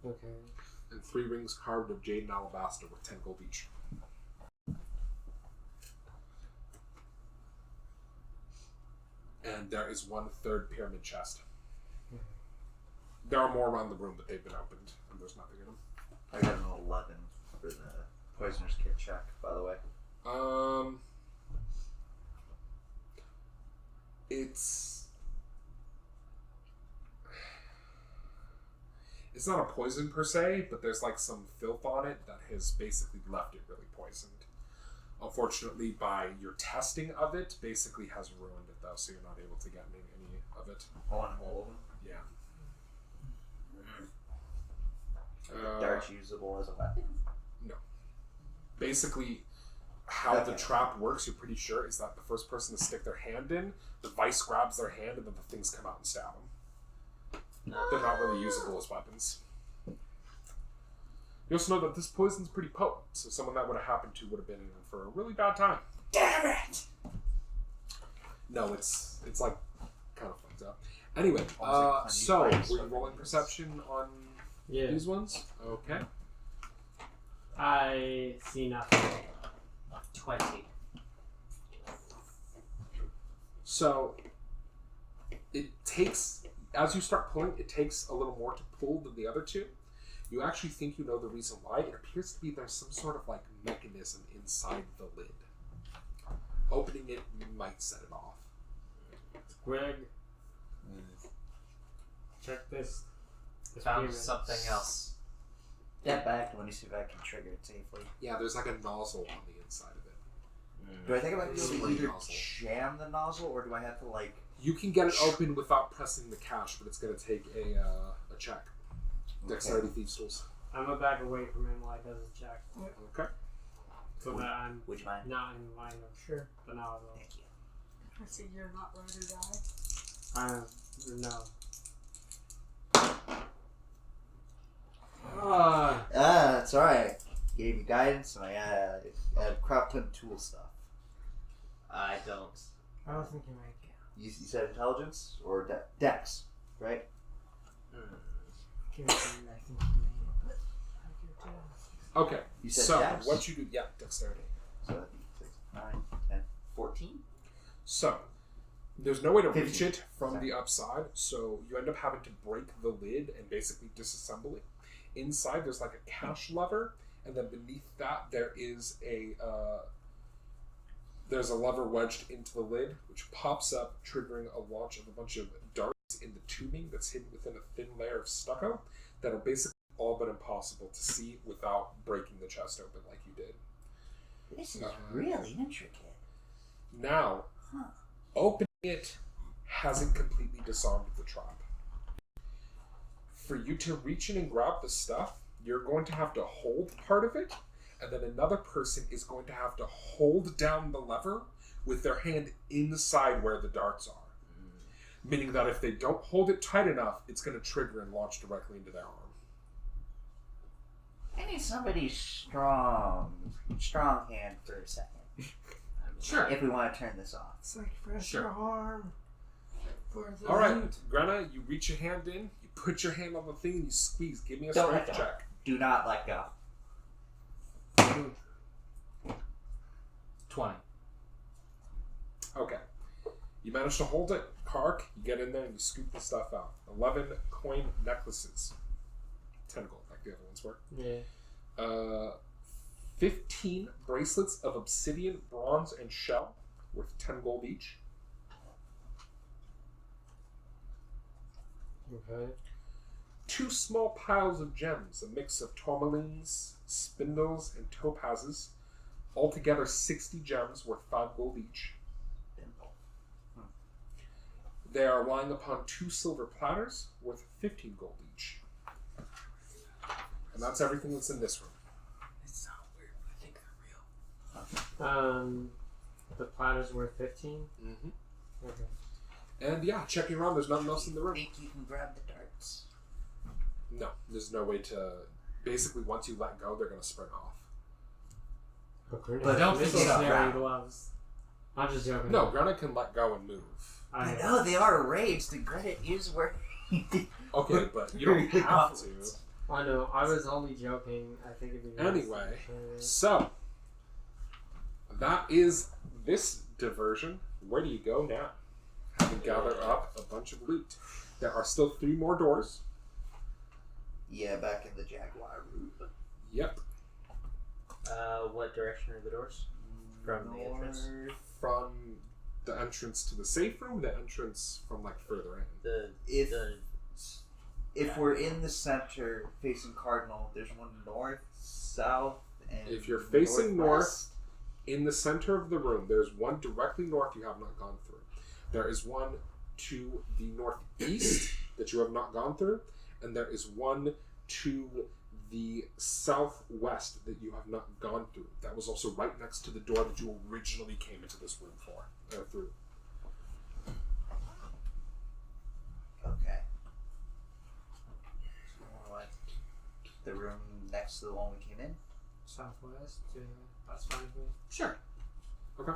S6: Okay.
S1: and 3 rings carved of jade and alabaster worth 10 gold each. And there is 1/3 pyramid chest. There are more around the room, but they've been opened, and there's nothing in them.
S3: I got an 11 for the poisoner's kit check, by the way. It's not a poison per se, but there's like some filth on it that has basically left it really poisoned. Unfortunately, by your testing of it, basically has ruined it though, so you're not able to get any of it. On all of them?
S1: Yeah.
S3: Darts usable as a weapon?
S1: Basically, how the
S3: Okay.
S1: trap works, you're pretty sure, is that the first person to stick their hand in, the vice grabs their hand, and then the things come out and stab them. They're not really usable as weapons. You also know that this poison's pretty potent, so someone that would have happened to would have been in for a really bad time.
S3: Damn it!
S1: No, it's like kind of fucked up. Anyway,
S3: Almost
S1: so
S3: like
S1: were
S3: unused
S1: you
S3: weapons.
S1: rolling perception on
S6: Yeah.
S1: these ones? Okay.
S6: I see nothing.
S2: 20.
S1: So it takes, as you start pulling, it takes a little more to pull than the other two. You actually think you know the reason why. It appears to be there's some sort of like mechanism inside the lid. Opening it might set it off.
S6: Squig. Check this.
S2: Found
S6: pyramid.
S2: something else.
S3: Step back and let me see if I can trigger it safely.
S1: Yeah, there's like a nozzle on the inside of it.
S3: Do I think I might be able to
S1: Split
S3: either
S1: nozzle.
S3: jam the nozzle or do I have to like?
S1: You can get it open without pressing the cache, but it's going to take a check. Dexterity Thieves Tools.
S6: I'm gonna back away from him while he does a check.
S1: Okay.
S6: So that I'm
S3: Would you mind?
S6: not in line of the nozzle.
S3: Thank you.
S5: I see you're not ride or die.
S6: No.
S3: That's alright. Gave you guidance and I had craftsman tool stuff.
S2: I don't.
S7: I don't think you make it.
S3: You said intelligence or dex, right?
S7: Give it to me, I think you made it. But I give it to you.
S1: Okay.
S3: You said
S1: So,
S3: dex?
S1: what you do... Yeah, Dexterity.
S3: So that'd be 6, 9, 10, 14?
S1: So, there's no way to
S3: 15.
S1: reach it from the upside, so you end up having to break the lid and basically disassemble it. Inside, there's like a cache lever, and then beneath that, there is there's a lever wedged into the lid, which pops up, triggering a launch of a bunch of darts in the tubing that's hidden within a thin layer of stucco that are basically all but impossible to see without breaking the chest open like you did.
S3: This is really intricate.
S1: Now, opening it hasn't completely disarmed the trap. For you to reach in and grab the stuff, you're going to have to hold part of it, and then another person is going to have to hold down the lever with their hand inside where the darts are. Meaning that if they don't hold it tight enough, it's going to trigger and launch directly into their arm.
S3: I need somebody strong hand for a second.
S1: Sure.
S3: If we want to turn this off.
S7: Sacrifice
S1: Sure.
S7: your arm for the
S1: Alright,
S7: loot.
S1: Grana, you reach your hand in, you put your hand on the thing, and you squeeze. Give me a
S3: Don't
S1: strength
S3: let go.
S1: check.
S3: Do not let go.
S4: 20.
S1: Okay. You manage to hold it. Carac, you get in there and you scoop the stuff out. 11 coin necklaces. 10 gold, like the other ones were.
S6: Yeah.
S1: 15 bracelets of obsidian, bronze, and shell, worth 10 gold each.
S6: Okay.
S1: 2 small piles of gems, a mix of tourmalines, spindles, and topazes. Altogether 60 gems, worth 5 gold each. They are lying upon 2 silver platters, worth 15 gold each. And that's everything that's in this room.
S4: It sounds weird, but I think they're real.
S6: The platter's worth 15.
S1: Mm-hmm.
S6: Okay.
S1: And yeah, checking around, there's nothing else in the room.
S3: Think you can grab the darts?
S1: No, there's no way to... Basically, once you let go, they're going to sprint off.
S3: But
S4: I don't
S6: This
S4: think
S6: is
S4: so.
S6: wearing gloves. I'm just joking.
S1: No, Grana can let go and move.
S3: But no, they are raids. The credit is where.
S1: Okay, but you don't have to.
S6: I know. I was only joking. I think it'd be nice.
S1: Anyway, so that is this diversion. Where do you go now? Having gathered up a bunch of loot. There are still 3 more doors.
S3: Yeah, back in the Jaguar route.
S1: Yep.
S2: What direction are the doors? From the entrance?
S1: From the entrance to the safe room, the entrance from like further in.
S3: If we're in the center facing Cardinal, there's one north, south, and
S1: If you're facing
S3: northwest.
S1: In the center of the room, there's one directly north you have not gone through. There is one to the northeast that you have not gone through, and there is one to the southwest that you have not gone through. That was also right next to the door that you originally came into this room through.
S3: Okay. What? The room next to the one we came in?
S6: Southwest. Yeah, that's fine with me.
S1: Sure. Okay.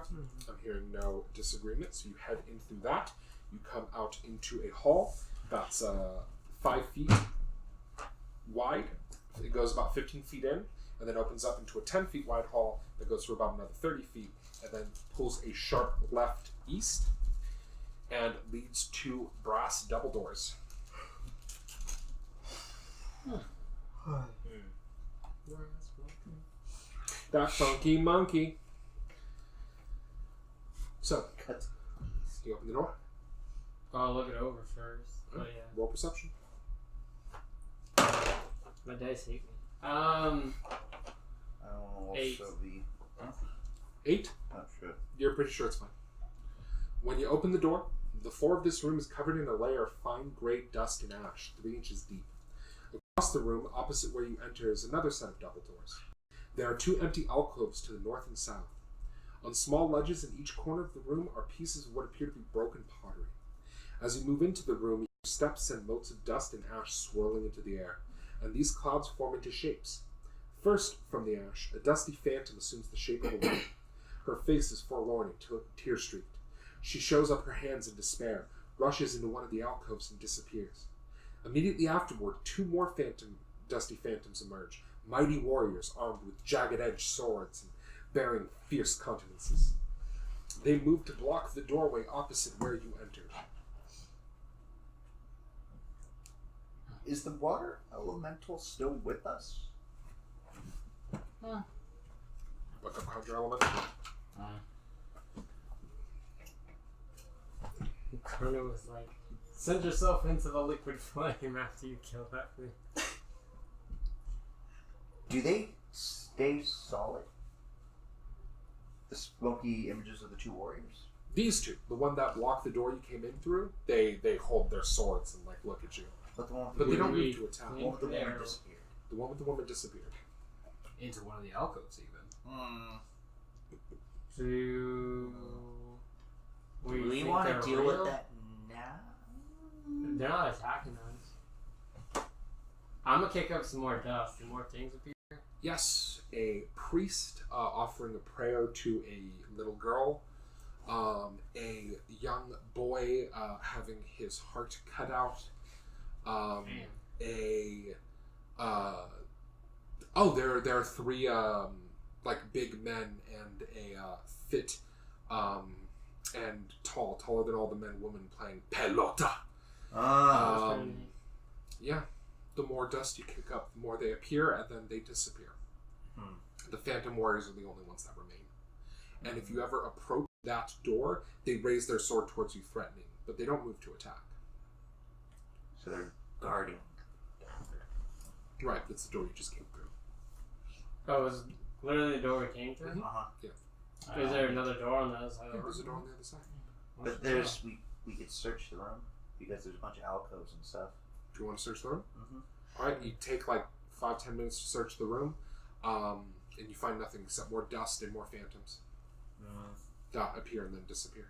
S1: I'm hearing no disagreement, so you head in through that. You come out into a hall that's 5 feet wide. It goes about 15 feet in, and then opens up into a 10 feet wide hall that goes for about another 30 feet, and then pulls a sharp left east, and leads to brass double doors. That funky monkey. So,
S3: Cut.
S1: you open the door.
S6: I'll look it over first. But yeah,
S1: Roll perception.
S6: my dice hate me.
S3: Oh,
S6: Eight.
S3: so the
S1: 8.
S3: oh shit.
S1: You're pretty sure it's fine. When you open the door, the floor of this room is covered in a layer of fine gray dust and ash, 3 inches deep. Across the room, opposite where you enter, is another set of double doors. There are 2 empty alcoves to the north and south. On small ledges in each corner of the room are pieces of what appear to be broken pottery. As you move into the room, your steps send motes of dust and ash swirling into the air, and these clouds form into shapes. First, from the ash, a dusty phantom assumes the shape of a woman. Her face is forlorn and tear-streaked. She shows up her hands in despair, rushes into one of the alcoves, and disappears. Immediately afterward, 2 more dusty phantoms emerge, mighty warriors armed with jagged-edged swords and bearing fierce countenances. They move to block the doorway opposite where you entered.
S3: Is the water elemental still with us?
S1: Look up conjure element.
S6: Corona was like, send yourself into the liquid flame after you kill that thing.
S3: Do they stay solid? The smoky images of the 2 warriors?
S1: These 2, the one that blocked the door you came in through, they hold their swords and like look at you.
S3: But the one with
S1: But
S3: the
S1: they don't
S3: woman,
S1: move to attack.
S3: the one with the woman
S6: There.
S3: disappeared.
S1: The one with the woman disappeared.
S4: Into one of the alcoves, even.
S6: Do
S3: Do we
S6: think
S3: want
S6: they're
S3: to deal
S6: real?
S3: with that now?
S6: They're not attacking us. I'm gonna kick up some more dust and more things appear.
S1: Yes, a priest offering a prayer to a little girl, a young boy having his heart cut out, there are 3 like big men and a fit and taller than all the men and women playing pelota. Yeah, the more dust you kick up, the more they appear, and then they disappear. The Phantom Warriors are the only ones that remain. And if you ever approach that door, they raise their sword towards you, threatening, but they don't move to attack.
S3: So they're guarding.
S1: Right, that's the door you just came through.
S6: Oh, it was literally the door we came through?
S1: Yeah.
S6: Is there another door on the other side of the room?
S1: There's a door on the other side.
S3: But there's we could search the room because there's a bunch of alcoves and stuff.
S1: Do you want to search the room?
S3: Mm-hmm.
S1: Alright, you take like 5-10 minutes to search the room, and you find nothing except more dust and more phantoms that appear and then disappear.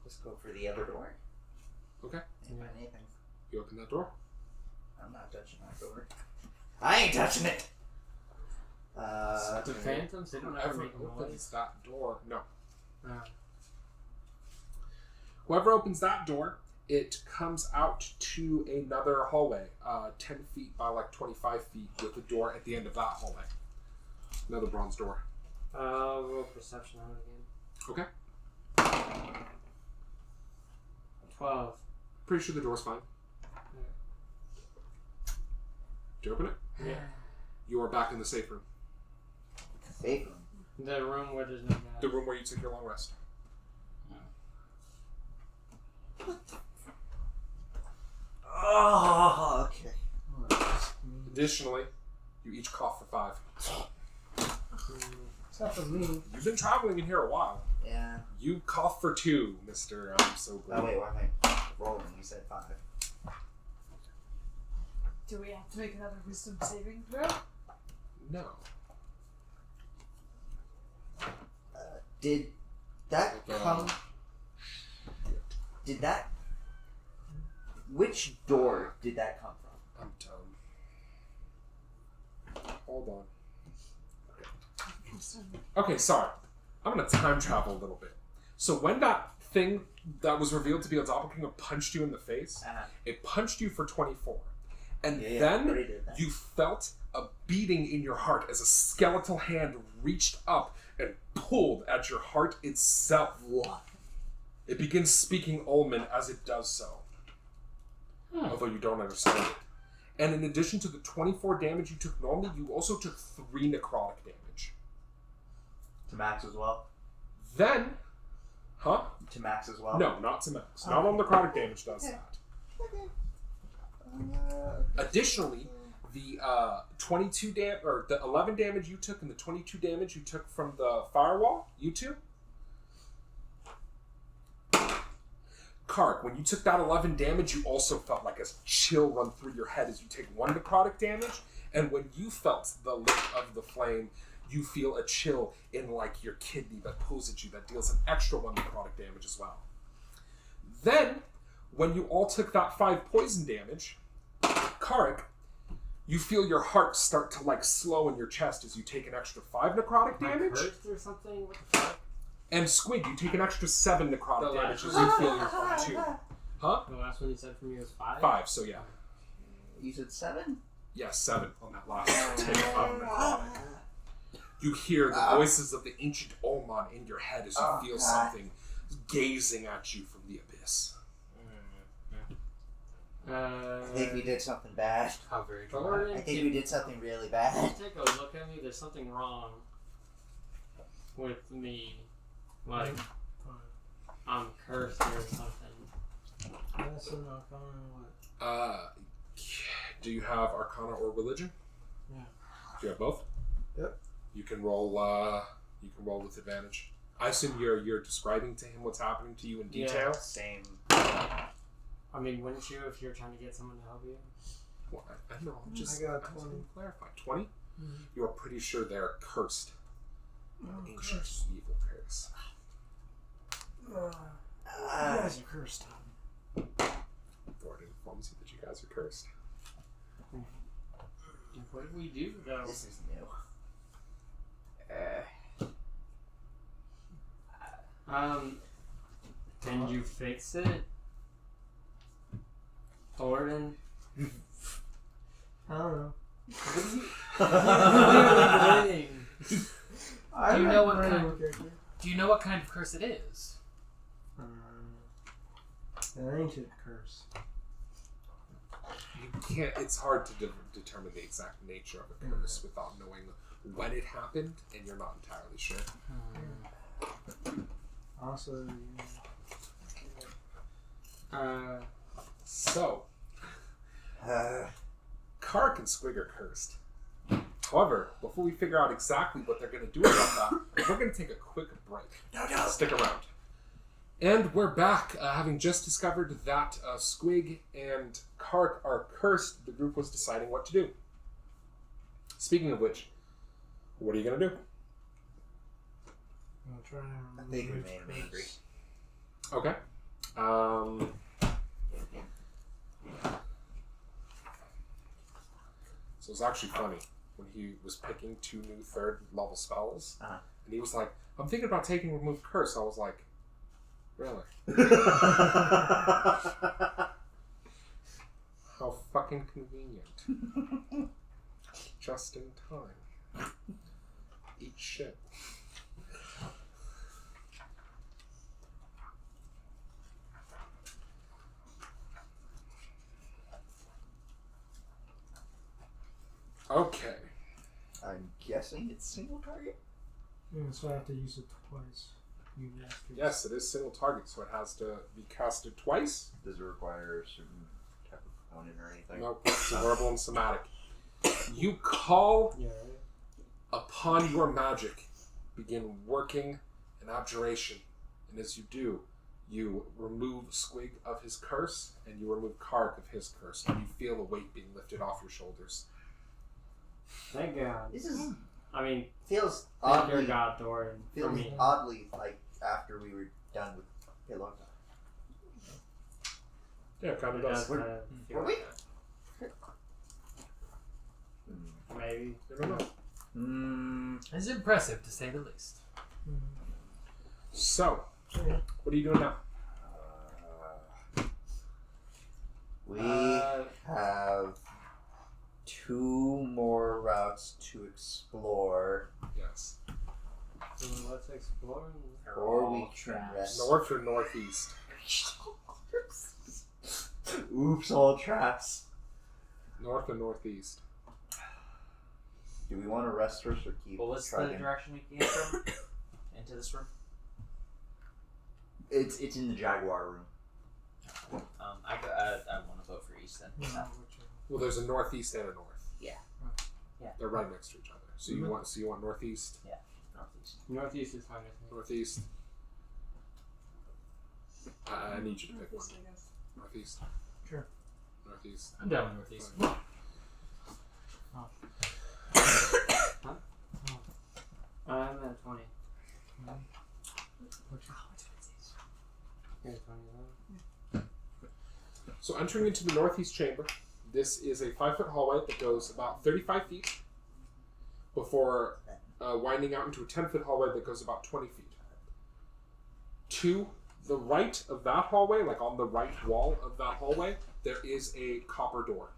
S3: Let's go for the other door.
S1: Okay.
S3: Ain't find anything.
S1: You open that door.
S3: I'm not touching that door. I ain't touching it.
S6: The phantoms, they don't ever
S1: Whoever
S6: make a
S1: opens
S6: noise.
S1: that door, no.
S6: Oh.
S1: Whoever opens that door, it comes out to another hallway, 10 feet by like 25 feet, with a door at the end of that hallway. Another bronze door.
S6: Roll perception on it again.
S1: Okay.
S6: 12.
S1: Pretty sure the door's fine. Do you open it?
S6: Yeah.
S1: You are back in the safe room.
S3: Safe room.
S6: The room where there's no guy.
S1: The room where you took your long rest.
S3: Oh, okay.
S1: Additionally, you each cough for 5.
S5: Except for me.
S1: You've been traveling in here a while.
S3: Yeah.
S1: You cough for 2, Mr. I'm so glad.
S3: Oh wait, why am I rolling? You said 5.
S5: Do we have to make another wisdom saving throw?
S1: No.
S3: Did that come? Did that? Which door did that come from?
S1: I'm dumb. Hold on. Okay, sorry. I'm gonna time travel a little bit. So when that thing that was revealed to be a doppelganger punched you in the face, it punched you for 24. And then
S3: already did that.
S1: you felt a beating in your heart as a skeletal hand reached up and pulled at your heart itself. It begins speaking Ulman as it does so. Although you don't understand it. And in addition to the 24 damage you took normally, you also took 3 necrotic damage.
S3: To Max as well.
S1: Then, Huh?
S3: To max as well?
S1: No, not to max. Not on necrotic damage does that. Additionally, the 11 damage you took and the 22 damage you took from the firewall, you two. Carac, when you took that 11 damage, you also felt like a chill run through your head as you take 1 necrotic damage, and when you felt the lick of the flame, you feel a chill in like your kidney that pulls at you that deals an extra 1 necrotic damage as well. Then, when you all took that 5 poison damage, Carac, you feel your heart start to like slow in your chest as you take an extra 5 necrotic damage.
S6: Cursed or something? What the fuck?
S1: And Squig, you take an extra 7 necrotic
S6: The
S1: damage as
S6: last
S1: you feel your heart too. Huh?
S6: The last one you said from you was 5?
S1: 5, so yeah.
S3: You said 7?
S1: Yeah, 7 on that last take of necrotic. You hear the voices of the ancient Oman in your head as you feel something gazing at you from the abyss.
S3: I think we did something bad.
S4: How very
S6: Thoradin,
S3: I think we did something really bad.
S6: take a look at me. There's something wrong with me. Like, I'm cursed or something.
S7: That's an arcana. What?
S1: Do you have Arcana or Religion?
S7: Yeah.
S1: Do you have both?
S7: Yep.
S1: You can roll. You can roll with advantage. I assume you're describing to him what's happening to you in detail.
S6: Yeah.
S3: Same.
S6: I mean, wouldn't you if you're trying to get someone to help you?
S1: Well, I know. I'm just
S7: I got
S1: asking
S7: 20.
S1: to clarify. 20.
S7: Mhm.
S1: You are pretty sure they're cursed. Ancient evil curse.
S7: You guys are cursed.
S1: Thoradin informs you that you guys are cursed.
S6: What did we do, though?
S3: This is new.
S6: Can you fix it? Thoradin?
S7: I don't know.
S6: Winning.
S7: I
S4: Do you know what
S7: don't
S4: kind-
S7: know character.
S4: Do you know what kind of curse it is?
S7: An ancient curse.
S1: You can't. It's hard to determine the exact nature of a curse without knowing when it happened, and you're not entirely sure.
S7: Also,
S1: So, Carac and Squig are cursed. However, before we figure out exactly what they're going to do about that, we're going to take a quick break. No. Stick around. And we're back, having just discovered that Squig and Carac are cursed. The group was deciding what to do. Speaking of which, what are you going to do?
S7: I'm gonna try and
S3: I think we
S7: remove
S3: made him
S7: curse.
S3: angry.
S1: Okay. So it's actually funny when he was picking 2 new 3rd level spells, and he was like, "I'm thinking about taking Remove Curse." I was like, "Really? How fucking convenient! Just in time. Eat shit." Okay.
S3: I'm guessing it's single target?
S7: Yeah, so I have to use it twice. You bastards.
S1: Yes, it is single target, so it has to be casted twice.
S3: Does it require a certain type of component or anything?
S1: Nope, it's verbal and somatic. You call
S6: Yeah.
S1: upon your magic, begin working an abjuration, and as you do, you remove Squig of his curse, and you remove Carac of his curse, and you feel a weight being lifted off your shoulders.
S6: Thank God.
S3: This is
S6: I mean,
S3: feels
S6: thank your
S3: oddly
S6: God, Thoradin, for
S3: feels
S6: me.
S3: oddly like after we were done with Pillow.
S1: Yeah, it kind
S6: It
S1: of
S6: does
S1: does.
S6: kind of feel
S3: Were
S6: like
S3: we?
S6: that. Maybe.
S1: I don't know.
S4: It's impressive to say the least.
S1: So,
S7: Yeah.
S1: what are you doing now?
S3: We have 2 more routes to explore,
S1: Yes.
S6: So let's explore.
S3: or we can rest.
S1: North or northeast?
S3: Oops, all traps.
S1: North or northeast?
S3: Do we want to rest first or keep
S2: What was the
S3: trudging?
S2: direction we came from? Into this room?
S3: It's in the Jaguar room.
S2: I want to vote for East then.
S1: Well, there's a northeast and a north.
S2: Yeah. Yeah.
S1: They're right next to each other. So you want northeast?
S2: Northeast.
S6: Northeast is fine with me.
S1: Northeast. I need you to pick one.
S5: Northeast, I guess.
S1: Northeast.
S7: Sure.
S1: Northeast.
S4: I'm down with northeast.
S1: Fine.
S6: I'm at 20. Here's 20.
S1: So entering into the northeast chamber, this is a 5-foot hallway that goes about 35 feet before winding out into a 10-foot hallway that goes about 20 feet. To the right of that hallway, like on the right wall of that hallway, there is a copper door.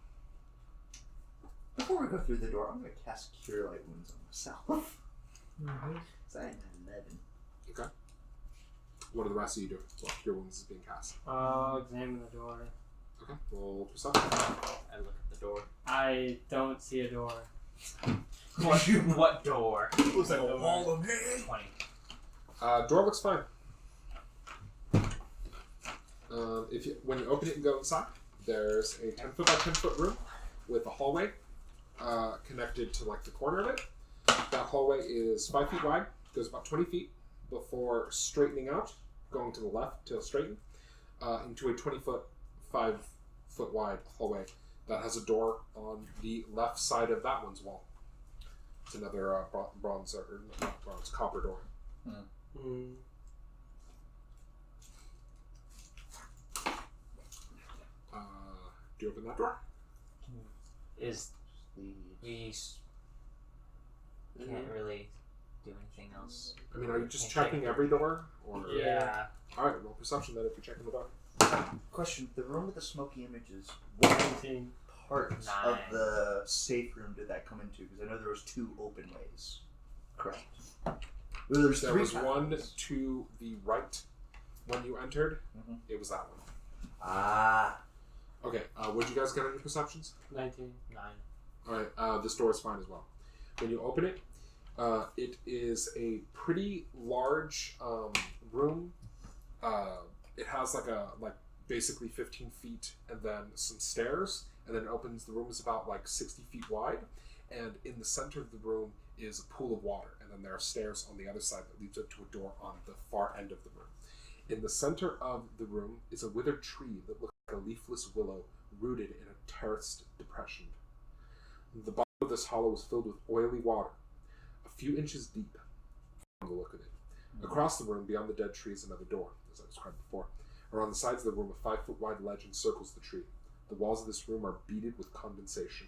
S3: Before we go through the door, I'm going to cast Cure Light Wounds on myself.
S7: Mm-hmm.
S3: So I had 11.
S1: Okay. What do the rest of you do? Well, Cure Wounds is being cast.
S6: I'll examine the door.
S1: Okay. Roll perception.
S2: I look at the door.
S6: I don't see a door.
S2: What door?
S3: Looks like a wall of hate.
S2: 20.
S1: Door looks fine. When you open it and go inside, there's a 10-foot by 10-foot room with a hallway connected to like the corner of it. That hallway is 5 feet wide, goes about 20 feet before straightening out, going to the left to straighten, into a 20-foot, 5-foot wide hallway that has a door on the left side of that one's wall. It's another bronze, or not bronze, copper door. Do you open that door?
S2: Is we can't really do anything else.
S1: I mean, are you just checking every door? Or
S2: Yeah.
S1: Alright, roll perception then if you're checking the door.
S3: Question: the room with the smoky images. What
S6: 19.
S3: parts
S2: 9.
S3: of the safe room did that come into? Because I know there was 2 open ways. Correct. Well, there's
S1: There
S3: 3
S1: was one
S3: pathways.
S1: to the right when you entered.
S3: Mhm.
S1: It was that one.
S3: Ah.
S1: Okay, what'd you guys get on your perceptions?
S6: 19.
S2: 9.
S1: Alright, this door is fine as well. When you open it, it is a pretty large room. It has like basically 15 feet and then some stairs, and then it opens. The room is about like 60 feet wide, and in the center of the room is a pool of water, and then there are stairs on the other side that leads up to a door on the far end of the room. In the center of the room is a withered tree that looks like a leafless willow rooted in a terraced depression. The bottom of this hollow is filled with oily water, a few inches deep from the look of it. Across the room, beyond the dead tree, is another door, as I described before. Around the sides of the room, a 5-foot wide ledge encircles the tree. The walls of this room are beaded with condensation.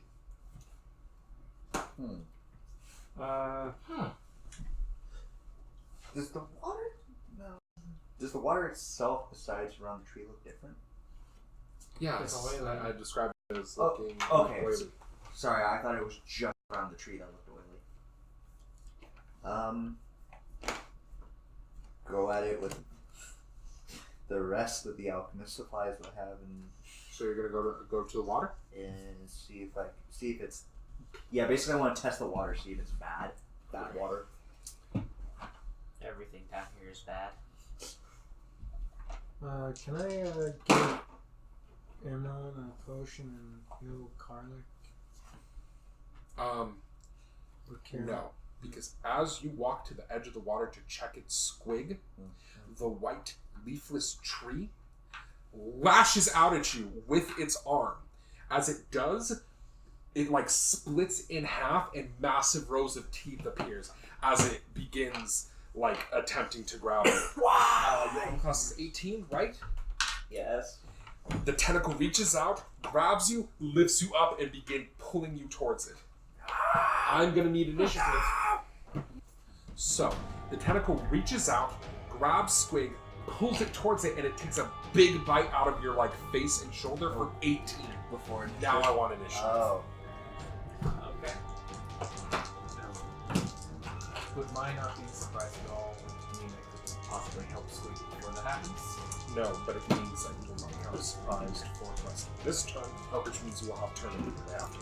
S3: Does the water? No. Does the water itself, besides around the tree, look different?
S1: Yeah,
S6: It's oily.
S1: I described it as
S3: Oh,
S1: looking
S3: okay.
S1: oily.
S3: Sorry, I thought it was just around the tree that looked oily. Go at it with the rest of the alchemist supplies I have,
S1: So you're gonna go to the water?
S3: and see if it's. Yeah, basically, I want to test the water, see if it's bad water.
S2: Everything down here is bad.
S7: Can I give Imran a potion and heal Karlik? Or Karen?
S1: No, because as you walk to the edge of the water to check its squig, the white leafless tree lashes out at you with its arm. As it does, it like splits in half and massive rows of teeth appears as it begins like attempting to grab it. Your arm cost is 18, right?
S3: Yes.
S1: The tentacle reaches out, grabs you, lifts you up, and begins pulling you towards it. I'm gonna need initiative. So, the tentacle reaches out, grabs Squig, pulls it towards it, and it takes a big bite out of your like face and shoulder for 18.
S3: Before
S1: Now I want initiative.
S3: Oh.
S2: Okay.
S4: Would my not being surprised at all mean I could possibly help Squig before that happens?
S1: No, but it means that you will not have surprised for the rest of this turn, which means you will have turn immediately after.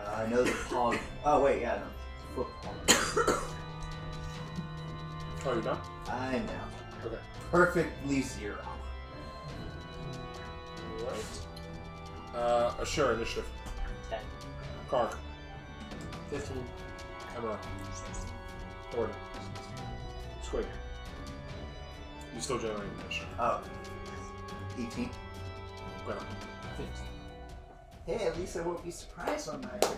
S3: I know the pog. Oh wait, yeah, no. Flip pog.
S1: Oh, you're done?
S3: I'm down.
S1: Okay.
S3: Perfectly 0.
S1: Alright. Sure, initiative.
S2: 10.
S1: Carac.
S6: 15.
S1: Emma. Thoradin. Squig. You still generate initiative.
S3: Oh. 18.
S1: Greta.
S4: 15.
S3: Hey, at least I won't be surprised on my turn.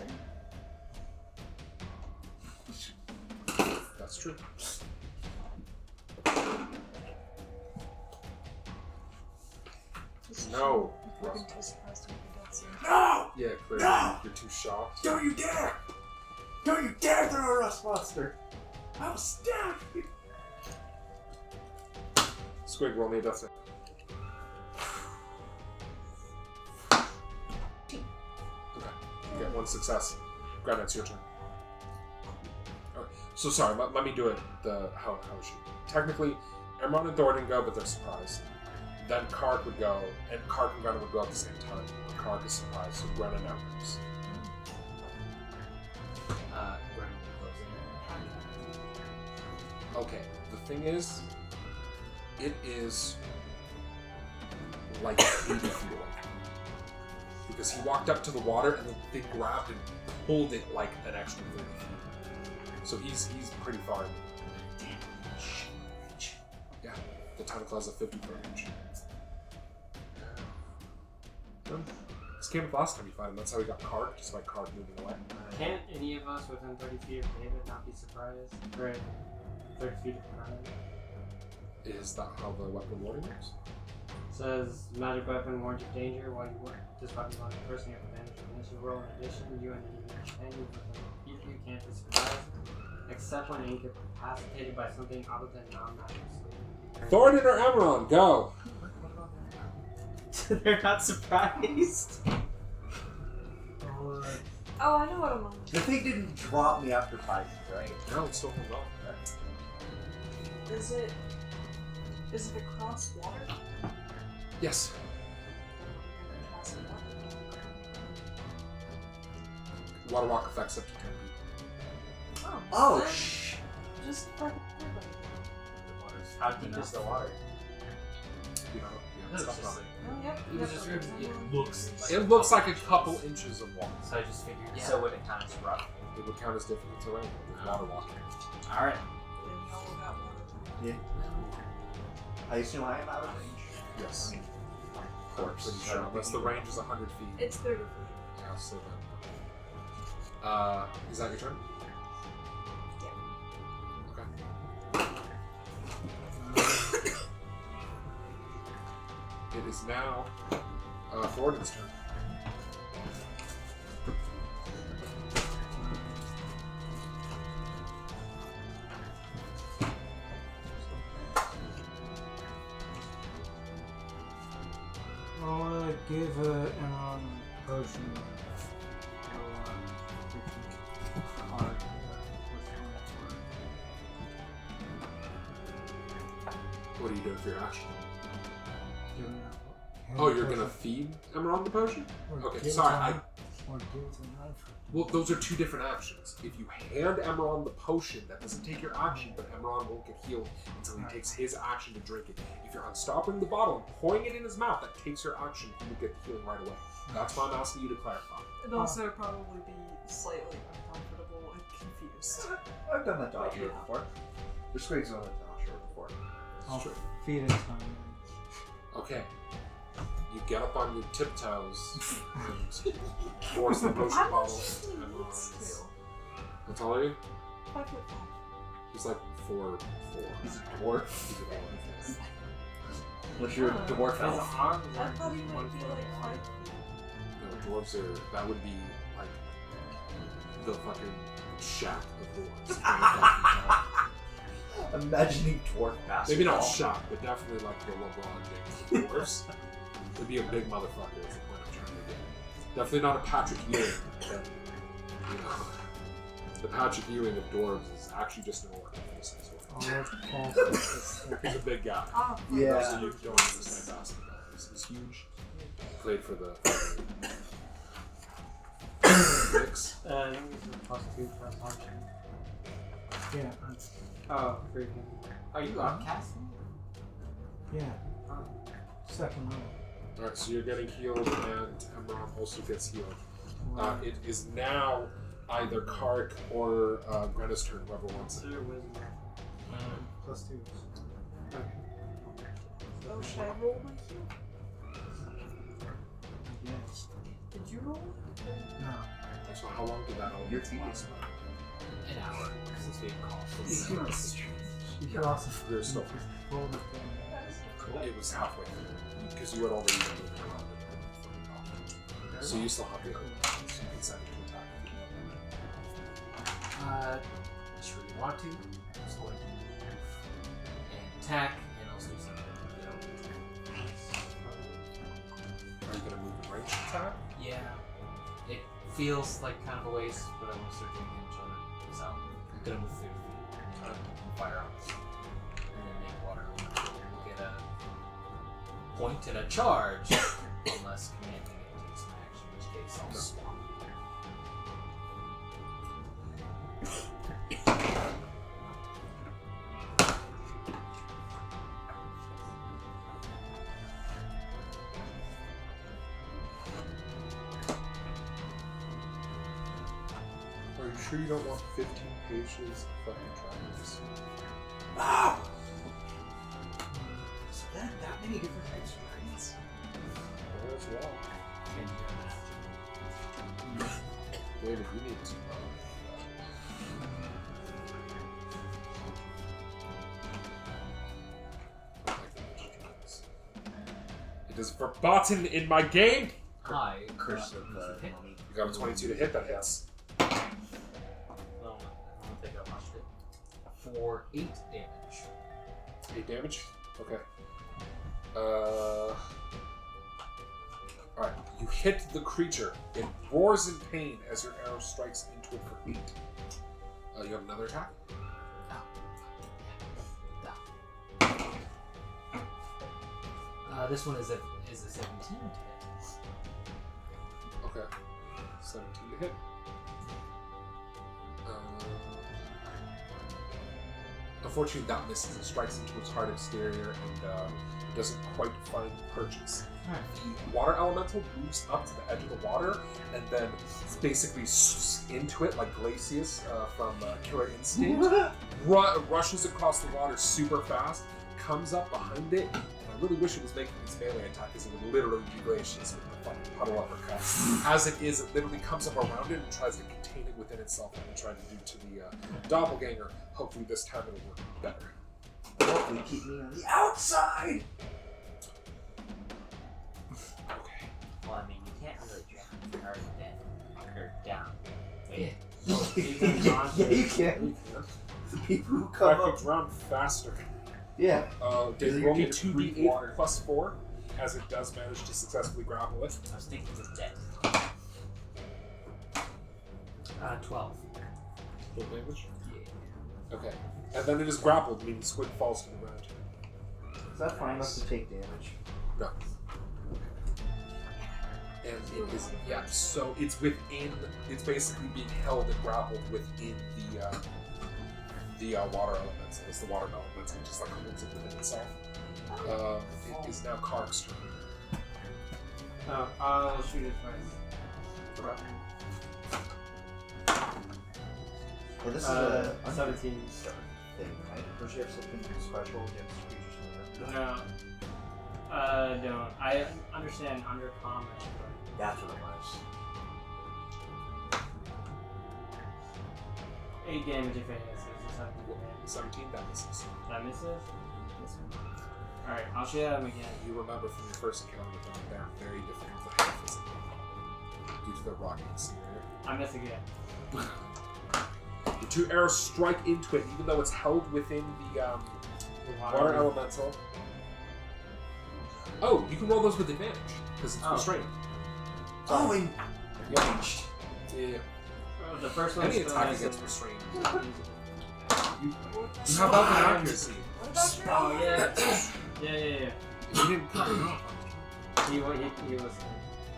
S1: That's true. No.
S5: We're going to be surprised when we don't see him.
S3: No!
S1: Yeah, clearly.
S3: No!
S1: You're too shocked.
S3: Don't you dare! Don't you dare throw a rust monster! I'll stab you!
S1: Squig, roll me a death save. Okay. You get 1 success. Greta, it's your turn. Alright. So sorry, let me do it how it should. Technically, Emron and Thoradin go, but they're surprised. Then Carac would go, and Carac and Greta would go at the same time. But Carac is surprised, so Greta now goes.
S4: Gwen will close in.
S1: Okay, the thing is, it is like 80 feet away. Because he walked up to the water and then they grabbed and pulled it like an extra 30 feet. So he's pretty far. Yeah, the tentacle has a 50-foot range. This came up last time you fought him. That's how he got Carac, just by Carac moving away.
S6: Can't any of us within 30 feet of David not be surprised? Right. 30 feet of David.
S1: Is that how the weapon warning works?
S6: Says magic weapon warns of danger while you work. This weapon on the person you have advantage on this roll. In addition, you and your companion within you can't be surprised, except when incapacitated by something other than non-magic sleep.
S1: Thoradin or Emron, go!
S2: They're not surprised.
S5: Oh, I know what I'm on.
S3: The thing didn't drop me after fighting, right?
S1: No, it's still holding on.
S5: Is it across water?
S1: Yes.
S5: Across the water.
S1: Water walk effects up to 10 feet.
S3: Oh,
S5: then
S3: shh!
S5: Just fucking everybody.
S2: How deep is the water?
S1: You know,
S4: No,
S1: yeah,
S4: it's
S1: it's
S4: just
S1: not
S5: Oh, yep.
S4: It was just it looks like
S1: It looks like a couple inches of water.
S4: So I just figured, yeah.
S2: So would it count as rough?
S1: It would count as difficult terrain with water walking.
S2: Alright.
S5: Didn't know about water.
S3: Yeah. I assume I am out of range.
S1: Yes.
S3: I mean,
S1: I'm pretty sure. Unless the range is 100 feet.
S5: It's 30 feet.
S1: Yeah, so then. Is that your turn? Okay. It is now Thoradin's turn.
S7: I'll give Emron a potion.
S1: What are you doing for your action? Oh, you're gonna feed Emron the potion? Okay, sorry. Well, those are two different actions. If you hand Emron the potion, that doesn't take your action, but Emron won't get healed until he takes his action to drink it. If you're unstopping the bottle and pouring it in his mouth, that takes your action, he will get the healing right away. That's why I'm asking you to clarify.
S5: It'd also probably be slightly uncomfortable and confused.
S3: I've done that to Asura before. The Squig's done that to Asura before.
S7: I'll
S1: Sure.
S7: feed it time.
S1: Okay. You get up on your tiptoes and force the potion
S5: I'm
S1: bottle
S5: not
S1: into
S5: sure he needs
S1: Emron's.
S5: to.
S1: How tall are you?
S5: 5'5".
S1: He's like 4'4".
S3: He's a dwarf.
S1: He's a dwarf.
S3: Unless you're a dwarf
S6: His
S3: elf.
S6: arms
S5: I
S6: are
S5: thought he might
S6: 1
S5: be
S6: foot
S5: like
S6: long.
S5: 5 feet.
S1: No, dwarves are. That would be like the fucking shack of dwarves.
S3: Imagining dwarf basketball.
S1: Maybe not shack, but definitely like the LeBron James dwarves. Would be a big motherfucker is the point I'm trying to get. Definitely not a Patrick Ewing, but you know. The Patrick Ewing of dwarves is actually just an orc. He's a big guy.
S5: Oh,
S3: Yeah.
S1: Those of you who don't understand basketball, he's huge. Played for the Knicks.
S6: I think this is +2 for assumption.
S7: Yeah.
S6: Oh, freaking.
S4: Are you upcasting?
S7: Yeah.
S4: Oh.
S7: Second level.
S1: Alright, so you're getting healed, and Emron also gets healed. It is now either Carac or Grenna's turn, whoever wants it.
S7: Plus 2.
S5: Oh, should I roll my heal?
S7: Yes.
S5: Did you roll?
S7: No.
S1: So how long did that all
S3: You're
S1: last?
S3: tedious.
S4: An hour since we've
S7: You
S4: called.
S7: could also
S1: There's still
S7: roll the thing.
S1: it was halfway through because you had already been moving around. So you still have the other one, so you can send it to attack.
S4: Sure you want to. I'm just going to move and attack, and also do something.
S1: Are you gonna move the range attack?
S4: Yeah. It feels like kind of a waste, but I want to start doing damage on it. So I'm gonna move 30 feet and fire on this. And then make water we'll get a point and a charge. Unless commanding it takes an action, in which case I'll swap.
S1: Are you sure you don't want 15 pages of fucking triangles?
S3: Wow! So that many different types of grades?
S1: There as well. David, you need to It is verboten in my game!
S4: Hi.
S3: Curse of the
S4: hit.
S3: mummy.
S1: You got a 22 to hit, that hits.
S4: No, I don't think I watched it. For 8 damage.
S1: 8 damage? Okay. Alright, you hit the creature. It roars in pain as your arrow strikes into it for 8. You have another attack?
S4: This one is a 17 to hit.
S1: Okay. 17 to hit. Unfortunately, that misses. It strikes into its hard exterior and doesn't quite find purchase. The water elemental moves up to the edge of the water and then basically into it like Glacius from Killer Instinct. Rushes across the water super fast, comes up behind it, and I really wish it was making these melee attack because it would literally be Glacius with the fucking puddle uppercut. As it is, it literally comes up around it and tries to contain it within itself and it tried to do to the doppelganger. Hopefully this time it'll work better.
S3: Hopefully keep me on the outside!
S1: Okay.
S2: Well, I mean, you can't really drag her down.
S4: Yeah.
S3: Yeah, you can. The people who come
S1: I
S3: up.
S1: could drown faster.
S3: Yeah.
S1: Did
S3: Because
S1: roll me
S3: you get free
S1: 2d8
S3: water.
S1: plus 4 as it does manage to successfully grapple it.
S2: I was thinking it's dead.
S4: 12.
S1: Full damage.
S4: Yeah.
S1: Okay. And then it is grappled, meaning Squig falls to the ground.
S3: Is that fine enough to take damage?
S1: No. And it is, yeah, so it's within, it's basically being held and grappled within the water elements. It's the water elements, which is like holds it within itself. It is now Carac's turn.
S6: Oh, I'll shoot it twice.
S3: Well, this is a
S6: 17.
S3: thing, right? Does she have something special against creatures from the
S6: No. Don't. I understand under comment, but
S3: That's what it was.
S6: 8 damage if it hits. It's 17 damage.
S1: 17, that misses.
S6: That misses? Alright, I'll shoot at him again.
S1: You remember from your first encounter with them, they're very difficult to hit physically due to their rocky exterior.
S6: I miss again.
S1: The 2 arrows strike into it, even though it's held within the water elemental. Oh, you can roll those with advantage because it's
S6: Oh.
S1: restrained.
S3: Oh, and
S1: Yeah.
S3: ranged.
S1: Yeah.
S6: Oh, the first one
S1: Any
S6: still
S1: attack
S6: has
S1: against restrained. You
S3: Spy.
S1: have about an accuracy.
S5: What about your
S6: Oh, yeah. Yeah.
S1: You didn't cut it off.
S6: He was.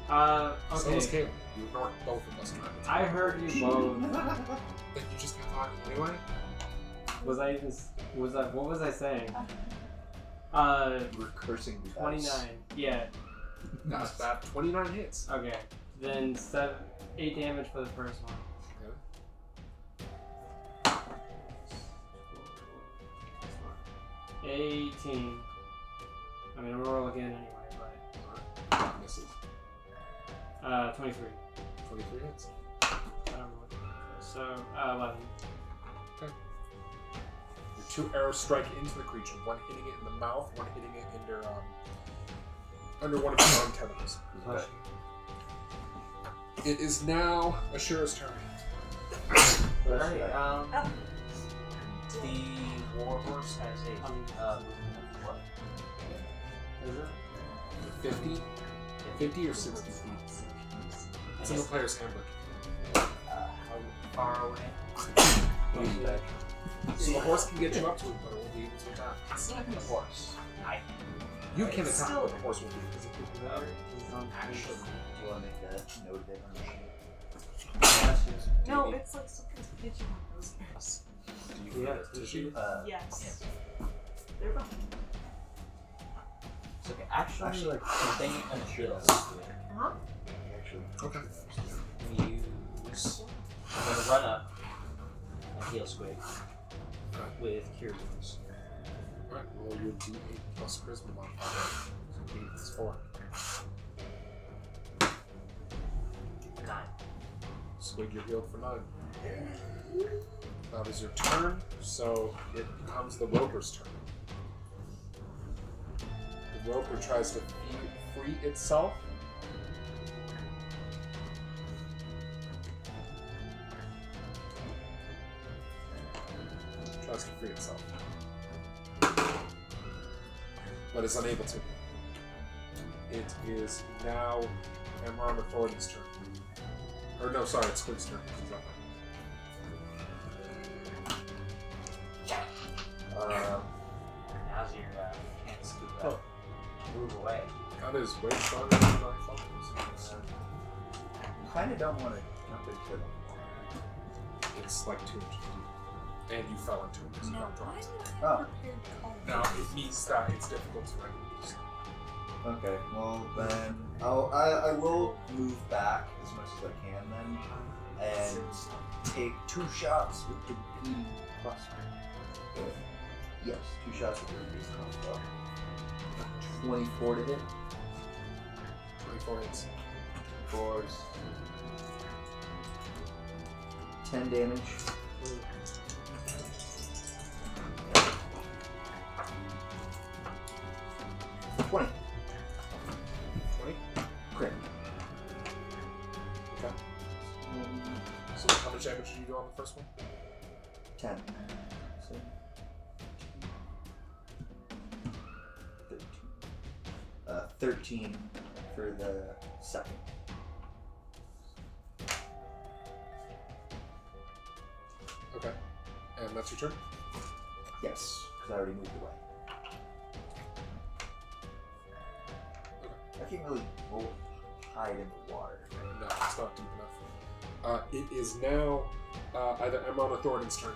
S1: So was
S6: Okay.
S1: Caleb. You ignored both of us trying to
S6: I heard you both.
S1: Then you just kept talking anyway?
S6: Was I even? What was I saying?
S3: You were cursing the
S6: 29. Yeah.
S1: Not bad. 29 hits.
S6: Okay. Then 8 damage for the first one.
S1: Okay.
S6: 18. I mean, I'm gonna roll again anyway, but
S1: Misses.
S6: 23.
S1: 23 hits.
S6: I don't know what. So 11.
S1: Your 2 arrows strike into the creature, one hitting it in the mouth, one hitting it under one of its arm tentacles.
S6: Okay.
S1: It is now Ashura's turn.
S2: Alright, the warhorse has a movement of what?
S6: Is it?
S1: 50? 50 or 60 feet? It's in the player's handbook.
S2: How far away?
S1: So the horse can get you up to it, but it won't be able to attack.
S5: It's not
S2: The
S5: gonna
S2: horse.
S1: You can
S5: It's
S1: attack,
S5: still-
S1: but the horse won't be able to.
S3: Actually, do you want to make that note of it on the sheet?
S5: No, it's like something's pitching on those guys.
S3: Do you
S6: Yeah,
S3: get a
S6: tissue?
S5: Yes. They're behind.
S2: It's okay. Actually,
S3: like
S2: something and heal.
S5: Huh?
S3: Actually,
S1: Okay.
S2: Use. I'm gonna run up and heal Squig with Cure Wounds.
S1: Alright, roll your d8 plus charisma modifier. So 8 is 4.
S2: 9.
S1: Squig, you're healed for 9. That is your turn, so it becomes the Roper's turn. The Roper tries to free itself. Tries to free itself. But is unable to. It is now Amaran Authority's turn. Or no, sorry, it's Squig's turn. He's up.
S2: Now's your chance to move away.
S1: That is way stronger than I thought it was.
S3: kind of don't want to jump into it.
S1: It's like 2 inches deep. And you fell into it because you got dropped.
S3: Oh,
S1: Now, it means that it's difficult to recognize.
S3: okay. Well, then I will move back as much as I can then, and take 2 shots with the beam crossbow. Yes, 2 shots with the beam crossbow. 24 to hit.
S1: 24 hits.
S3: For 10 damage. $20.
S1: 20?
S3: Crit.
S1: Okay. So how much damage did you do on the first one?
S3: 10. So, 13 for the second.
S1: Okay. And that's your turn?
S3: Yes, because I already moved away. I can't really hide in the water.
S1: No, it's not deep enough. It is now either Emon or Thoradin's turn.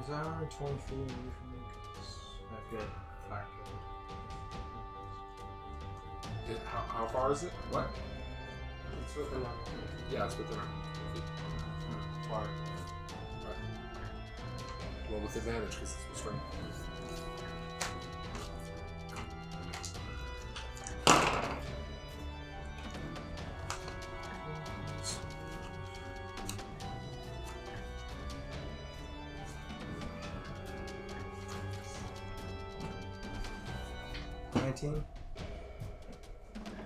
S7: Is that only 20 feet away from me? Because I've got fire
S1: How far is it? What?
S6: It's within that.
S1: Yeah, it's within 50. Far. Right. Well, with advantage because it's with strength.
S7: clone. 19?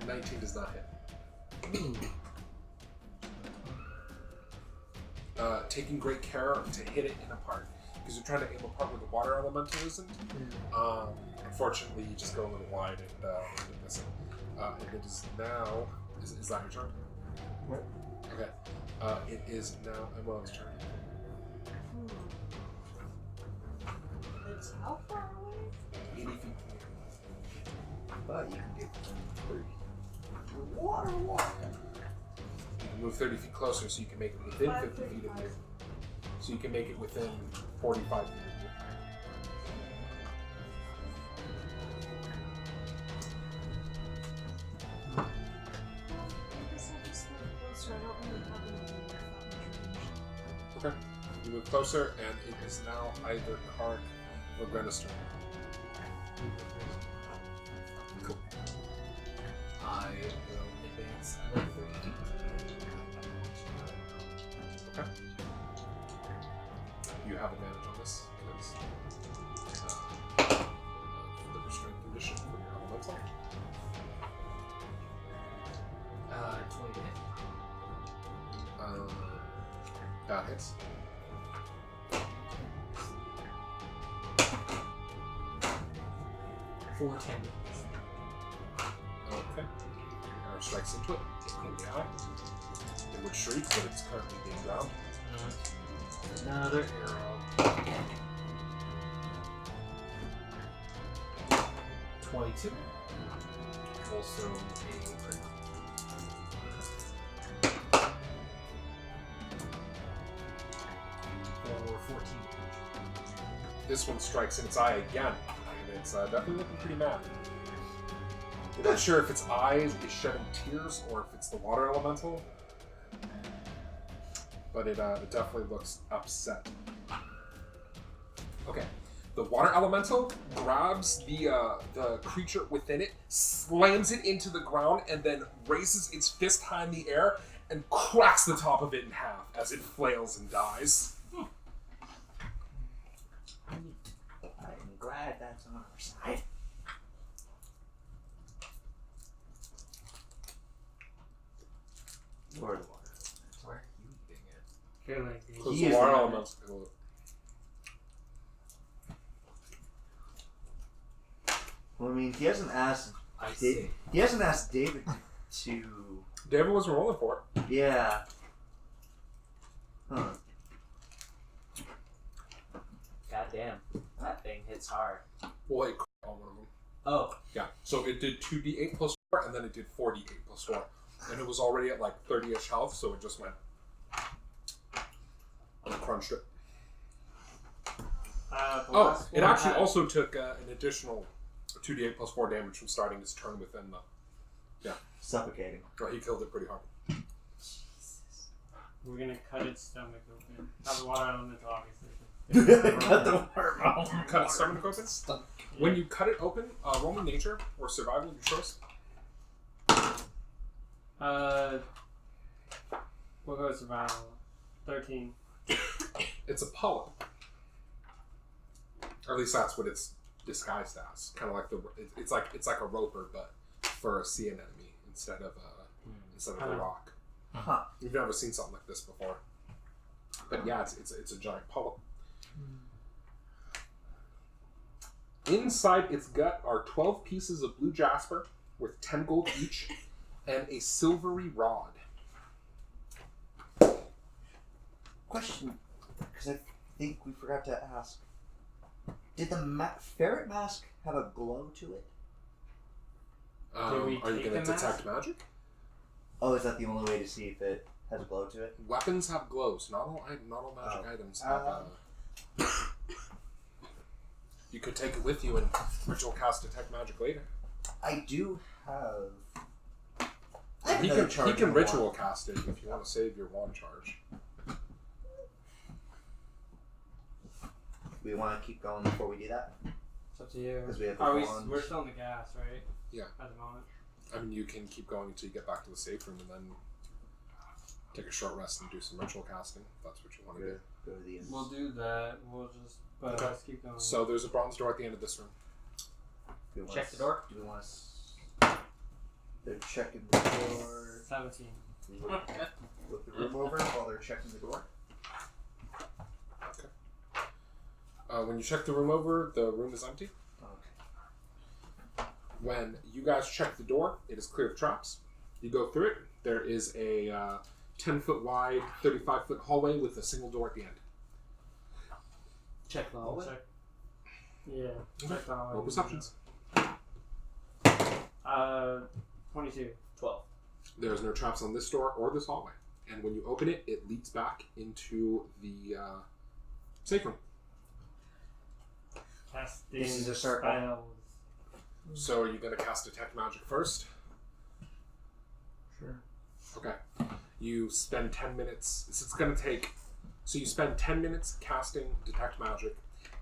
S1: 19 does not hit. Taking great care to hit it in a part because you're trying to aim a part where the water elemental isn't. Unfortunately, you just go a little wide and miss it. And it is now. Is that your turn?
S7: Yep.
S1: Okay. It is now Emon's turn.
S5: It's how far away?
S1: 80 feet.
S3: But you can get 30. Water.
S1: You can move 30 feet closer so you can make it within 50 feet of you. So you can make it within 45 feet of you.
S5: I guess I'll just move closer. I don't really have any idea that much range.
S1: Okay. You move closer, and it is now either Carac or Grenna's turn. Cool.
S4: I will advance another 30 feet.
S1: Okay. You have advantage on this because the restraint condition for your elemental.
S4: 20 to hit.
S1: That hits.
S4: For 10.
S1: Okay. Arrow strikes into it. In the eye. It would shriek, but it's currently being drowned.
S4: Another arrow. 22. Also a crit. For 14.
S1: This one strikes in its eye again, and it's definitely looking pretty mad. You're not sure if its eyes is shedding tears or if it's the water elemental, but it definitely looks upset. Okay, the water elemental grabs the creature within it, slams it into the ground, and then raises its fist high in the air and cracks the top of it in half as it flails and dies.
S3: I'm glad that's on our side. Or the water.
S4: Where are you eating it?
S6: Feel like
S1: Because
S3: He
S1: the
S3: is
S1: water
S3: the-
S1: elemental.
S3: Well, I mean, he hasn't asked.
S4: I see.
S3: He hasn't asked David to.
S1: David wasn't rolling for it.
S3: Yeah. Huh.
S2: Goddamn, that thing hits hard.
S1: Well, it crit on one of them.
S2: Oh,
S1: Yeah, so it did 2d8 plus 4, and then it did 4d8 plus 4. And it was already at like 30-ish health, so it just went and crunched it. Oh, it actually also took an additional 2d8 plus 4 damage from starting its turn within the...
S3: Suffocating.
S1: Oh, he killed it pretty hard.
S6: We're gonna cut its stomach open. Have the water elemental, obviously.
S3: Cut the worm out.
S1: Cut its stomach open? When you cut it open, roll me nature or survival of your choice.
S6: We'll go with survival. 13.
S1: It's a polyp. Or at least that's what it's disguised as. Kind of like it's like a roper, but for a sea anemone instead of a rock.
S3: Huh.
S1: You've never seen something like this before. But yeah, it's a giant polyp. Inside its gut are 12 pieces of blue jasper worth 10 gold each, and a silvery rod.
S3: Question, because I think we forgot to ask. Did the ferret mask have a glow to it?
S6: Did we
S1: Are you
S6: take
S1: going to
S6: the
S1: detect magic?
S3: Oh, is that the only way to see if it has a glow to it?
S1: Weapons have glows. Not all magic items have. You could take it with you and ritual cast detect magic later.
S3: I do have.
S1: He can ritual cast it if you want to save your wand charge.
S3: We want to keep going before we do that?
S6: It's up to you.
S3: Because we have
S6: Are
S3: the
S6: we?
S3: wands.
S6: We're still in the gas, right?
S1: Yeah.
S6: At the moment.
S1: I mean, you can keep going until you get back to the safe room and then take a short rest and do some ritual casting. If that's what you want to do.
S3: Go to the
S6: We'll do that. We'll just. But
S1: Okay.
S6: let's keep going.
S1: So there's a bronze door at the end of this room.
S3: Do we wanna
S2: Check the door?
S3: Do we want to? They're checking the door.
S6: 17.
S3: Look the room over while they're checking the door.
S1: When you check the room over, the room is empty.
S3: Okay.
S1: When you guys check the door, it is clear of traps. You go through it. There is a 10-foot wide, 35-foot hallway with a single door at the end.
S2: check the hallway.
S6: Check. Yeah.
S1: Okay.
S6: Check the hallway.
S1: Roll perceptions.
S6: 22.
S2: 12.
S1: There's no traps on this door or this hallway. And when you open it, it leads back into the Safe room.
S6: Casting
S3: This is a circle.
S6: spells.
S1: So are you going to cast Detect Magic first?
S7: Sure.
S1: Okay. You spend 10 minutes. It's going to take... So you spend 10 minutes casting Detect Magic.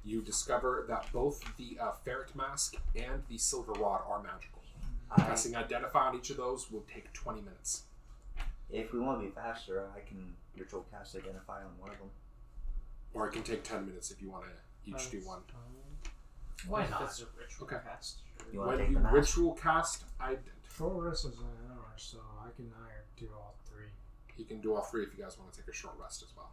S1: You discover that both the Ferret Mask and the Silver Rod are magical. Casting Identify on each of those will take 20 minutes.
S3: If we want to be faster, I can ritual cast Identify on one of them.
S1: Or it can take 10 minutes if you want to each do one.
S2: Why not?
S5: That's a ritual
S1: Okay.
S5: cast.
S3: You want to
S1: When
S3: take
S1: you
S3: the mask?
S1: ritual cast,
S7: Short rest is an hour, so I can do all three.
S1: you can do all three if you guys want to take a short rest as well.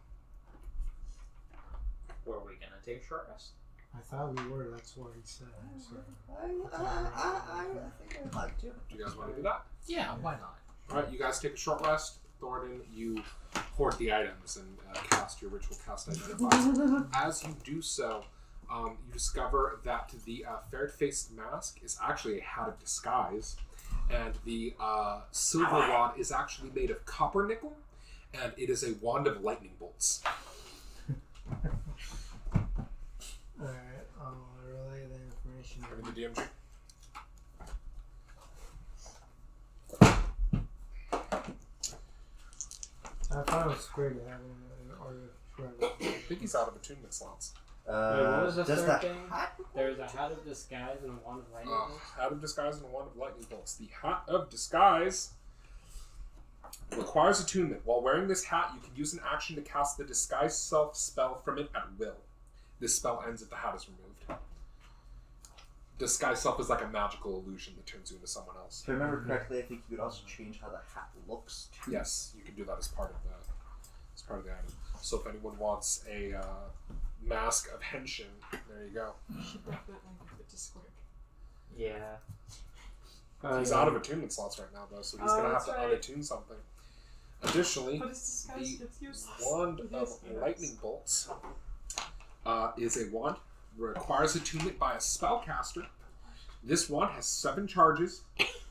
S2: Were we gonna take a short rest?
S7: I thought we were. That's what he said. So.
S3: I think I'd like to.
S1: Do you guys want to do that?
S4: Yeah, why not?
S1: Alright, you guys take a short rest. Thoradin, you hoard the items and cast your ritual cast Identify. As you do so, you discover that the ferret-faced mask is actually a hat of disguise, and the silver rod is actually made of copper nickel, and it is a wand of lightning bolts.
S7: Alright, I'll relay the information.
S1: Give me the DMG.
S7: I found Squig having or whoever.
S1: I think he's out of attunement slots.
S6: Wait, what was the
S3: does
S6: third
S3: that
S6: thing?
S3: hat-
S6: There's a hat of disguise and a wand of lightning bolts.
S1: Hat of disguise and a wand of lightning bolts. The hat of disguise requires attunement. While wearing this hat, you can use an action to cast the disguise self spell from it at will. This spell ends if the hat is removed. Disguise self is like a magical illusion that turns you into someone else.
S3: If I remember correctly, I think you could also change how the hat looks too.
S1: Yes, you can do that as part of the item. So if anyone wants a mask of henshin, there you go.
S5: You should definitely give it to Squig.
S2: Yeah.
S1: He's out of attunement slots right now, though, so he's going to have
S5: that's
S1: to
S5: right.
S1: unattune something. Additionally,
S5: But his disguise
S1: the
S5: gets useless.
S1: wand
S5: It
S1: of
S5: is, yes.
S1: lightning bolts is a wand. Requires attunement by a spellcaster. This wand has 7 charges.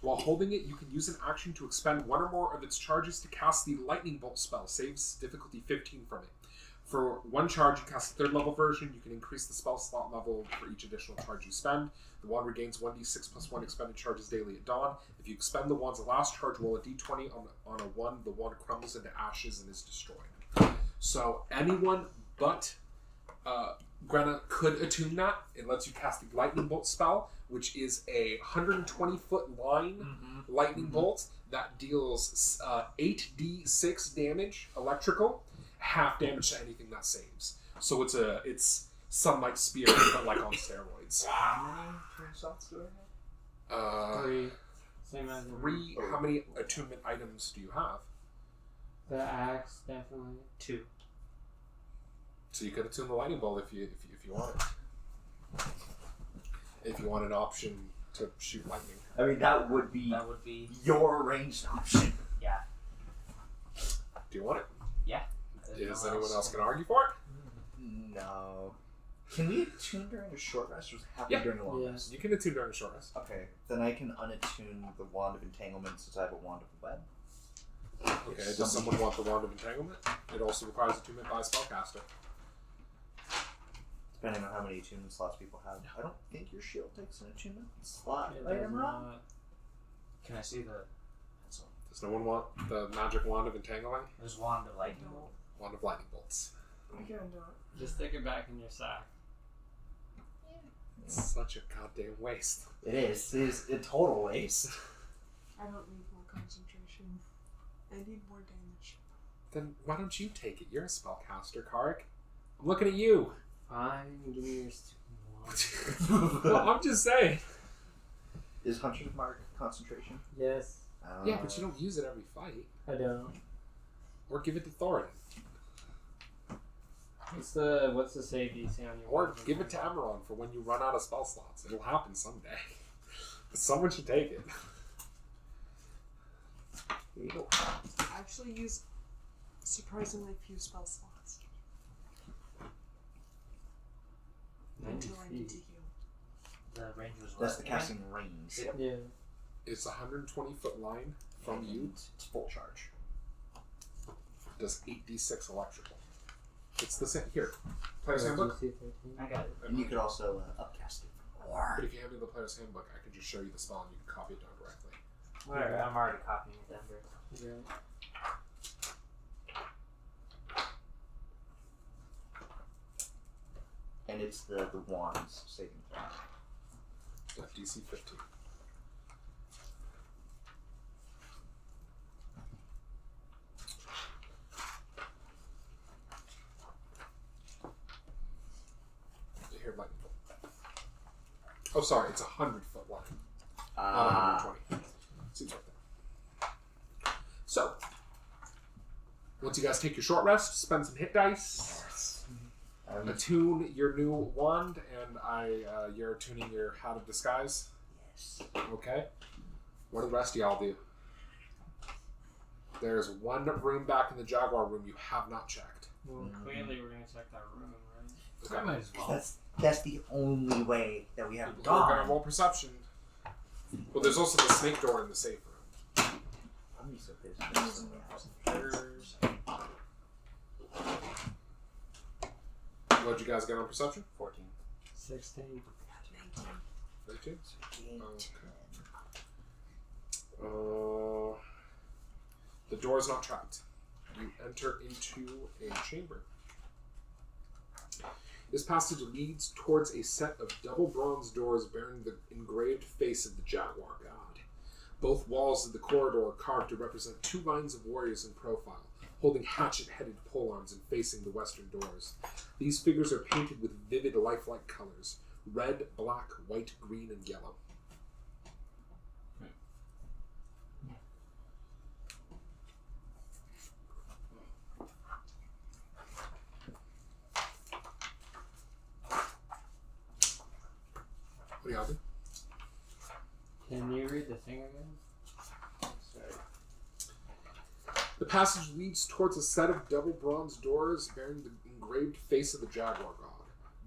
S1: While holding it, you can use an action to expend 1 or more of its charges to cast the lightning bolt spell. Saves difficulty 15 from it. For 1 charge, you cast the 3rd level version. You can increase the spell slot level for each additional charge you spend. The wand regains 1d6 plus 1 expended charges daily at dawn. If you expend the wand's last charge, roll a d20 on a 1. The wand crumbles into ashes and is destroyed. So anyone but Grenna could attune that. It lets you cast the lightning bolt spell, which is a 120-foot line lightning bolt that deals 8d6 damage electrical, half damage to anything that saves. So it's Sunlight Spear, but like on steroids.
S3: How many turn slots do I have?
S6: 3. Same as
S1: 3. How many attunement items do you have?
S6: the axe, definitely.
S2: 2.
S1: So you could attune the lightning bolt if you want it. If you want an option to shoot lightning.
S3: I mean, that would be your ranged option.
S2: Yeah.
S1: Do you want it?
S2: Yeah.
S1: Is anyone else going to argue for it?
S3: No. Can we attune during a short rest, or does it have to
S1: Yeah.
S3: be during a long
S6: Yeah.
S3: rest?
S1: You can attune during a short rest.
S3: Okay, then I can unattune the Wand of Entanglement since I have a Wand of Web.
S1: Okay, does someone want the Wand of Entanglement? It also requires attunement by a spellcaster.
S3: Depending on how many attunement slots people have. I don't think your shield takes an attunement slot.
S6: It
S3: Right,
S6: does
S3: am I wrong?
S6: not.
S2: Can I see the pencil?
S1: Does no one want the magic Wand of Entangling?
S2: There's Wand of Lightning Bolt.
S1: Wand of Lightning Bolts.
S5: I can't do it.
S6: Just stick it back in your sack.
S1: It's such a goddamn waste.
S3: It is. It is a total waste.
S5: I don't need more concentration. I need more damage.
S1: Then why don't you take it? You're a spellcaster, Carac. I'm looking at you.
S6: Fine, give me your stupid wand.
S1: Well, I'm just saying.
S3: Is Hunter's Mark concentration?
S6: Yes,
S1: Yeah, but you don't use it every fight.
S6: I don't.
S1: Or give it to Thoradin.
S6: What's the save DC on your
S1: Or
S6: weapon?
S1: give it to Emerald for when you run out of spell slots. It'll happen someday. But someone should take it.
S3: Here you go.
S5: I actually use surprisingly few spell slots
S6: 90
S5: until I need to
S6: feet.
S5: heal.
S2: The range was what?
S3: That's the casting range. Yep.
S6: Yeah.
S1: It's a 120-foot line from you.
S3: It's full charge.
S1: Does 8d6 electrical. It's the same. Here. Player's handbook?
S6: DC 13.
S2: I got it.
S3: And you could also upcast it.
S1: But if you hand me the player's handbook, I can just show you the spell and you can copy it down directly.
S2: Whatever, I'm already copying it down there.
S6: Yeah.
S3: And it's the wands saving throw.
S1: DC 15. Here, lightning bolt. Oh, sorry, it's 100-foot line, not 120. Seems like that. So, once you guys take your short rest, spend some hit dice, attune your new wand, and you're attuning your Hat of Disguise.
S3: Yes.
S1: Okay. What do the rest of y'all do? There's one room back in the Jaguar room you have not checked.
S6: Well, clearly we're gonna check that room, right?
S4: I might as well.
S3: That's the only way that we haven't
S1: We're gonna
S3: gone.
S1: roll perception. Well, there's also the snake door in the safe room.
S3: I'm used to this.
S1: What'd you guys get on perception?
S2: 14.
S6: 16.
S1: 13?
S3: 8,
S1: Okay. The door is not trapped. You enter into a chamber. This passage leads towards a set of double bronze doors bearing the engraved face of the Jaguar god. Both walls of the corridor are carved to represent two lines of warriors in profile, holding hatchet-headed polearms and facing the western doors. These figures are painted with vivid, lifelike colors: red, black, white, green, and yellow. What do y'all do?
S6: Can you read the thing again? Sorry.
S1: The passage leads towards a set of double bronze doors bearing the engraved face of the Jaguar god.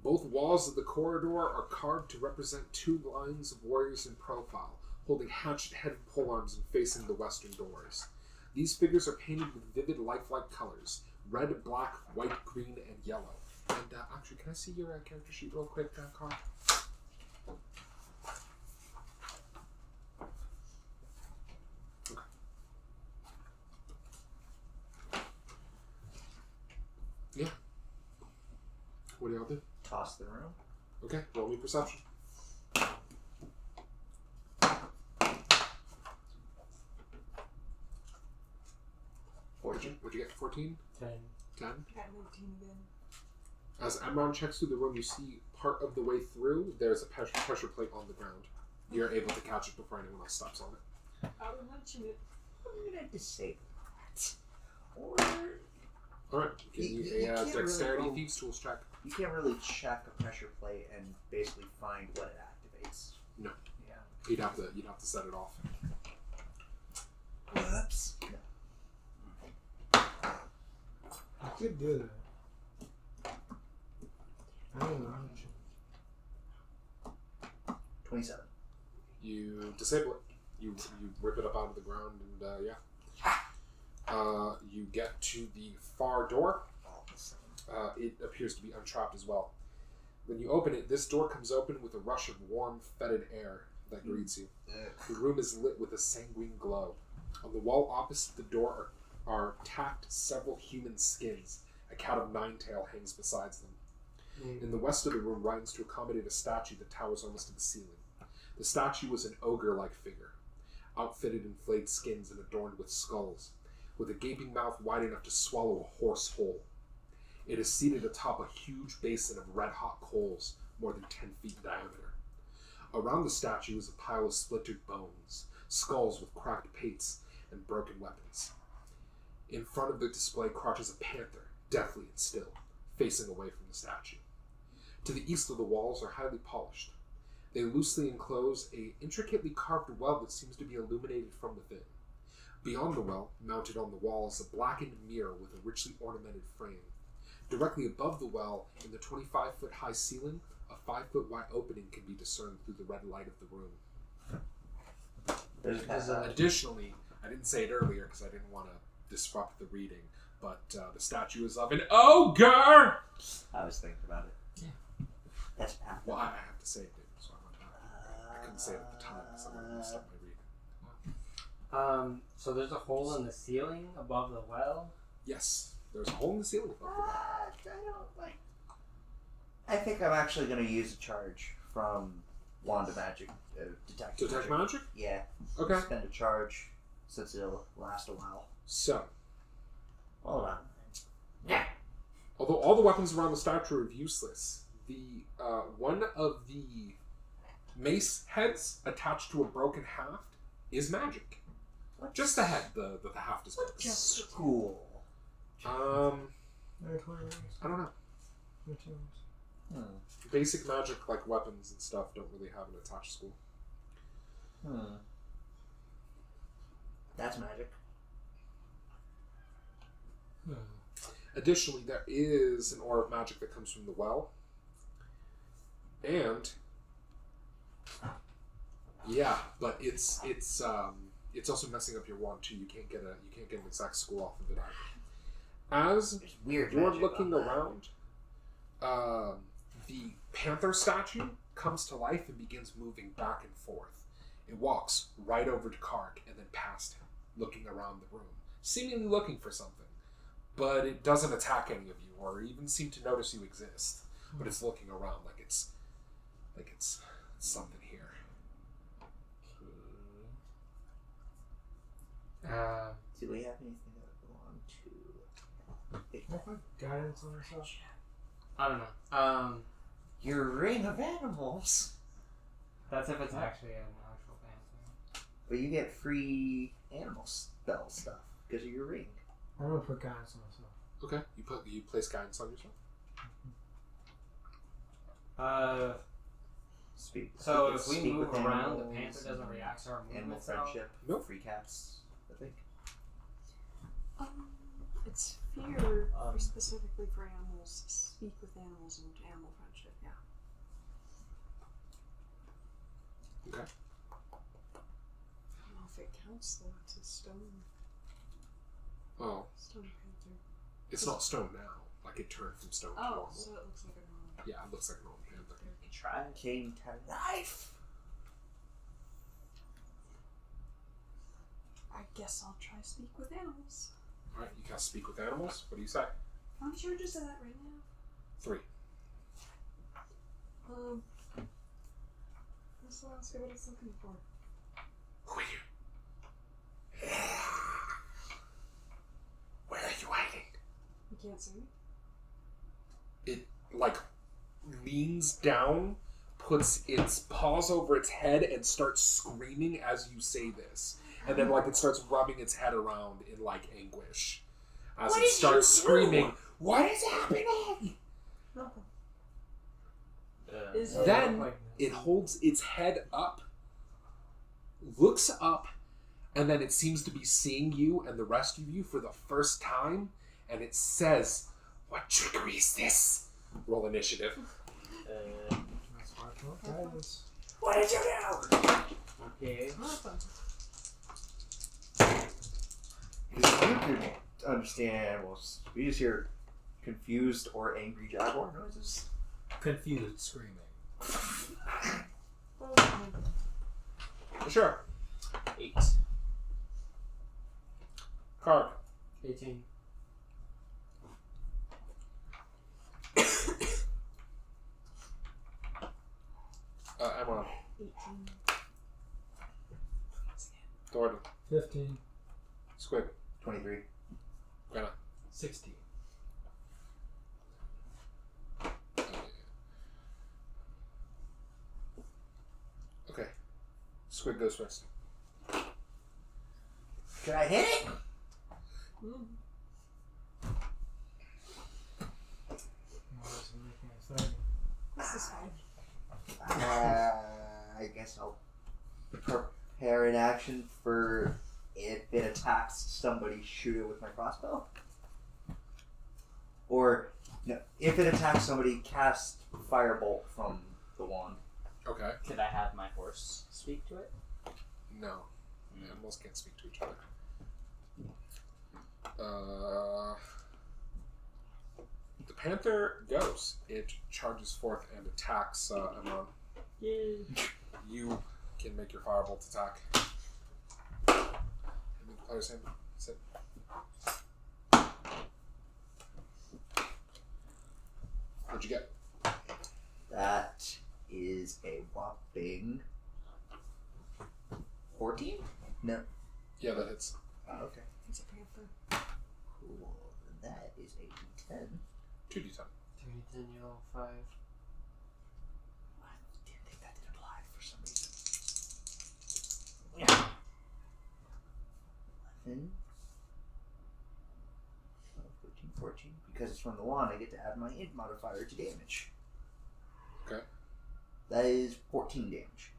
S1: Both walls of the corridor are carved to represent two lines of warriors in profile, holding hatchet-headed polearms and facing the western doors. These figures are painted with vivid, lifelike colors: red, black, white, green, and yellow. And actually, can I see your character sheet real quick, Carl? Yeah. What do y'all do?
S3: toss the room.
S1: Okay, roll me perception. What'd you get? 14?
S6: 10.
S1: 10?
S5: Got 19 again.
S1: As Amron checks through the room, you see part of the way through, there's a pressure plate on the ground. You're able to catch it before anyone else stops on it.
S5: I would mention it.
S3: I'm gonna disable that. Or
S1: Alright, give
S3: You
S1: me a
S3: can't
S1: dexterity
S3: really-
S1: thieves tools check.
S3: you can't really check a pressure plate and basically find what it activates.
S1: No.
S3: Yeah.
S1: You'd have to set it off.
S3: Whoops.
S7: I could do that. I don't know.
S3: 27.
S1: You disable it. You rip it up out of the ground, and you get to the far door.
S3: All the same.
S1: It appears to be untrapped as well. When you open it, this door comes open with a rush of warm, fetid air that greets you. The room is lit with a sanguine glow. On the wall opposite the door are tacked several human skins. A cat of nine tail hangs beside them. In the west of the room rises to accommodate a statue that towers almost to the ceiling. The statue was an ogre-like figure, outfitted in flayed skins and adorned with skulls, with a gaping mouth wide enough to swallow a horse whole. It is seated atop a huge basin of red-hot coals, more than 10 feet in diameter. Around the statue is a pile of splintered bones, skulls with cracked pates, and broken weapons. In front of the display crouches a panther, deathly and still, facing away from the statue. To the east of the walls are highly polished. They loosely enclose a intricately carved well that seems to be illuminated from within. Beyond the well, mounted on the wall, is a blackened mirror with a richly ornamented frame. Directly above the well, in the 25-foot-high ceiling, a 5-foot wide opening can be discerned through the red light of the room.
S3: There's
S1: Additionally, I didn't say it earlier because I didn't want to disrupt the reading, but the statue is of an ogre!
S3: I was thinking about it.
S4: Yeah.
S3: That's bad.
S1: Well, I have to say it, dude, so I went back. I couldn't say it at the time, so I messed up my reading.
S6: So there's a hole in the ceiling above the well.
S1: Yes, there's a hole in the ceiling above the wall.
S3: I think I'm actually going to use a charge from Wand of Magic. Detect
S1: Detect magic?
S3: Yeah.
S1: Okay.
S3: Spend a charge since it'll last a while.
S1: So,
S3: Hold on.
S1: although all the weapons around the statue are useless, the one of the mace heads attached to a broken haft is magic. Just the head, the haft is broken.
S5: Just
S3: Cool.
S7: There are 20 rings.
S1: I don't know.
S7: 13 rings.
S1: Basic magic like weapons and stuff don't really have an attached school.
S3: That's magic.
S1: Additionally, there is an aura of magic that comes from the well, and yeah, but it's also messing up your wand too. You can't get an exact school off of it either. As
S3: There's weird
S1: you're
S3: magic
S1: looking
S3: on that.
S1: around, the panther statue comes to life and begins moving back and forth. It walks right over to Carac and then past him, looking around the room, seemingly looking for something. But it doesn't attack any of you or even seem to notice you exist. But it's looking around like it's something here.
S3: Do we have anything that belong to
S7: What guidance on yourself?
S6: I don't know.
S3: your ring of animals?
S6: That's if it's actually an actual panther.
S3: But you get free animal spell stuff because of your ring.
S7: I'm gonna put guidance on myself.
S1: Okay, you place guidance on yourself.
S3: Speak.
S6: So
S3: you
S6: if
S3: can
S6: we
S3: speak
S6: move
S3: with
S6: around, the
S3: animals
S6: panther doesn't
S3: and
S6: react to our
S3: Animal
S6: movements at all?
S3: friendship.
S1: Nope.
S3: Free caps, I think.
S5: It's fear specifically for animals. Speak with animals and animal friendship. Yeah.
S1: Okay.
S5: I don't know if it counts though. It's a stone
S1: Well,
S5: panther.
S1: it's not stone now. Like it turned from stone to
S5: Oh,
S1: normal.
S5: so it looks like a normal.
S1: Yeah, it looks like a normal panther.
S3: Try King Knife.
S5: I guess I'll try speak with animals.
S1: Alright, you cast speak with animals. What do you say?
S5: How much charges is that right now?
S1: 3.
S5: Let's see what it's looking for.
S1: Who are you? Where are you hiding?
S5: You can't see me.
S1: It like leans down, puts its paws over its head, and starts screaming as you say this. And then like it starts rubbing its head around in like anguish. As it starts screaming, what is happening?
S5: Nothing.
S1: Then it holds its head up, looks up, and then it seems to be seeing you and the rest of you for the first time, and it says, what trickery is this? Roll initiative.
S7: That's why I put guidance.
S1: What did you do?
S6: Okay.
S5: Nothing.
S3: Because you could understand animals. We just hear confused or angry jaguar noises.
S4: Confused screaming.
S1: Sure.
S2: 8.
S1: Card.
S6: 18.
S1: Emma.
S5: 18.
S1: Thoradin.
S7: 15.
S1: Squig.
S3: 23.
S1: Granna.
S4: 16.
S1: Okay. Squig goes first.
S3: Can I hit it?
S5: This is fine.
S3: I guess I'll prepare an action for if it attacks somebody, shoot it with my crossbow. Or no, if it attacks somebody, cast firebolt from the wand.
S1: Okay.
S2: Could I have my horse speak to it?
S1: No. Animals can't speak to each other. The panther goes. It charges forth and attacks Emon.
S6: Yay.
S1: You can make your firebolt attack. And the player's hand. Sit. What'd you get?
S3: That is a whopping 14? No.
S1: Yeah, that hits.
S3: Okay.
S5: It's a panther.
S3: Cool. That is a D10.
S1: 2d10.
S6: 3d10, you level 5.
S3: I didn't think that did apply for some reason. Yeah. 11, 12, 13, 14. Because it's from the wand, I get to add my int modifier to damage.
S1: Okay.
S3: That is 14 damage.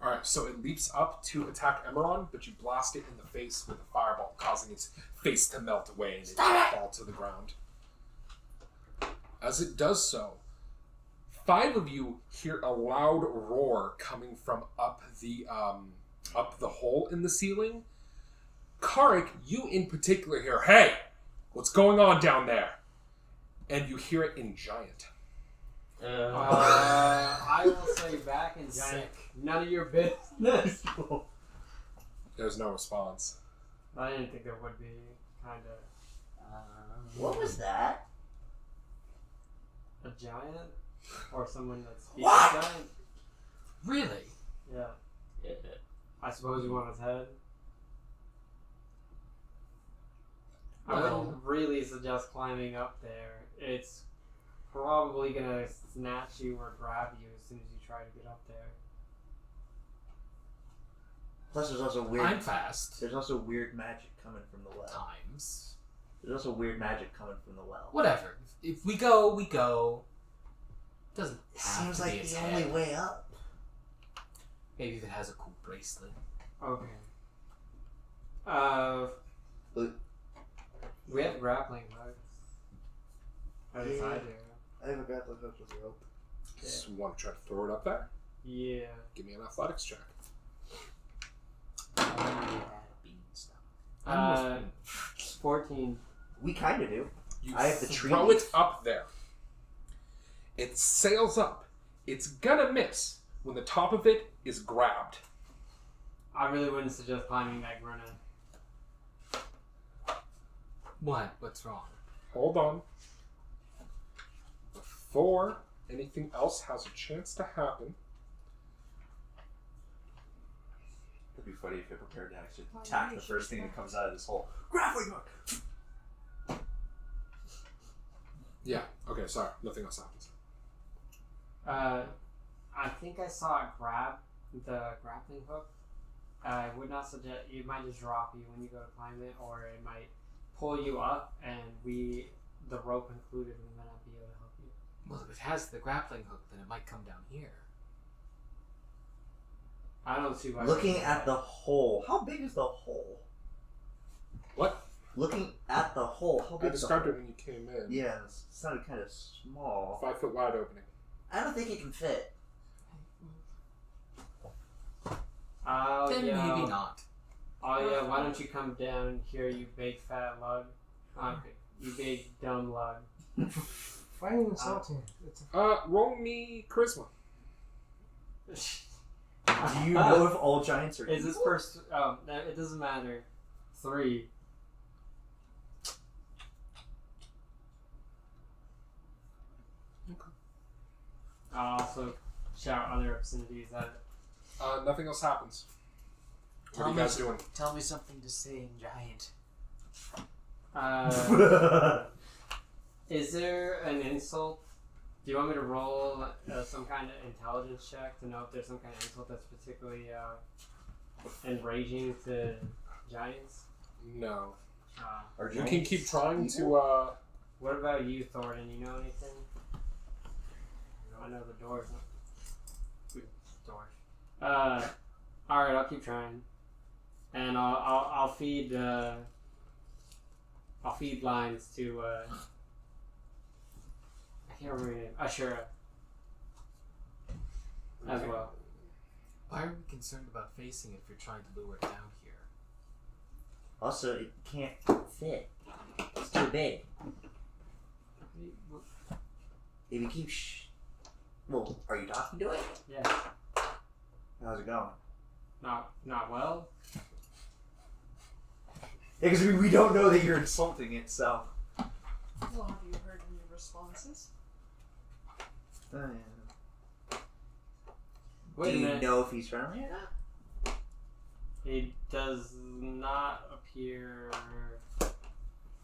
S1: Alright, so it leaps up to attack Emeron, but you blast it in the face with a fireball, causing its face to melt away and it fall to the ground. As it does so, 5 of you hear a loud roar coming from up the hole in the ceiling. Carac, you in particular hear, "Hey, what's going on down there?" And you hear it in Giant.
S6: I will say back in Giant, none of your business.
S1: There's no response.
S6: I didn't think there would be, kind of.
S3: What was that?
S6: A giant? Or someone that speaks
S3: What?
S6: giant?
S4: Really?
S6: Yeah. I suppose you want his head? I
S4: Well-
S6: wouldn't really suggest climbing up there. It's probably gonna snatch you or grab you as soon as you try to get up there.
S3: Plus, there's also weird.
S4: I'm fast.
S3: There's also weird magic coming from the well.
S4: Times.
S3: There's also weird magic coming from the well.
S4: Whatever. If we go, we go. Doesn't
S3: It
S4: have
S3: seems
S4: to
S3: like
S4: be his
S3: the
S4: head.
S3: only way up.
S4: Maybe if it has a cool bracelet.
S6: Okay.
S3: But
S6: We have grappling hooks. At least I do.
S3: I have a grappling hook with a rope.
S1: Just want to try to throw it up there?
S6: Yeah.
S1: Give me an athletics check.
S6: Uh, 14.
S3: We kind of do.
S1: You
S3: I have the
S1: throw
S3: tree.
S1: it up there. It sails up. It's gonna miss when the top of it is grabbed.
S6: I really wouldn't suggest climbing that granite.
S4: What? What's wrong?
S1: Hold on. Before anything else has a chance to happen.
S3: It'd be funny if you're prepared to actually attack the first thing that comes out of this hole. Grappling hook!
S1: Yeah, okay, sorry. Nothing else happens.
S6: I think I saw it grab the grappling hook. I would not suggest, it might just drop you when you go to climb it, or it might pull you up and the rope included, we might not be able to help you.
S4: Well, if it has the grappling hook, then it might come down here.
S6: I don't see why.
S3: Looking at the hole. How big is the hole?
S1: What?
S3: Looking at the hole. How
S1: I
S3: big is the
S1: described
S3: hole?
S1: it when you came in.
S3: Yeah, it sounded kind of small.
S1: 5 foot wide opening.
S3: I don't think it can fit.
S6: Oh,
S4: Then
S6: yeah.
S4: maybe not.
S6: Oh, yeah, why don't you come down here, you big fat lug? You big dumb lug.
S7: Finding insulting. It's a
S1: Roll me charisma.
S3: Do you know if all giants are
S6: Is this
S3: equal?
S6: first? Oh, no, it doesn't matter. 3. I'll also shout other obscenities at it.
S1: Nothing else happens. What are you guys doing?
S2: Tell me something to say in giant.
S6: Is there an insult? Do you want me to roll some kind of intelligence check to know if there's some kind of insult that's particularly enraging to giants?
S1: No.
S3: Are
S1: You can
S3: giants
S1: keep trying to,
S6: What about you, Thoradin? You know anything? I know the door's not. Door. All right, I'll keep trying, and I'll feed lines to I can't remember her name. Asura. As well.
S4: Why are we concerned about facing it if you're trying to lure it down here?
S3: Also, it can't fit. It's too big. If you keep well, are you talking to it?
S6: Yes.
S3: How's it going?
S6: Not well.
S3: Because we don't know that you're insulting it, so.
S5: Well, have you heard any responses?
S3: Yeah.
S6: Wait
S3: Do
S6: a
S3: you
S6: minute.
S3: know if he's friendly or not?
S6: He does not appear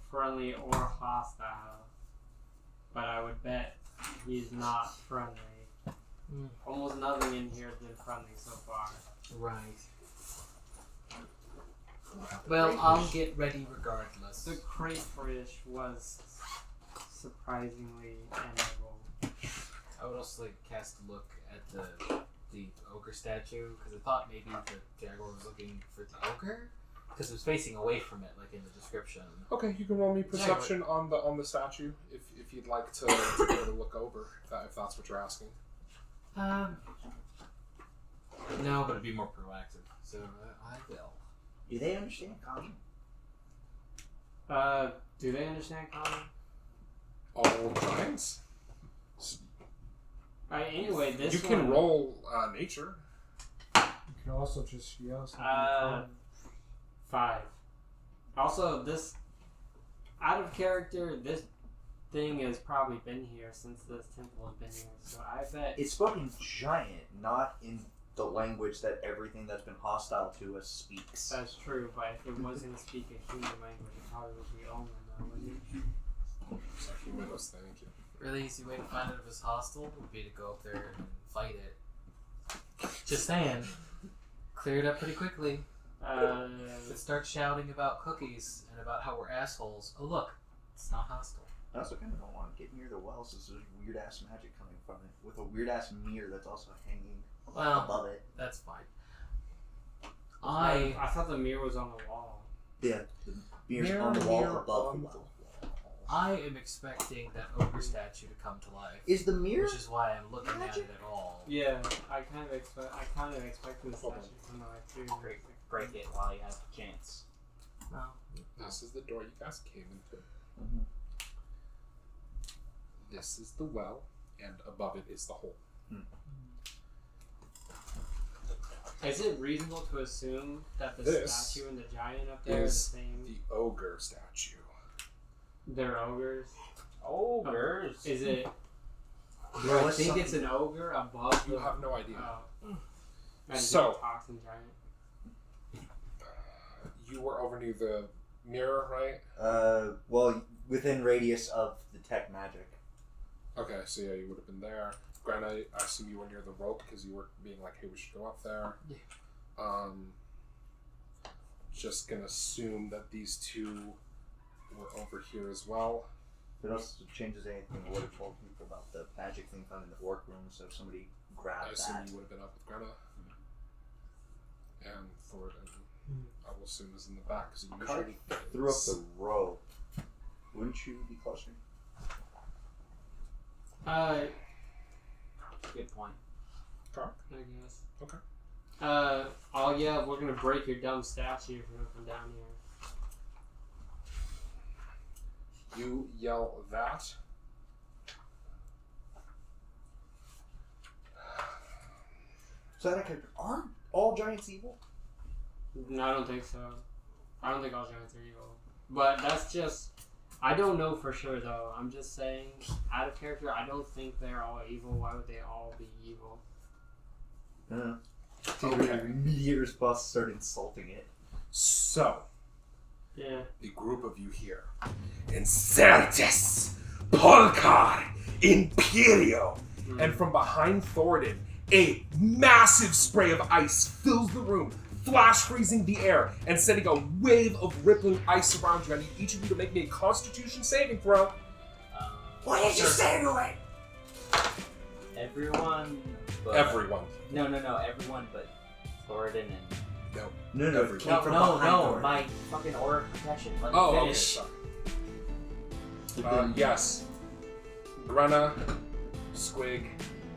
S6: friendly or hostile, but I would bet he's not friendly. Almost nothing in here has been friendly so far.
S4: Right. Well, I'll get ready regardless.
S6: The crayfish was surprisingly amiable.
S4: I would also like cast a look at the ogre statue because I thought maybe the jaguar was looking for the ogre because it was facing away from it, like in the description.
S1: Okay, you can roll me perception on the statue if you'd like to be able to look over if that's what you're asking.
S4: No, but it'd be more proactive, so I will.
S3: Do they understand common?
S6: Do they understand common?
S1: All giants.
S6: Anyway, this
S1: You can
S6: one,
S1: roll nature.
S7: You can also just yell something.
S6: 5. Also, this out of character. This thing has probably been here since this temple has been here. So I bet
S3: It's spoken giant, not in the language that everything that's been hostile to us speaks.
S6: that's true. But if it was going to speak a human language, it probably would be Omen, though, wouldn't it?
S1: Sorry, Windows, thank you.
S4: Really easy way to find out if it's hostile would be to go up there and fight it. Just saying. Clear it up pretty quickly. If it starts shouting about cookies and about how we're assholes, oh look, it's not hostile.
S3: I also kind of don't want to get near the well since there's weird ass magic coming from it with a weird ass mirror that's also hanging
S4: Well,
S3: above it.
S4: that's fine.
S6: I thought the mirror was on the wall.
S3: Yeah, the mirror's
S4: Mirror,
S3: on the wall
S4: mirror
S3: above
S1: on
S3: the well.
S4: I am expecting that ogre statue to come to life,
S3: Is the mirror?
S4: which is why I'm looking at it at all.
S6: Yeah, I kind of expected this statue to come out too.
S2: Break it while you have the chance.
S4: Well,
S1: This is the door you guys came into.
S3: Mhm.
S1: This is the well, and above it is the hole.
S6: Is it reasonable to assume that the
S1: This
S6: statue and the giant up there are the
S1: is
S6: same?
S1: the ogre statue.
S6: They're ogres.
S2: Ogres.
S6: Is it? Do
S3: Well,
S6: I
S3: it's
S6: think
S3: something-
S6: it's an ogre above
S1: You
S6: the?
S1: have no idea.
S6: And
S1: So-
S6: it's a toxin giant.
S1: You were over near the mirror, right?
S3: Well, within radius of detect magic.
S1: Okay, so yeah, you would have been there. Granted, I assume you were near the rope because you were being like, "Hey, we should go up there."
S4: Yeah.
S1: Just gonna assume that these two were over here as well.
S3: If it also changes anything, I would have told people about the magic thing found in the orc room, so if somebody
S1: I
S3: grabbed
S1: assume
S3: that.
S1: you would have been up with Greta. And Thoradin, I will assume, is in the back because you
S3: Carac
S1: usually
S3: threw up the rope. Wouldn't you be closer?
S2: Good point.
S1: Carac?
S6: I guess.
S1: Okay.
S6: Oh yeah, we're gonna break your dumb statue if you're up and down here.
S1: You yell that.
S3: So that character, aren't all giants evil?
S6: No, I don't think so. I don't think all giants are evil. But that's just. I don't know for sure though. I'm just saying, out of character, I don't think they're all evil. Why would they all be evil?
S3: Okay. Immediate response to start insulting it.
S1: So,
S6: Yeah.
S1: the group of you here. Incertes Polcar Imperio. And from behind Thoradin, a massive spray of ice fills the room, flash freezing the air, and sending a wave of rippling ice around you. I need each of you to make me a Constitution saving throw.
S3: What did you say to it?
S2: Everyone. But,
S1: Everyone.
S2: No. Everyone but Thoradin and.
S3: No,
S1: Everyone.
S3: came from behind Thoradin.
S2: My fucking aura of protection. Let me
S1: Oh, okay,
S2: finish.
S1: sorry. Yes. Grenna, Squig,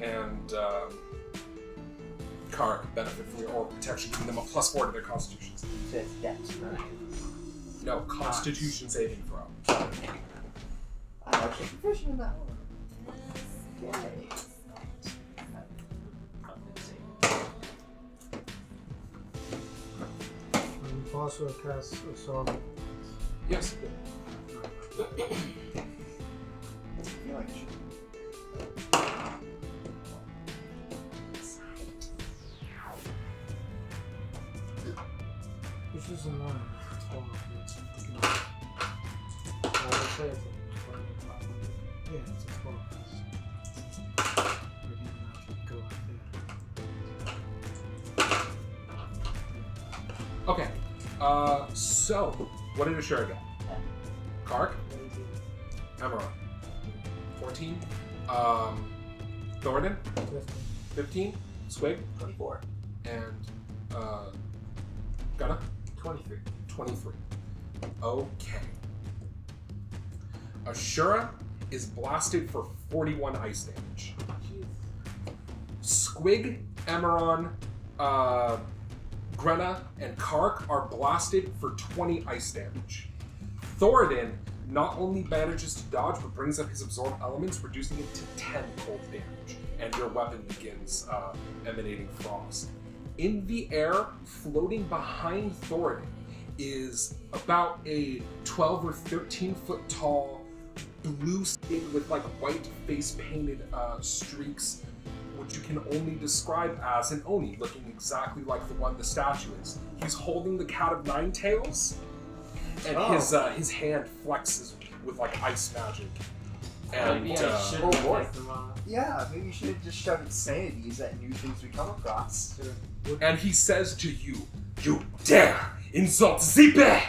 S1: and Carac benefit from your aura protection, giving them a +4 to their constitutions.
S3: You said dex, right?
S1: No, Constitution saving throw.
S3: I'm actually proficient in that one. Yay.
S7: Also cast Assault.
S1: Yes.
S3: I feel like it should.
S7: This is a 9. Oh, I would say it's a 25. Yeah, it's a 12. We can actually go up there.
S1: Okay. So, what did Asura get? Carac? Amaron. 14. Thoradin? 15. Squig?
S2: 24.
S1: And, Gunna?
S2: 23.
S1: 23. Okay. Asura is blasted for 41 ice damage. Squig, Amaron, Grenna, and Carac are blasted for 20 ice damage. Thoradin not only manages to dodge, but brings up his absorb elements, reducing it to 10 cold damage. And your weapon begins emanating frost. In the air, floating behind Thoradin, is about a 12 or 13 foot tall blue skin with like white face painted streaks, which you can only describe as an Oni, looking exactly like the one the statue is. He's holding the Cat of Nine Tails, and his hand flexes with like ice magic. And
S6: Maybe I should
S3: oh boy.
S6: take them off.
S3: Yeah, maybe you should have just shouted sanities at new things we come across.
S1: and he says to you, "You dare insult Xipe!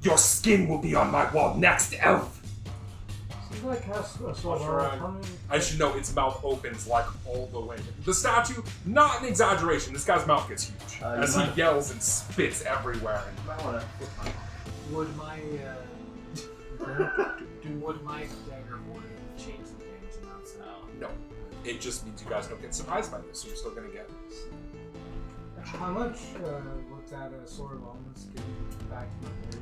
S1: Your skin will be on my wall next, elf!"
S7: Seems like cast Assault.
S1: What's wrong?
S7: How many?
S1: I should know its mouth opens like all the way. The statue, not an exaggeration, this guy's mouth gets huge as he yells and spits everywhere.
S3: You might want to flip my
S4: Would my would my dagger board change the damage amounts now?
S1: No. It just means you guys don't get surprised by this, so you're still gonna get
S7: How much would that Sword of Elements give you back to my party?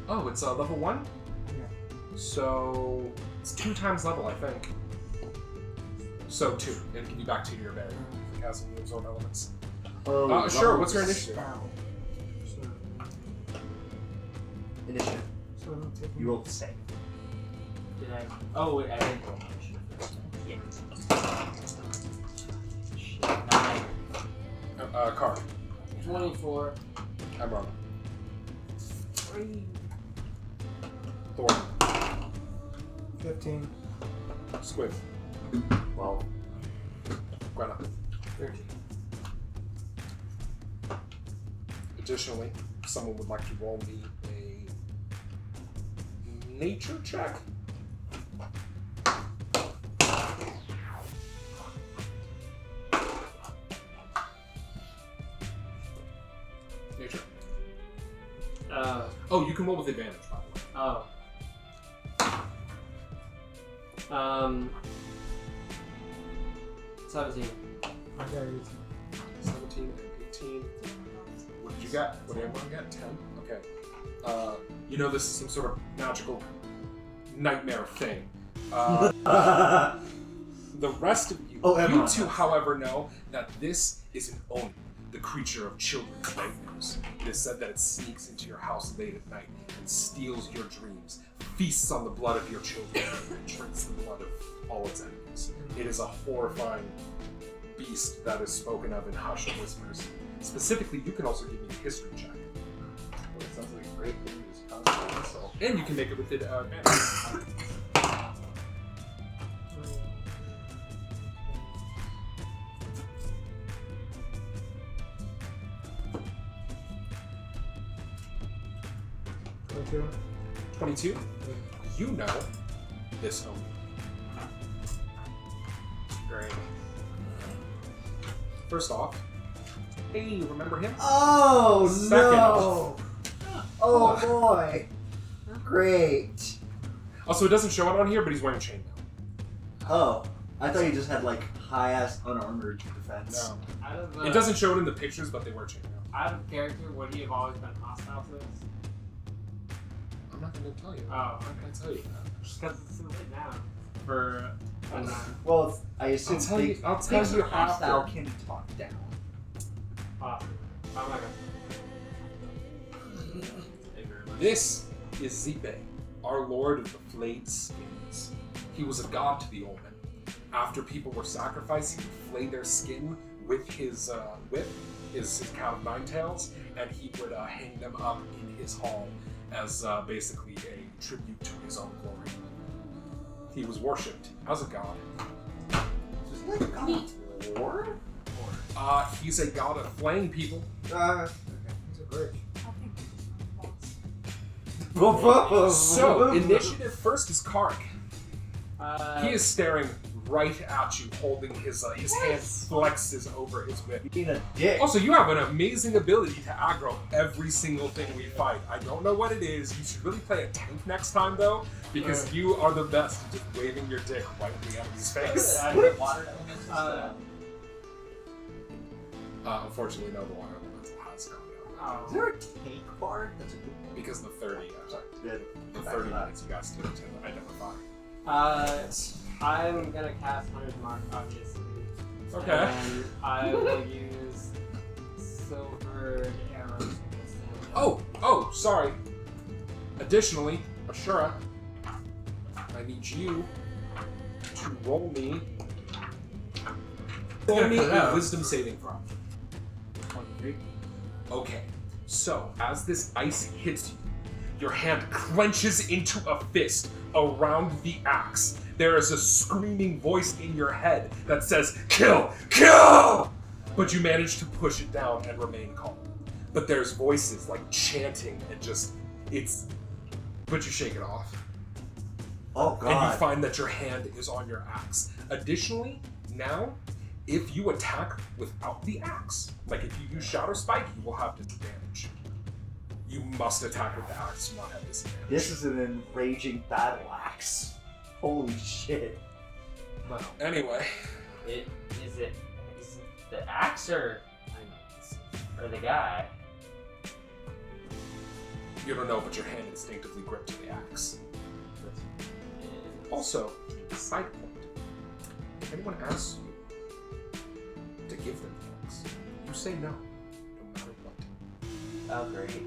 S1: Oh, it's level 1?
S7: Yeah.
S1: So it's 2 times level, I think. So 2. It'll give you back 2 to your barrier for casting the absorb elements. Sure, what's your initiative?
S7: So,
S3: initiative.
S7: so I'm taking.
S3: You roll the same.
S2: Did I? Oh, wait, I didn't roll my initiative first. Yeah. Shit. 9.
S1: Card.
S6: 24.
S1: I'm wrong.
S6: 3.
S1: Thor.
S7: 15.
S1: Squid.
S3: 12.
S1: Grenna.
S6: 13.
S1: Additionally, if someone would like to roll me a nature check. Nature. Oh, you can roll with advantage, by the way.
S6: Oh. 17.
S7: I got 18.
S1: 17 and 18. What did you get? What did everyone get? 10? Okay. You know this is some sort of magical nightmare thing. The rest of you, you two, however, know that this is an Oni, the creature of children's nightmares. It is said that it sneaks into your house late at night and steals your dreams, feasts on the blood of your children, and drinks the blood of all its enemies. It is a horrifying beast that is spoken of in hushed whispers. Specifically, you can also give me a history check.
S3: Well, it sounds like a great thing to just constantly insult.
S1: And you can make it with advantage.
S7: Okay.
S1: 22. You know this Oni.
S2: Great.
S1: First off, hey, remember him?
S3: Oh
S1: Second.
S3: no! Oh boy! Great.
S1: Also, it doesn't show it on here, but he's wearing chainmail.
S3: Oh, I thought you just had like high ass unarmored defense.
S1: No.
S6: Out of,
S1: It doesn't show it in the pictures, but they wear chainmail.
S6: out of character, would he have always been hostile to us?
S1: I'm not going to tell you.
S6: Oh,
S1: I'm not going to tell you that.
S6: Just because it's too late now for a non.
S3: Well, it's, I assume
S1: I'll tell
S3: things
S1: you
S3: are hostile
S1: after.
S3: can be talked down.
S6: Awesome. I'm not gonna.
S1: This is Xipe, our lord of the flayed skins. He was a god to the old men. After people were sacrificed, he would flay their skin with his whip, his cat of nine tails, and he would hang them up in his hall as basically a tribute to his own glory. He was worshipped as a god.
S3: Is he like a god of war?
S1: He's a god of flaying people.
S3: Okay.
S1: He's a bird.
S3: So,
S1: Initiative first is Carac. He
S6: Uh,
S1: is staring right at you, holding his hand flexes over his whip.
S3: being a dick.
S1: Also, you have an amazing ability to aggro every single thing we fight. I don't know what it is. You should really play a tank next time, though, because you are the best at just waving your dick right in the enemy's face.
S2: Water elements.
S1: Unfortunately, no, the water elemental has gone down.
S3: Is there a tank bard? That's a good one.
S1: Because the 30,
S3: Sorry.
S1: the 30 minutes you guys took to identify.
S6: I'm gonna cast Hunter's Mark, obviously.
S1: Okay.
S6: And I will use silver arrows. against them.
S1: Oh, sorry. Additionally, Asura, I need you to roll me a wisdom saving throw.
S3: 23.
S1: Okay, so as this ice hits you, your hand clenches into a fist around the axe. There is a screaming voice in your head that says, "Kill! Kill!" But you manage to push it down and remain calm. But there's voices like chanting and but you shake it off.
S3: Oh
S1: And you
S3: god.
S1: find that your hand is on your axe. Additionally, now, if you attack without the axe, like if you use Shadow Spike, you will have disadvantage. You must attack with the axe to not have disadvantage.
S3: This is an enraging battle axe. Holy shit.
S1: Well, anyway,
S2: Is it the axe or the guy?
S1: you don't know, but your hand instinctively gripped to the axe. Also, side point. If anyone asks you to give them the axe, you say no, no matter what.
S2: Oh great.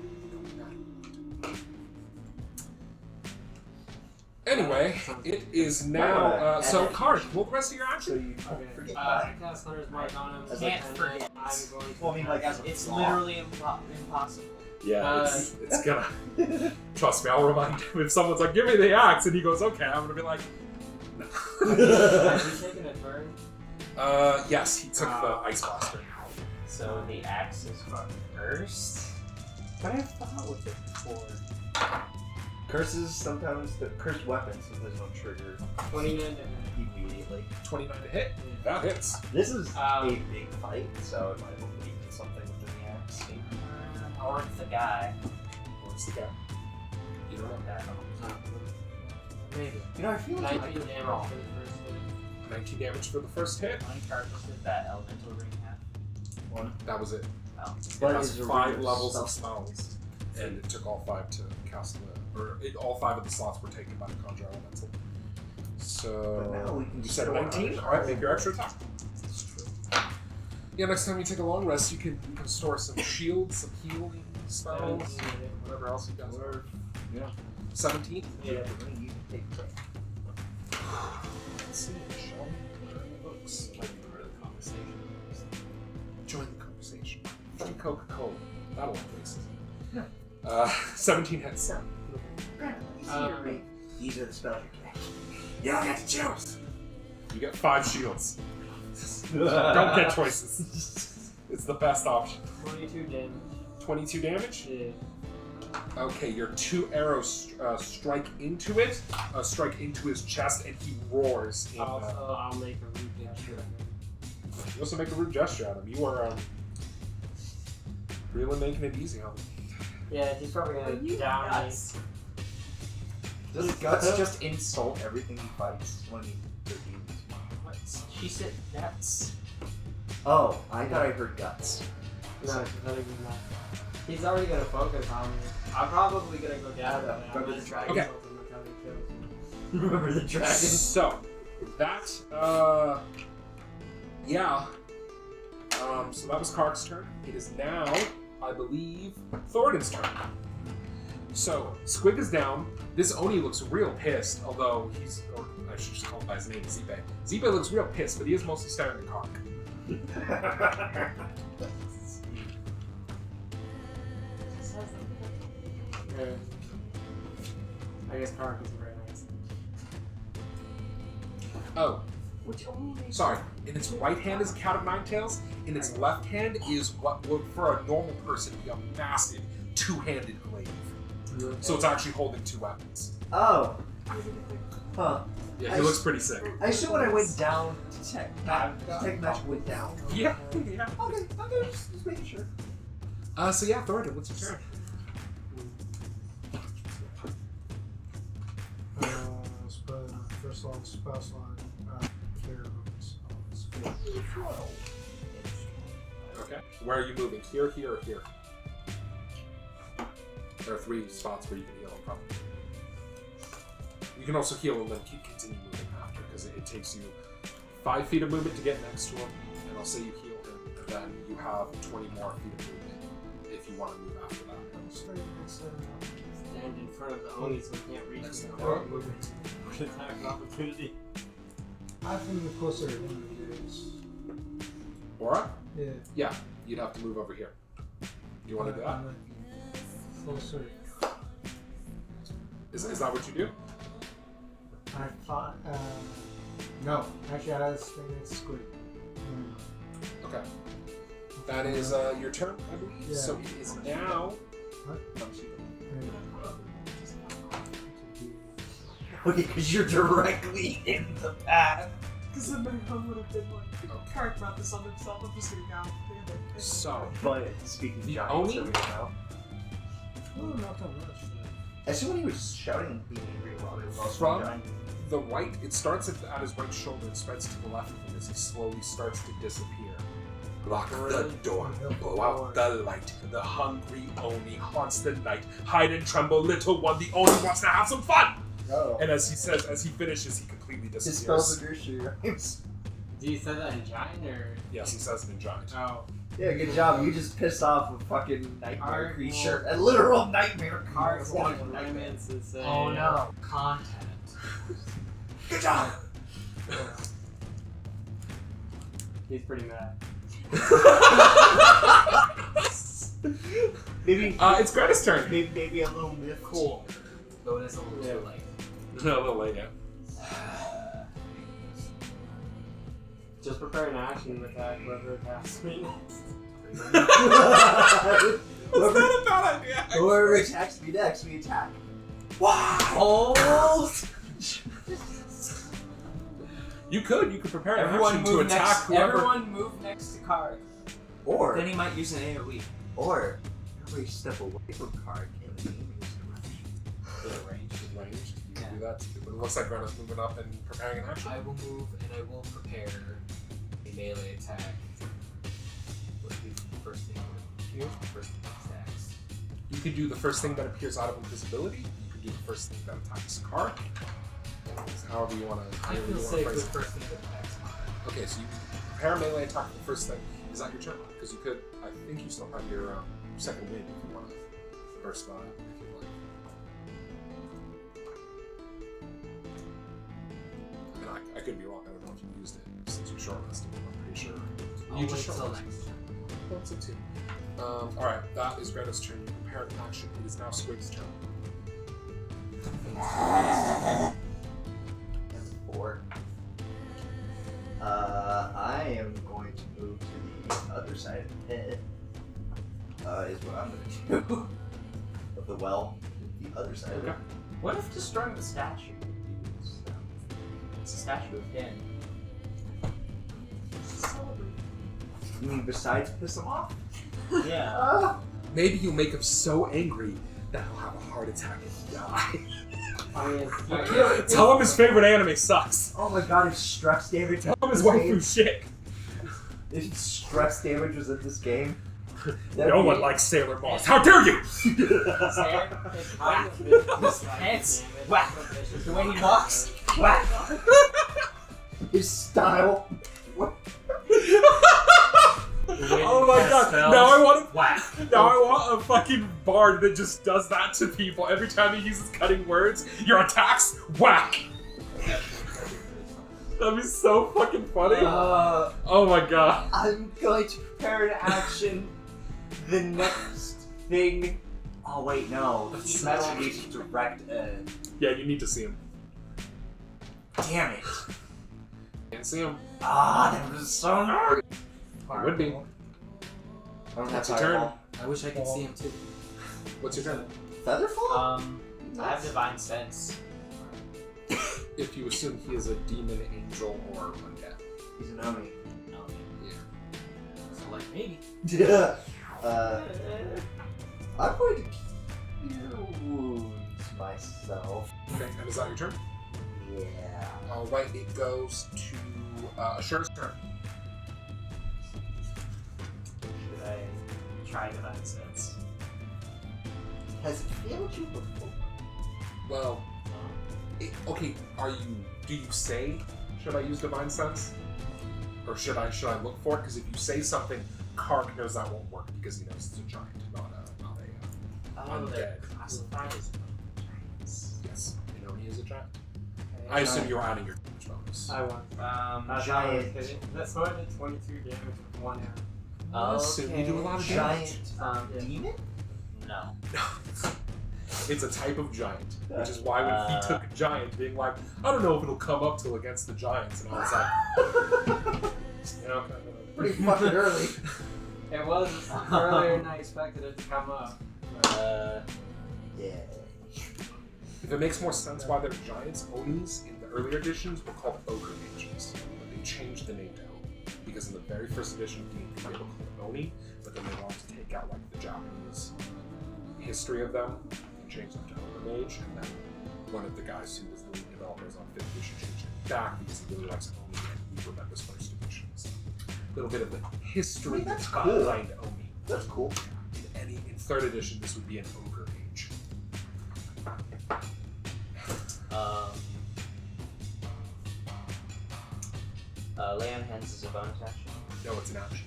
S1: Anyway, it is now. So, Carac, what the rest of your
S3: So
S1: action?
S3: you
S6: Okay.
S3: forget
S6: I
S3: that.
S6: cast Hunter's Mark on him.
S3: As
S2: Can't
S6: and
S2: forget.
S6: then I'm going to.
S3: Well, I mean, like, as a
S2: It's
S3: flaw.
S2: literally impossible.
S1: Yeah, it's gonna. Trust me, I'll remind him if someone's like, "Give me the axe," and he goes, "Okay," I'm gonna be like, "No."
S6: Have you taken a turn?
S1: Yes, he took the ice blaster.
S2: So the axe is first. But I thought with it before.
S3: Curses sometimes, the cursed weapons sometimes don't trigger
S6: 29 damage.
S3: immediately.
S1: 29 to hit. That hits.
S3: This is a
S6: Um,
S3: big fight, so it might as well lead to something within the axe.
S2: Or it's the guy.
S1: What's the guy?
S2: You don't know that.
S6: Maybe.
S3: You know, I feel like
S6: 19 damage for the first hit.
S1: 19 damage for the first hit.
S2: How many charges did that elemental ring have?
S3: one.
S1: That was it.
S2: Oh.
S1: It has
S3: is a
S1: 5
S3: ring of
S1: levels of
S3: spell
S1: spells, and it took all 5 to cast all 5 of the slots were taken by the Conjure Elemental.
S3: But now
S1: So
S3: we can
S1: you
S3: just
S1: said
S3: go
S1: 19.
S3: on.
S1: All right, make your extra attack. Yeah, next time you take a long rest, you can store some shields, some healing spells, whatever else you guys are. Yeah. 17.
S6: Yeah.
S3: You can take
S1: Let's see. Shall we? Where are the books?
S4: Like part of the conversation.
S1: Join the conversation. Drink Coca-Cola. That'll increase. 17 hits.
S3: These are the spells you can.
S1: You don't get to choose. You get 5 shields. Don't get choices. It's the best option.
S6: 22 damage.
S1: 22 damage?
S6: Yeah.
S1: Okay, your 2 arrows strike into it, strike into his chest, and he roars.
S6: Also, I'll make a rude gesture.
S1: You also make a rude gesture at him. You are really making it easy on him.
S6: Yeah, he's probably gonna down me.
S3: Does Guts just insult everything he fights when he
S2: She said that's.
S3: Oh, I thought I heard Guts.
S6: No, she's letting me know. He's already gonna focus on me. I'm probably gonna go down there.
S2: Remember the dragon?
S1: Okay.
S2: Remember the dragon?
S1: So, that, yeah. So that was Carac's turn. It is now, I believe, Thoradin's turn. So, Squig is down. This Oni looks real pissed, although he's, or I should just call him by his name, Xipe. Xipe looks real pissed, but he is mostly staring at Carac.
S6: I guess Carac is very nice.
S1: Oh,
S5: Which only makes
S1: sorry. In its right hand is a cat of nine tails. In its left hand is what would, for a normal person, be a massive two-handed glaive. So it's actually holding two weapons.
S3: Oh. Huh.
S1: Yeah, he looks pretty sick.
S3: I assume when I went down, Detect Magic went down.
S1: Yeah, yeah.
S3: Okay, just making sure.
S1: So yeah, Thoradin, what's your turn?
S7: First level spell slot. Clear movements.
S1: Okay. Where are you moving? Here, here, or here? There are 3 spots where you can heal him from. You can also heal and then continue moving after, because it takes you 5 feet of movement to get next to him, and I'll say you heal him, and then you have 20 more feet of movement if you want to move after that.
S6: Stand in front of the Oni so we can't reach
S1: Next
S6: them.
S1: time.
S6: Attack opportunity.
S7: I think the closer it is.
S1: Aura?
S7: Yeah.
S1: Yeah, you'd have to move over here. Do you want to do that?
S7: Closer.
S1: Is that what you do?
S7: I thought. No. Actually, I was thinking it's Squig.
S1: Okay. That is your turn, I believe.
S7: Yeah.
S1: So it is now.
S2: Okay, because you're directly in the path.
S5: Because then my home would have been like, Carac brought this on himself, I'm just gonna go.
S1: So,
S3: But speaking of
S1: The
S3: giants,
S1: Oni?
S3: that we don't know.
S7: Oh, not that much.
S3: I assume when he was shouting and being angry while it was also
S1: From-
S3: a giant.
S1: the right, it starts at his right shoulder and spreads to the left of him as he slowly starts to disappear. Lock the door, blow out the light. The hungry Oni haunts the night. Hide and tremble, little one. The Oni wants to have some fun.
S3: Oh.
S1: And as he finishes, he completely
S3: His spells
S1: disappears.
S3: are nursery rhymes.
S6: Do you say that in giant or?
S1: Yes, he says it in giant.
S6: Oh.
S3: Yeah, good job. You just pissed off a fucking nightmare
S6: Alright,
S3: creature. A literal nightmare
S6: Cards
S3: creature.
S6: and limits and say.
S2: Oh no, content.
S3: Good job!
S6: He's pretty mad.
S3: Maybe,
S1: It's Greta's turn.
S3: maybe a little myth.
S2: Cool. Though it is a little too late.
S1: A little late, yeah.
S6: Just prepare an action attack whoever attacks me next.
S1: That's not a bad idea.
S3: Whoever attacks me next, we attack.
S2: Oh!
S1: You could prepare an
S2: Everyone
S1: action to
S2: move
S1: attack
S2: next.
S1: whoever.
S2: Everyone move next to Carac.
S3: Or,
S2: Then he might use an AoE.
S3: or, everybody step away from Carac and the game is
S2: Range.
S1: Ranged. You can
S2: Yeah.
S1: do that too. But it looks like Greta's moving up and preparing an action.
S4: I will move and I will prepare a melee attack. What would be the first thing that appears? First thing that attacks.
S1: You could do the first thing that appears out of invisibility. You could do the first thing that attacks Carac. However you want to.
S4: I feel safe with first thing that attacks mine.
S1: Okay, so you prepare a melee attack for the first thing. Is that your turn? Because you could. I think you still have your second wind if you want to burst by if you like. I mean, I could be wrong. I don't know if you used it since you short rested. I'm pretty sure.
S4: I'll
S1: You
S4: wait
S1: just short
S4: till
S1: rested.
S4: next turn.
S1: That's it too. Alright, that is Greta's turn. You prepare an action. It is now Squig's turn.
S3: That's 4. I am going to move to the other side of the pit. Is what I'm going to do. Of the well, the other side of it.
S1: Okay.
S2: What if destroying the statue would use them? It's a statue of him.
S3: You mean besides piss him off?
S2: Yeah.
S1: Maybe you'll make him so angry that he'll have a heart attack and die.
S6: I mean,
S1: Tell him his favorite anime sucks.
S3: Oh my god, if stress damage
S1: Tell him his
S3: was
S1: waifu shit.
S3: if stress damage was in this game,
S1: No one likes Sailor Moss. How dare you!
S2: His hair, whack. His pants, whack. The way he walks, whack.
S3: His style.
S1: Oh my god! Now I want
S4: Whack.
S1: Now I want a fucking bard that just does that to people every time he uses cutting words. Your attacks, whack. That'd be so fucking funny. Oh my god.
S3: I'm going to prepare an action. The next thing. Oh wait, no. Heat metal needs to direct.
S1: Yeah, you need to see him.
S3: Damn it!
S1: Can't see him.
S3: That was so hard.
S1: It would be.
S3: I don't have
S1: It's your turn.
S3: fireball.
S4: I wish I could see him too.
S1: What's your turn?
S3: Featherfall?
S2: I have divine sense.
S1: If you assume he is a demon, angel, or undead.
S3: He's an Oni.
S2: No.
S1: Yeah.
S4: So like maybe.
S3: Yeah. I'm going to cure wounds myself.
S1: Okay, and is that your turn?
S3: Yeah.
S1: Alright, it goes to Ashura's turn.
S2: Should I try divine sense?
S3: Has it failed you before?
S1: Well, okay, do you say, should I use Divine Sense? Or should I look for it? Because if you say something, Carac knows that won't work because he knows it's a giant, not a
S2: Oh, they're
S1: undead.
S2: classified as giants.
S1: Yes, you know he is a giant.
S2: Okay.
S1: I assume you're adding your damage bonus.
S6: I won. That's
S3: Giant.
S6: how I was kidding. That sword did 22 damage with 1 arrow.
S1: I assume you do a lot of damage.
S3: Giant
S6: Yeah.
S3: demon?
S2: No.
S1: It's a type of giant, which is why when he took a giant, being like, I don't know if it'll come up till against the giants, and I was like, yeah, okay.
S3: Pretty fucking early.
S6: It was earlier than I expected it to come up.
S3: Yeah.
S1: If it makes more sense why they're giants, Onis in the earlier editions were called ogre mages. But they changed the name to Oni because in the very first edition of D&D they were called Oni, but then they wanted to take out like the Japanese history of them and change them to ogre mage. And then one of the guys who was the lead developers on 5th edition changed it back because he really likes Oni and he remembers first edition. So a little bit of the history
S3: I mean, that's cool.
S1: behind Oni.
S3: That's cool.
S1: In 3rd edition, this would be an ogre mage.
S2: Lay on hands is a bonus action.
S1: No, it's an action.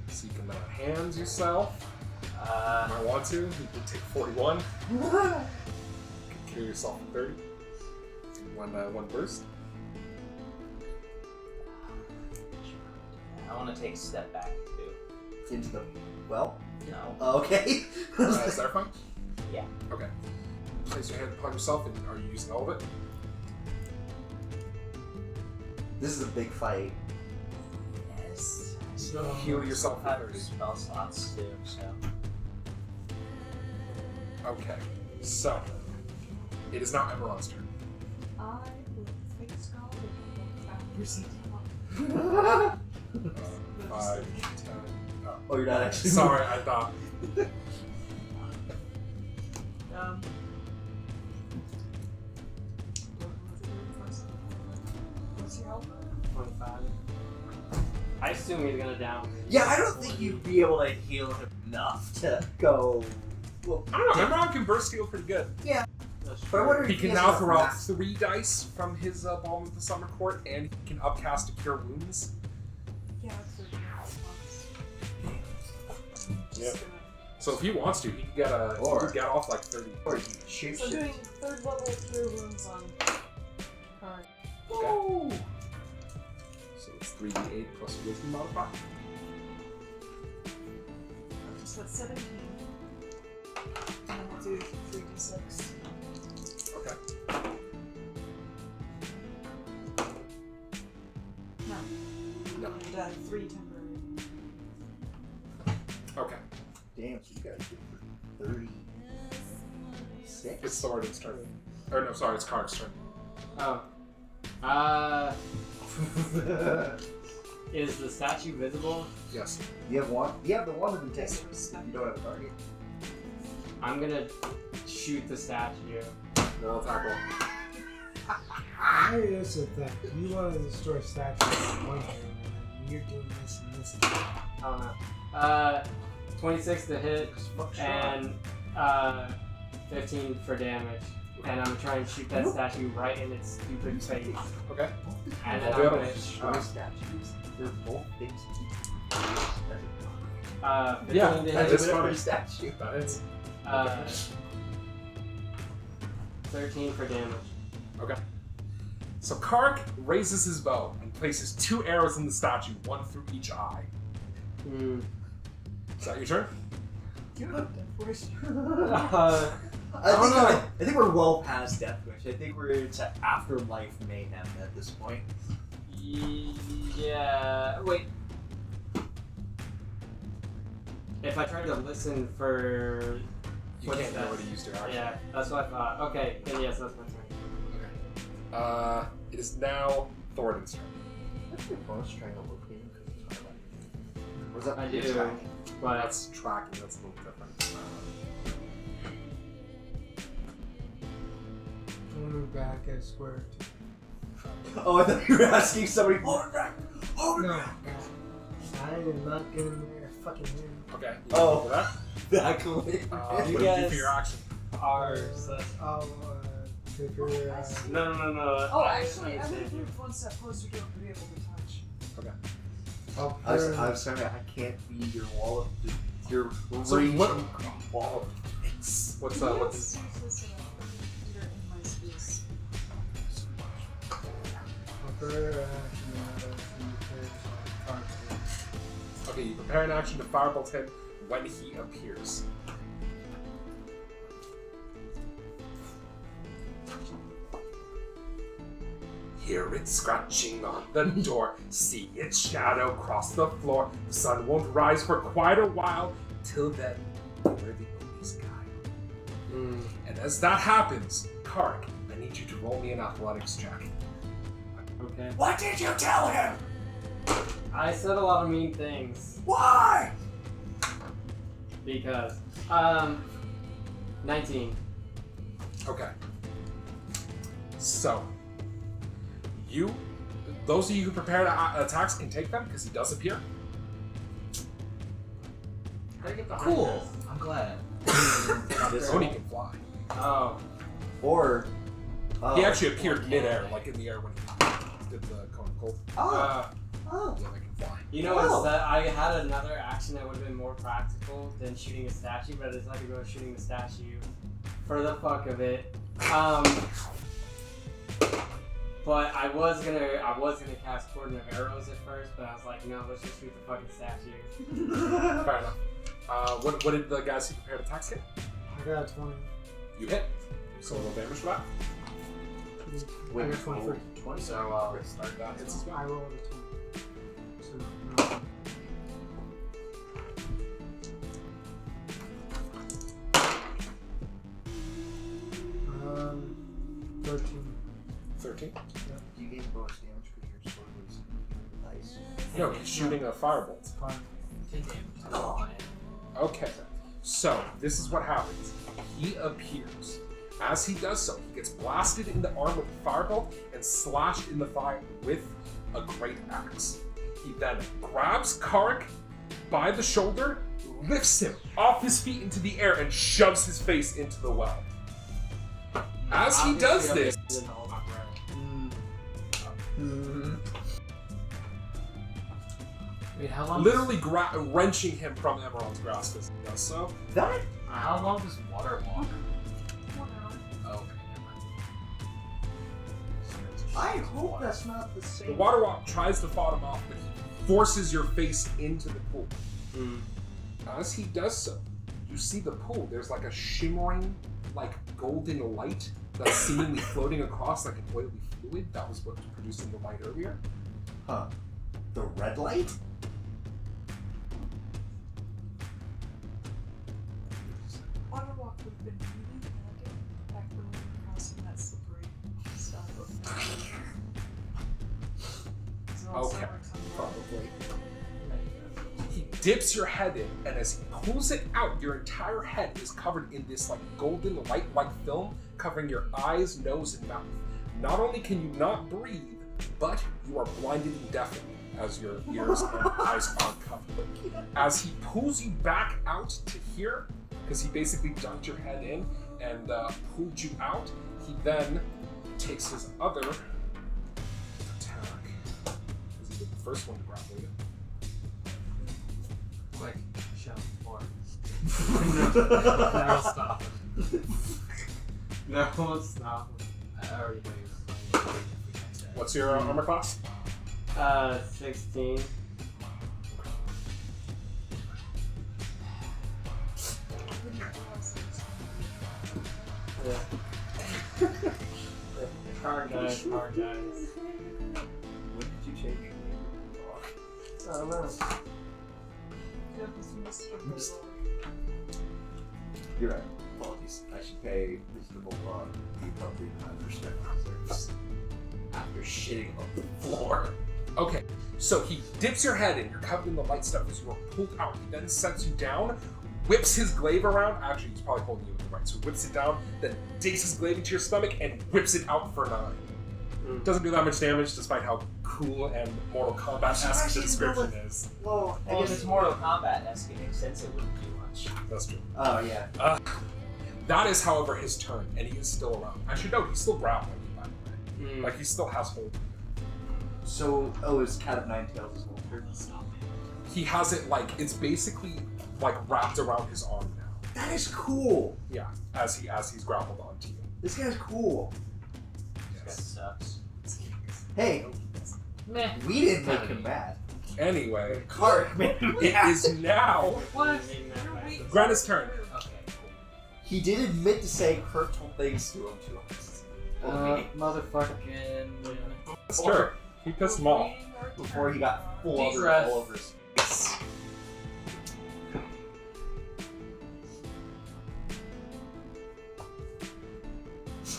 S1: So you can hands yourself. You might want to. You can take 41. You can cure yourself for 30. One burst.
S2: I want to take a step back too.
S3: Into the well?
S2: No.
S3: Okay.
S1: Is that fine?
S2: Yeah.
S1: Okay. Place your hand upon yourself, and are you using all of it?
S3: This is a big fight.
S2: Yes.
S1: Heal yourself for
S2: I have
S1: 30.
S2: spell slots too, so.
S1: Okay. So, it is now Emerald's turn.
S5: I will take a skull and walk back.
S1: 5, 10.
S3: Oh, you're not actually.
S1: Sorry, I thought.
S5: What's your health?
S6: 25. I assume he's gonna down.
S3: Yeah, I don't think you'd be able to heal him enough to go. Well,
S1: I don't know. Emerald can burst heal pretty good.
S3: but I wonder if
S1: He can
S3: has
S1: now
S3: enough
S1: throw out
S3: mass-
S1: 3 dice from his Balm of the Summer Court, and he can upcast to cure wounds.
S5: Yeah, that's the
S1: Yep. So if he wants to, he can get he can get off like 30.
S3: Or
S5: So I'm doing 3rd level cure wounds on current.
S1: Okay. So it's 3d8 plus wisdom modifier.
S5: So that's 17. And then I'll do 3d6.
S1: Okay.
S5: No.
S1: No.
S5: And 3 temporary.
S1: Okay.
S3: Damn, so you gotta get 36?
S1: It's Thoradin's turn. Or no, sorry, it's Carac's turn.
S6: Oh. Is the statue visible?
S1: Yes.
S3: You have one? You have the one of the takes. You don't have a target.
S6: I'm gonna shoot the statue.
S1: Roll attack roll.
S7: Maybe that's the thing. You want to destroy statues in one game, and then You're doing this and this.
S6: I don't know. 26 to hit and 15 for damage. And I'm trying to shoot that statue right in its stupid face.
S1: Okay.
S6: And then
S1: Roll
S6: I'm gonna
S3: Destroy statues. They're both things to
S6: 15
S1: Yeah,
S6: to
S1: that
S6: hit.
S1: is funny.
S3: statue.
S1: That is.
S6: 13 for damage.
S1: Okay. So Carac raises his bow and places 2 arrows in the statue, 1 through each eye. Is that your turn?
S3: I think we're well past Death Wish. I think we're into afterlife mayhem at this point.
S6: Yeah. Wait. If I try to listen for.
S1: You
S6: What's
S1: can't
S6: that?
S1: know what to use your action.
S6: Yeah, that's what I thought. Okay, then yes, that's my turn.
S1: Okay. It is now Thoradin's turn.
S3: What's your bonus trying to locate because it's Twilight? Was that
S6: I
S3: your
S6: do.
S3: tracking?
S6: But
S1: That's tracking, that's a little different.
S7: Move back at square.
S3: Oh, I thought you were asking somebody. Hold it back. Hold it
S7: No.
S3: back.
S7: I am not getting there. Fucking here.
S1: Okay. You
S3: Oh.
S1: go for that.
S3: Back away.
S1: What do you do
S6: guys-
S1: for your action?
S6: are such.
S7: Oh, figure.
S6: No.
S5: Oh, actually, I would have moved one step closer to be able to touch.
S7: I'll
S3: I'm sorry, I can't be your wall of your
S1: So
S3: raging
S1: what-
S3: wall of fix.
S1: What's
S5: Can you
S1: what's
S5: use this computer in my space?
S1: okay, you prepare an action to firebolt him when he appears. Hear it scratching on the door, see its shadow cross the floor. The sun won't rise for quite a while. Till then, we're the only sky. And as that happens, Carac, I need you to roll me an athletics check.
S6: Okay.
S3: What did you tell him?
S6: I said a lot of mean things
S3: Why?
S6: because 19.
S1: Okay. So, those of you who prepare attacks can take them because he does appear.
S6: How do I get behind
S4: Cool.
S6: this?
S4: I'm glad.
S1: Oni can fly.
S6: Oh.
S3: Or
S1: He actually appeared midair, like in the air when he did the cone of cold.
S3: oh,
S1: Yeah, they can fly.
S6: You know, instead I had another action that would have been more practical than shooting a statue, but I decided to go shooting the statue for the fuck of it. But I was gonna cast Cordon of Arrows at first, but I was like, no, let's just shoot the fucking statue.
S1: Fair enough. What did the guys who prepared attacks get?
S7: I got 20.
S1: You hit. So roll damage for that.
S7: I got 20 for
S3: 20.
S1: So start that hits as well.
S7: I rolled a 20. So, no. Um, 13.
S1: 13.
S3: You gain bonus damage because your sword was nice.
S1: No, he's shooting a firebolt.
S7: Fine.
S3: Oh.
S1: Okay, so this is what happens. He appears. As he does so, he gets blasted in the arm with a firebolt and slashed in the thigh with a great axe. He then grabs Carac by the shoulder, lifts him off his feet into the air, and shoves his face into the well. As he does this,
S4: Wait, how long?
S1: literally wrenching him from Emerald's grasp as he does so.
S3: That?
S4: How long does water walk?
S5: 1 hour.
S4: Oh, okay, never mind.
S3: I hope that's not the same.
S1: The water walk tries to fight him off, but he forces your face into the pool. As he does so, you see the pool. There's like a shimmering, like golden light that's seemingly floating across like an oily fluid. That was what was producing the light earlier.
S3: Huh. The red light?
S5: Waterwalk would have been really handy back when we were crossing that slippery stuff.
S1: Okay, probably. He dips your head in, and as he pulls it out, your entire head is covered in this like golden light-like film, covering your eyes, nose, and mouth. Not only can you not breathe, but you are blinded and deafened as your ears and eyes are covered. As he pulls you back out to here, because he basically dunked your head in and pulled you out, he then takes his other attack, because he did the first one to grapple you.
S4: Quick, show more.
S6: No, stop him. No, stop him.
S4: I already know you're
S1: What's your armor class?
S6: 16. Yeah. Hard guys.
S3: When did you change your name?
S6: I don't know.
S3: You're right. Apologies. I should pay reasonable the appropriate amount of respect it deserves. After shitting on the floor.
S1: Okay, so he dips your head in, you're covered in the light stuff as you are pulled out. He then sets you down, whips his glaive around. Actually, he's probably holding you with the right, so he whips it down, then digs his glaive into your stomach and whips it out for 9. Doesn't do that much damage, despite how cool and Mortal Kombat-esque the description is.
S3: Well, I
S2: Well, if
S3: guess
S2: it's Mortal Kombat-esque, it makes sense it wouldn't do much.
S1: That's true.
S3: Oh, yeah.
S1: That is, however, his turn, and he is still around. I should note, he's still grappling you, by the way. Like, he still has hold.
S3: So, his Cat of Nine Tails is holstered.
S1: He has it, like, it's basically, like, wrapped around his arm now.
S3: That is cool.
S1: Yeah, as he's grappled onto you.
S3: This guy's cool.
S2: That sucks.
S3: Hey,
S2: Meh.
S3: we didn't make him mad.
S1: Anyway,
S3: Carac, man.
S1: it is now
S6: What?
S1: Granda's turn.
S2: Okay, cool.
S3: He did admit to saying hurtful things to him, too.
S6: Motherfucking.
S1: It's true. He pissed him off.
S3: Before he got full
S2: Deep
S3: over
S2: breath.
S3: all over his face.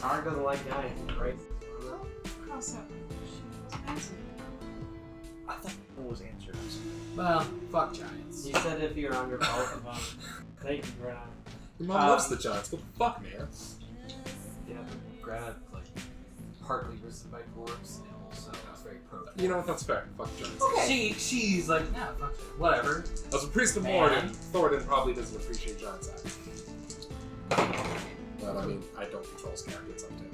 S6: Hard doesn't like giants, right?
S5: Cross that. She was massive.
S3: I thought it was answered.
S4: Well, fuck giants.
S6: You said if you're under both of them. Thank you, Grant.
S1: Your mom loves the Giants. What the fuck, man?
S4: Yeah, but Grant, like, partly risen by dwarves and also was very pro.
S1: You know what? That's fair. Fuck Giants.
S4: She's like, nah, fuck it. Whatever.
S1: As a priest of Morden, Thoradin probably doesn't appreciate Giants acts. But I mean, I don't control his character. It's up to him.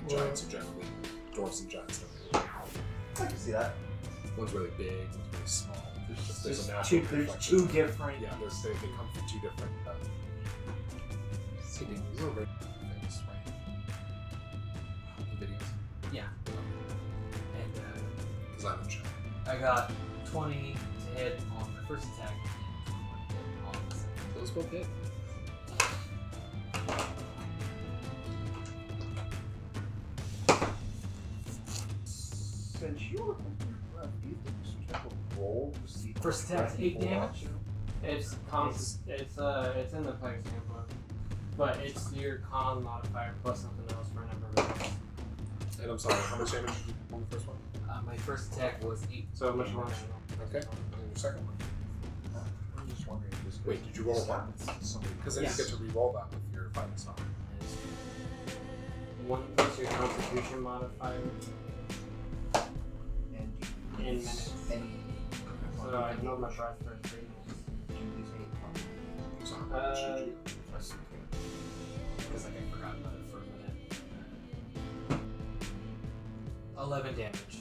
S1: Giants are generally dwarves and giants don't.
S3: I can see that.
S1: One's really big, one's really small. There's a natural
S3: There's
S1: reflection.
S3: two different.
S1: Yeah, they come from 2 different. See, you were right things, right? The videos.
S4: Yeah. And
S1: Because I don't check.
S4: I got 20 to hit on my first attack and 21 to hit on the second.
S1: Those both hit.
S3: Since you were do you think this was type of roll to see
S4: First attack's 8 damage.
S6: It's in the player's handbook, but it's your con modifier plus something else for a number of minutes.
S1: And I'm sorry, how much damage did you do on the first one?
S4: My first attack was 8.
S6: So much more.
S1: Okay. And your second one?
S3: I'm just wondering if this
S1: Wait, did you roll a 1?
S3: Somebody
S1: Because then
S6: Yes.
S1: you get to re-roll that with your final star.
S6: One plus your constitution modifier
S3: and
S6: in minutes.
S3: and
S6: So I know my price for 3 minutes.
S1: So how much did you do?
S4: Because like, I forgot about it for a minute. 11 damage.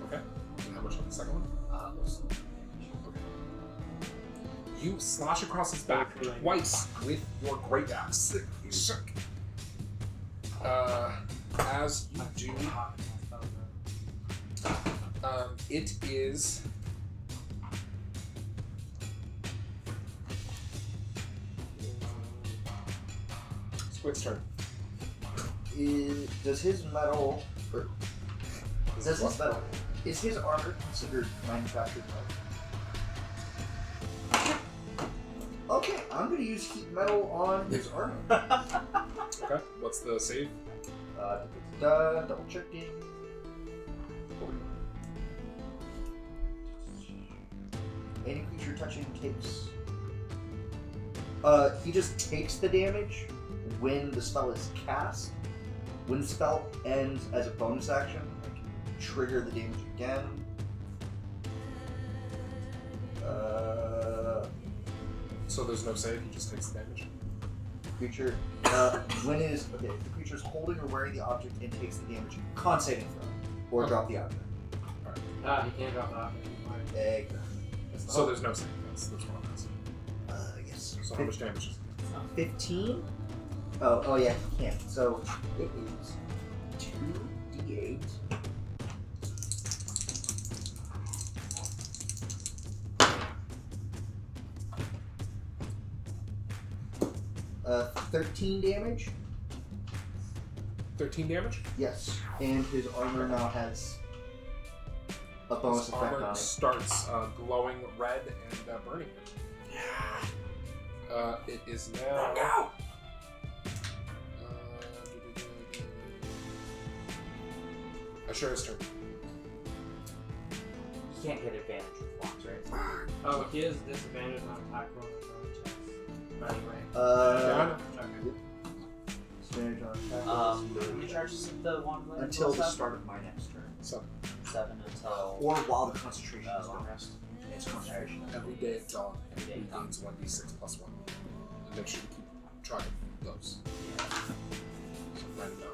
S1: Okay. And how much on the second one?
S4: Also 11 damage.
S1: Okay. You slash across his back twice with your great axe. You shook. As you do, it is. Squig's turn.
S3: does his metal or does his metal is his armor considered manufactured metal? Okay, I'm gonna use heat metal on his armor.
S1: Okay. What's the save?
S3: Double checking. Any creature touching takes. He just takes the damage when the spell is cast. When the spell ends as a bonus action, like trigger the damage again.
S1: So there's no save, he just takes the damage.
S3: Creature. When is okay? If the creature is holding or wearing the object and takes the damage, con saving throw, or drop the object.
S6: He can't drop the object.
S3: Exactly.
S1: So there's no save. That's what I'm asking.
S3: Yes.
S1: So how much damage is it?
S3: 15. Oh yeah, he can't. So it is 2d8. Uh, 13 damage.
S1: 13 damage?
S3: Yes, and his armor now has a bonus
S1: His
S3: effect
S1: armor
S3: on it.
S1: starts glowing red and burning him. It is now. Ashura's turn.
S2: You can't get advantage with blocks, right?
S6: Oh, he has disadvantage on attack roll and ability checks. By the way.
S3: Disadvantage on attack.
S2: How many charges of the wand blade?
S3: Until the start of my next turn.
S1: So
S2: 7 until
S3: Or while the concentration is
S2: long
S3: on.
S2: rest.
S3: It's concentration.
S1: every day at dawn,
S2: Every day
S1: he
S2: at dawn.
S1: gains 1d6 plus 1. And make sure to keep track of those.
S2: Yeah.
S1: So write it down.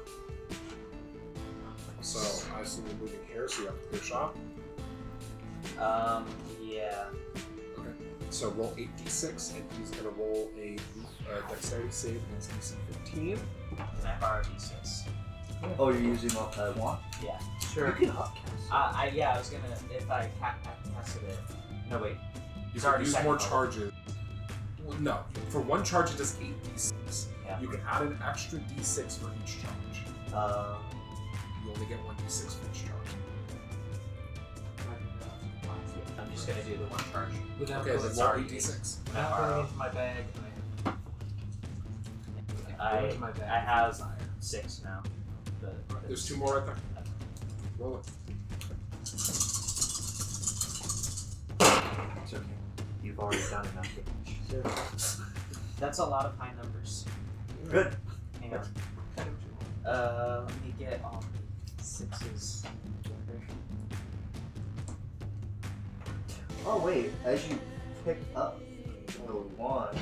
S1: So I assume you're moving here, so you have to clear shot.
S2: Yeah.
S1: Okay. So roll 8d6, and he's going to roll a dexterity save against DC 15.
S2: Can I borrow d6?
S3: Oh, you're using one?
S2: Yeah.
S3: You can upcast.
S2: I was gonna, if I casted it. No, wait.
S1: You
S2: Sorry,
S1: can use
S2: second
S1: more
S2: level.
S1: charges. Well, no, for one charge it does 8d6.
S2: Yeah.
S1: You can add an extra d6 for each charge. You only get 1d6 for each charge.
S2: I'm just gonna do the one charge.
S4: Without
S1: Okay,
S4: going,
S1: then roll
S2: sorry.
S1: 8d6.
S4: without going into my bag,
S2: I
S4: into my bag.
S2: I have 6 now.
S1: There's 2 more right there. Roll it.
S3: It's okay. You've already done enough damage.
S2: That's a lot of high numbers.
S3: Good.
S2: Hang on. Let me get all the 6s.
S3: Oh wait, as you pick up the one.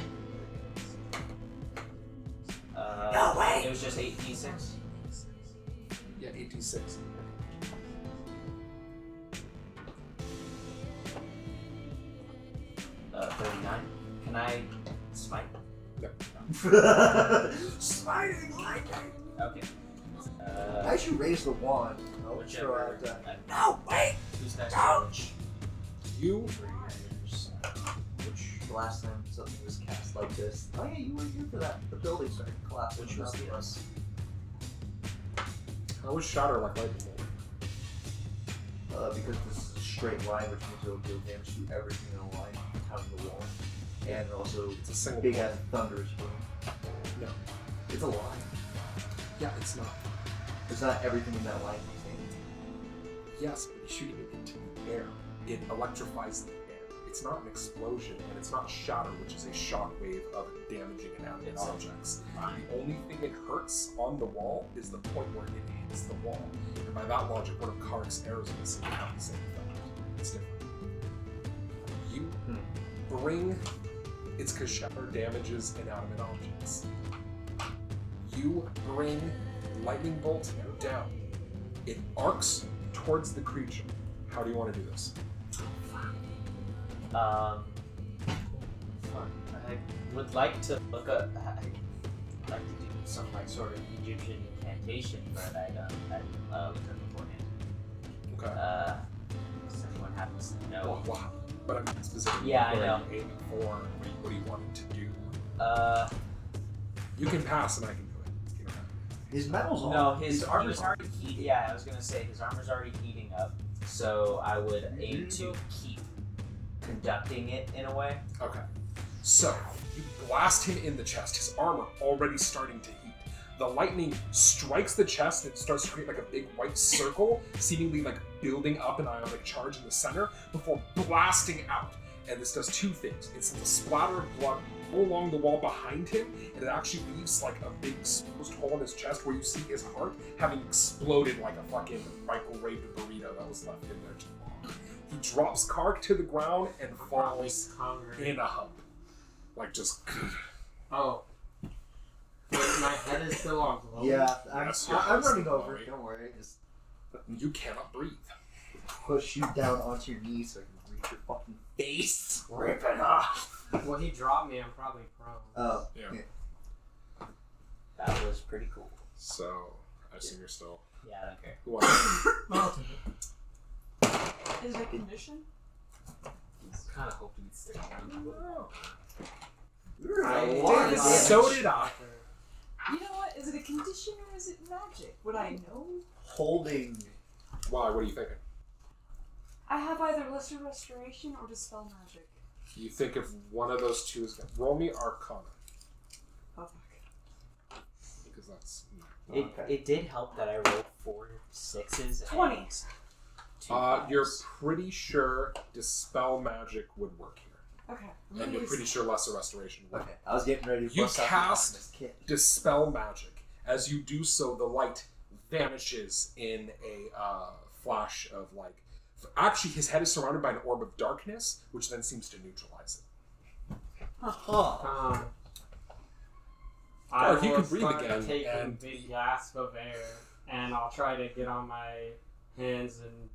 S3: No, wait!
S2: It was just 8d6.
S1: Yeah, 8d6.
S2: Uh, 39. Can I smite?
S3: Smiting lightning!
S2: Okay.
S3: As you raise the wand, I'll throw out no, wait!
S2: Who's next?
S3: Ouch!
S1: You
S3: Which the last time something was cast like this. Oh yeah, you were here for that. The building started collapsing.
S2: Which was
S3: around
S2: the
S3: us.
S1: I always shatter like lightning bolt.
S3: Because this is a straight line, which means it'll deal damage to everything in a line, counting the wall. And also,
S1: It's a single
S3: big
S1: bolt.
S3: ass thunderous boom.
S1: No.
S3: It's a line.
S1: Yeah, it's not.
S3: It's not everything in that line contained.
S1: Yes, but you're shooting it into the air. It electrifies the air. It's not an explosion, and it's not shatter, which is a shock wave of damaging inanimate objects. The only thing it hurts on the wall is the point where it hits the wall. And by that logic, one of Carac's arrows in the city have the same effect. It's different. You bring... It's because shatter damages inanimate objects. You bring lightning bolt down. It arcs towards the creature. How do you want to do this?
S2: I would like to look up. I'd like to do some like sort of Egyptian incantation, but I looked up beforehand.
S1: Okay.
S2: Does anyone happens to know?
S1: Wow. But I'm specifically
S2: Yeah, I
S1: what
S2: know.
S1: are you aiming for? What are you wanting to do?
S2: You
S1: You can pass and I can do it. You don't have to.
S3: His medal's on.
S2: No,
S3: His
S2: his
S3: armor's
S2: armor's already heating. Yeah, I was gonna say his armor's already heating up, so I would aim to keep conducting it in a way.
S1: Okay. So, you blast him in the chest. His armor already starting to heat. The lightning strikes the chest and starts to create like a big white circle, seemingly like building up an ionic charge in the center before blasting out. And this does 2 things. It sends a splatter of blood all along the wall behind him, and it actually leaves like a big exposed hole in his chest where you see his heart having exploded like a fucking microwave burrito that was left in there too long. He drops Carac to the ground and falls
S6: Hungry.
S1: in a hump. Like just...
S6: Oh. Wait, my head is still on glowing.
S3: Yeah,
S1: Yes,
S3: I'm
S1: your head's
S3: running
S1: still
S3: over.
S1: glowing.
S3: Don't worry. Just
S1: You cannot breathe.
S3: push you down onto your knees so I can reach your fucking face. Rip it off.
S6: Well, he dropped me. I'm probably prone.
S3: Oh.
S1: Yeah.
S2: That was pretty cool.
S1: So, I assume you're still...
S2: Yeah, I don't care.
S1: Who wants
S7: I'll take it.
S5: Is it a condition?
S4: Kind of hoped he'd stick around.
S1: So did I.
S5: You know what? Is it a condition or is it magic? Would I know?
S3: Holding.
S1: Why? What are you thinking?
S5: I have either lesser restoration or dispel magic.
S1: You think if one of those two is going to... Roll me Arcana.
S5: Oh,
S1: Because that's...
S2: It did help that I rolled 4 6s.
S5: 20.
S2: And 2
S1: You're
S2: 5s.
S1: pretty sure Dispel Magic would work here.
S5: Okay.
S1: And you're pretty sure Lesser Restoration would.
S3: Okay, I was getting ready to
S1: You
S3: bust out the
S1: cast-
S3: alchemist kit.
S1: Dispel Magic. As you do so, the light vanishes in a flash of like... Actually, his head is surrounded by an orb of darkness, which then seems to neutralize it.
S3: Huh.
S6: I
S1: Or you
S6: will
S1: could breathe
S6: start
S1: again
S6: taking
S1: and-
S6: big gasp of air, and I'll try to get on my hands and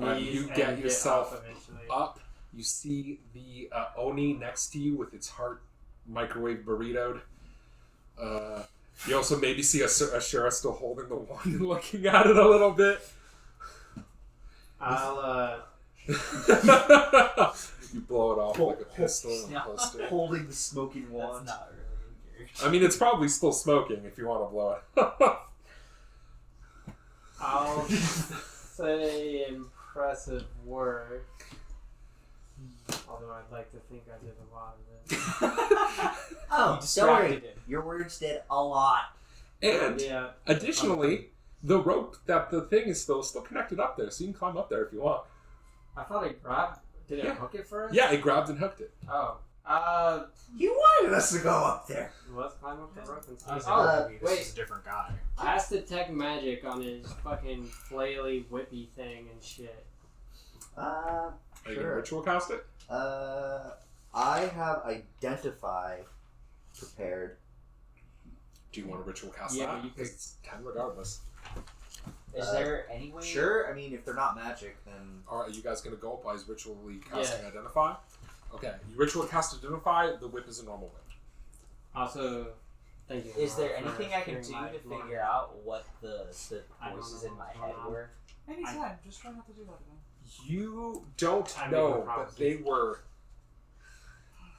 S1: Alright,
S6: knees
S1: you
S6: and
S1: get yourself
S6: up eventually.
S1: Up, you see the Oni next to you with its heart microwave burritoed. You also maybe see Ashera still holding the wand and looking at it a little bit.
S6: I'll
S1: You blow it off like a pistol and
S2: Yeah.
S1: holster.
S3: Holding the smoking
S2: That's
S3: wand.
S2: not really in character.
S1: I mean, it's probably still smoking if you want to blow it.
S6: I'll say impressive work. Although I'd like to think I did a lot of it.
S3: Oh,
S2: You
S3: don't worry.
S2: distracted him.
S3: Your words did a lot.
S1: And
S6: Yeah.
S1: additionally, the rope that the thing is still connected up there, so you can climb up there if you want.
S6: I thought I grabbed. Did it
S1: Yeah.
S6: hook it first?
S1: Yeah, it grabbed and hooked it.
S6: Oh.
S3: You wanted us to go up there.
S6: Let's climb up the rope and see.
S4: I was
S6: Oh,
S4: like, maybe this
S6: wait.
S4: is a different guy.
S6: I asked detect magic on his fucking flaily whippy thing and shit.
S1: Are you gonna
S3: Sure.
S1: ritual cast it?
S3: I have identify prepared.
S1: Do you want to ritual cast
S6: Yeah,
S1: that?
S6: but you could-
S1: It's 10 regardless.
S2: Is there any way?
S3: Sure. I mean, if they're not magic, then
S1: Alright, are you guys gonna go up by ritually casting Identify? Okay, you ritual cast Identify, the whip is a normal whip.
S6: Also, thank you.
S2: Is there
S6: Laura, for
S2: anything I can do
S6: clearing my
S2: to
S6: floor.
S2: figure out what the
S6: I don't
S2: voices
S6: know
S2: in my
S6: what's
S2: head
S6: going on.
S2: were?
S5: Anytime. Just try not to do that again.
S1: You don't
S6: I made
S1: know,
S6: no
S1: but
S6: promises.
S1: they were...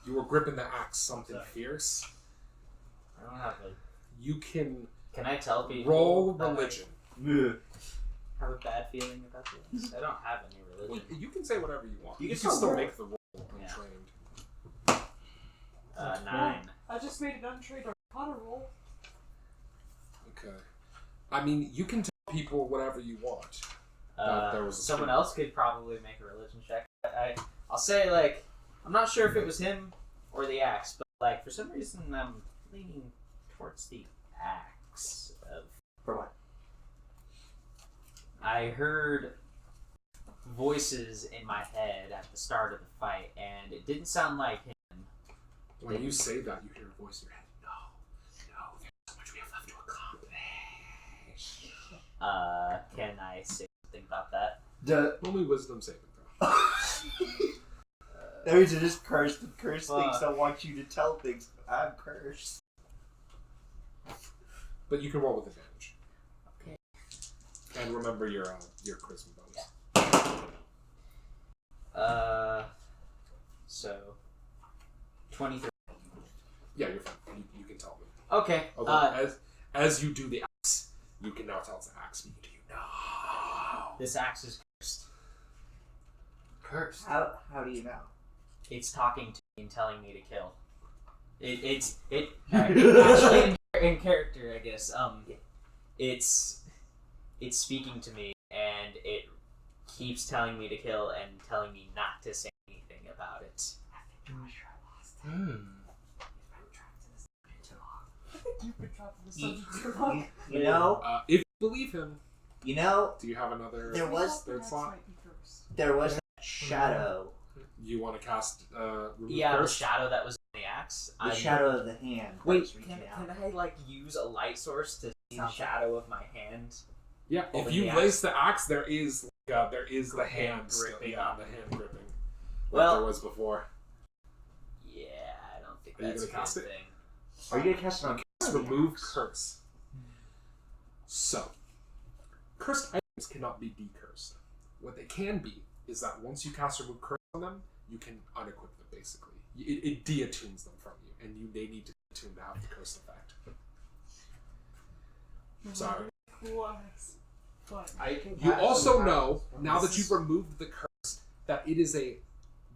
S1: You were gripping the axe something fierce.
S2: I don't have a.
S1: You can
S2: Can I tell people?
S1: roll
S2: that I
S1: religion.
S2: have a bad feeling about this. I don't have any
S1: Well,
S2: religion.
S1: you can say whatever you want.
S3: You
S1: You
S3: can
S1: can
S3: still
S1: still
S3: roll.
S1: make the roll
S2: Yeah.
S1: untrained.
S2: 9.
S5: I just made an untrained Arcana roll.
S1: Okay. I mean, you can tell people whatever you want. there was a
S2: Someone
S1: stream.
S2: else could probably make a religion check. I'll say like I'm not sure if it was him or the axe, but like for some reason I'm leaning towards the axe.
S3: for what?
S2: I heard voices in my head at the start of the fight, and it didn't sound like him.
S1: When you say that, you hear a voice in your head. No, there's so much we have left to accomplish.
S2: Can I say something about that?
S1: Only wisdom saving throw.
S3: That means it is cursed. And cursed
S2: Fuck.
S3: things don't want you to tell things. I'm cursed.
S1: But you can roll with advantage.
S2: Okay.
S1: And remember your charisma bonus.
S2: So 23.
S1: Yeah, you're fine. You can tell me.
S2: Okay.
S1: Although, as you do the axe, you can now tell it's an axe. Do you know?
S2: This axe is cursed. Cursed.
S3: How do you know?
S2: It's talking to me and telling me to kill. It's actually in character, I guess. It's speaking to me and it keeps telling me to kill and telling me not to say anything about it.
S5: I think you've been trapped in this dungeon too long.
S3: You know?
S1: If you believe him,
S3: You know,
S1: Do you have another
S3: There was-
S1: third slot?
S5: Might be cursed.
S3: there was that shadow.
S1: You want to cast remove
S2: Yeah,
S1: curse?
S2: the shadow that was on the axe.
S3: The shadow of the hand. that
S2: Wait,
S3: was reaching out.
S2: can I like use a light source to see the shadow of my hand?
S1: Yeah, if
S2: Open
S1: you
S2: the axe.
S1: lace the axe, there is the hand still.
S2: gripping.
S1: Yeah, the hand gripping.
S2: Well-
S1: like there was before.
S2: Yeah, I don't think
S1: Are you
S2: that's a
S1: gonna cast
S2: good
S1: it?
S2: thing.
S3: Are you gonna cast it on?
S1: Cast remove curse. So, cursed items cannot be decursed. What they can be is that once you cast remove curse on them, you can unequip them. Basically, it de-attunes them from you, and they need to attune to have the cursed effect. Sorry.
S5: Cool axe. But
S6: I can
S1: You
S6: cast
S1: also
S6: some
S1: know,
S6: powers.
S1: now that you've removed the curse, that it is a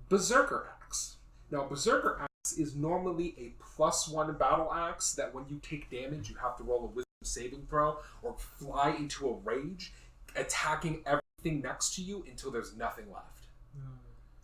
S1: Berserker Axe. Now, Berserker Axe is normally a +1 battle axe that when you take damage, you have to roll a wisdom saving throw or fly into a rage, attacking everything next to you until there's nothing left,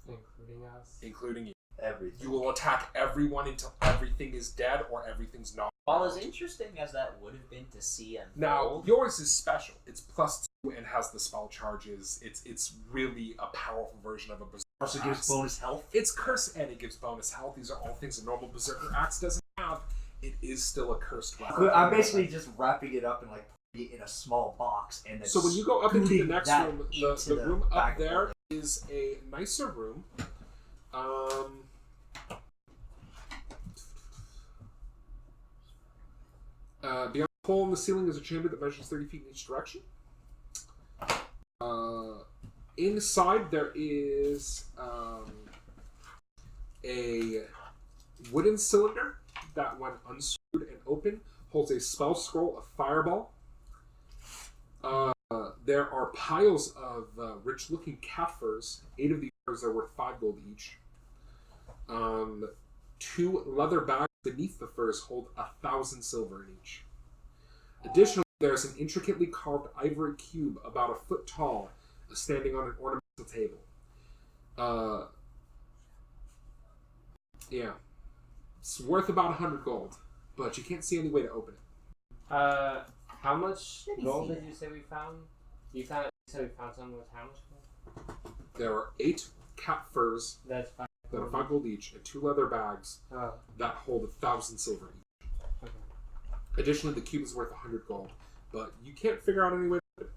S6: Including us.
S1: including you.
S3: Everything.
S1: You will attack everyone until everything is dead or everything's not.
S2: While as interesting as that would have been to see and
S1: Now, yours is special. It's +2 and has the spell charges. It's really a powerful version of a Berserker
S3: Also
S1: Axe.
S3: gives bonus health.
S1: It's curse and it gives bonus health. These are all things a normal Berserker Axe doesn't have. It is still a cursed weapon.
S3: I'm basically just wrapping it up and like putting it in a small box and then.
S1: So when you go up into the
S3: scooting
S1: next
S3: that
S1: room,
S3: into
S1: the
S3: the
S1: room
S3: back
S1: up
S3: of the
S1: there
S3: building.
S1: is a nicer room. Beyond the hole in the ceiling is a chamber that measures 30 feet in each direction. Inside there is a wooden cylinder that, when unscrewed and open, holds a spell scroll of Fireball. There are piles of rich-looking cat furs. 8 of these furs are worth 5 gold each. 2 leather bags beneath the furs hold 1,000 silver in each. Additionally, there's an intricately carved ivory cube about a foot tall, standing on an ornamental table. Yeah. It's worth about 100 gold, but you can't see any way to open it.
S6: How much
S3: Let me
S6: gold
S3: see
S6: did you say we found? You said we found some with how much gold?
S1: There are 8 cat furs
S6: That's fine.
S1: that are 5 gold each, and 2 leather bags
S6: Oh,
S1: that hold 1,000 silver each.
S6: okay.
S1: Additionally, the cube is worth 100 gold, but you can't figure out any way to open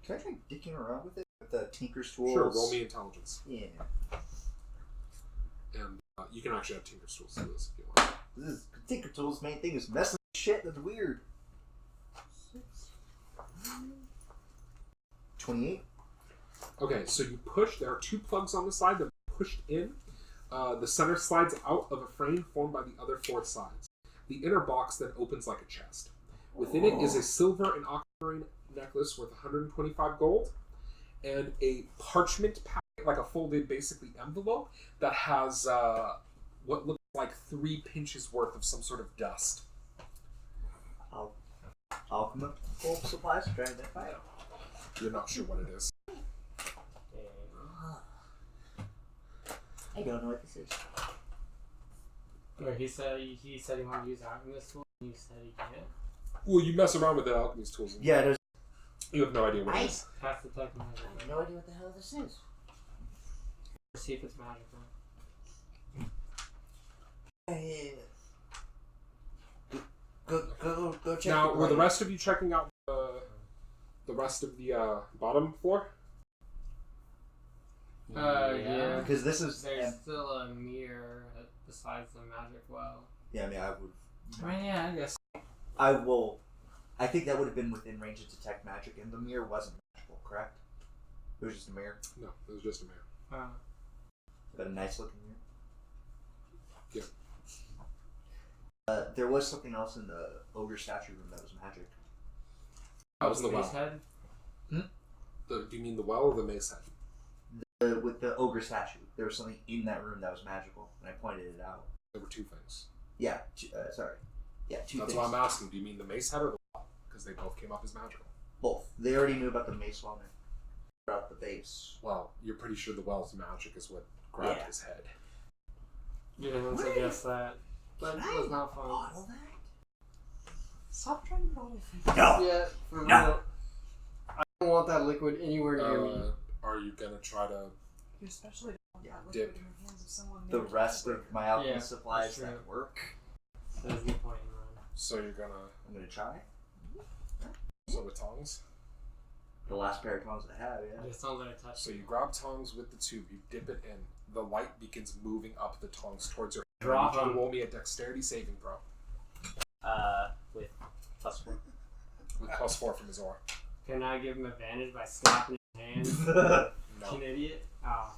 S3: Can I try dicking around with it with the Tinker's
S1: it.
S3: tools?
S1: Sure, roll me intelligence.
S3: Yeah.
S1: And you can actually have Tinker's tools do this if you want.
S3: This is Tinker Tools' main thing is messing with shit that's weird. 28.
S1: Okay, so you push. There are 2 plugs on the side that are pushed in. The center slides out of a frame formed by the other 4 sides. The inner box then opens like a chest. Within it is a silver and aquamarine necklace worth 125 gold, and a parchment packet, like a folded, basically, envelope that has what looks like 3 pinches worth of some sort of dust.
S3: I'll come up with full supplies to try and identify it.
S1: You're not sure what it is.
S3: I don't know what this is.
S6: Or he said he wanted to use alchemist tool, and you said he can't.
S1: Well, you mess around with the alchemy's tools. And
S3: Yeah, there's.
S1: you have no idea what it is.
S6: Pass the tech magic.
S3: I have no idea what the hell this is.
S6: See if it's magical.
S3: Go check.
S1: Now,
S3: the
S1: were the
S3: blade.
S1: rest of you checking out the rest of the bottom floor?
S6: Yeah.
S3: Because this is.
S6: There's still a mirror besides the magic well.
S3: Yeah, I mean, I would.
S1: Yeah, I guess.
S3: I will. I think that would have been within range to detect magic, and the mirror wasn't magical, correct? It was just a mirror.
S1: No, it was just a mirror.
S3: But a nice looking mirror.
S1: Yeah.
S3: There was something else in the ogre statue room that was magic.
S1: That was the
S6: Mace
S1: well.
S6: head?
S1: Do you mean the well or the mace head?
S3: With the ogre statue, there was something in that room that was magical, and I pointed it out.
S1: There were 2 things.
S3: Yeah, sorry. Yeah, 2
S1: That's
S3: things.
S1: why I'm asking. Do you mean the mace head or the well? Because they both came up as magical.
S3: Both. They already knew about the mace one and about the base.
S1: Well, you're pretty sure the well's magic is what grabbed
S3: Yeah.
S1: his head.
S6: You didn't
S3: What?
S6: suggest that. But
S3: Can
S6: it was
S3: I
S6: not fun.
S3: bottle that?
S5: Stop trying to bottle things.
S3: No.
S6: Yeah, for
S3: No.
S6: real. I don't want that liquid anywhere near me.
S1: Are you gonna try to?
S5: You especially don't want that
S1: Dip.
S5: liquid in the hands of someone
S3: The
S5: named
S3: rest of
S5: Bottlebreaker.
S3: my alchemy
S6: Yeah,
S3: supplies
S6: that's true.
S3: that work.
S6: That's a good point, man.
S1: So you're gonna.
S3: I'm gonna try.
S1: So with tongs.
S3: The last pair of tongs I have, yeah.
S6: Just don't let it touch
S1: So
S6: me.
S1: you grab tongs with the tube. You dip it in. The light begins moving up the tongs towards your hand.
S6: Drop
S1: I need you to
S6: 'em.
S1: roll me a dexterity saving throw
S2: With +4.
S1: with +4 from his aura.
S6: Can I give him advantage by slapping his hand?
S1: No.
S6: An idiot? Ah.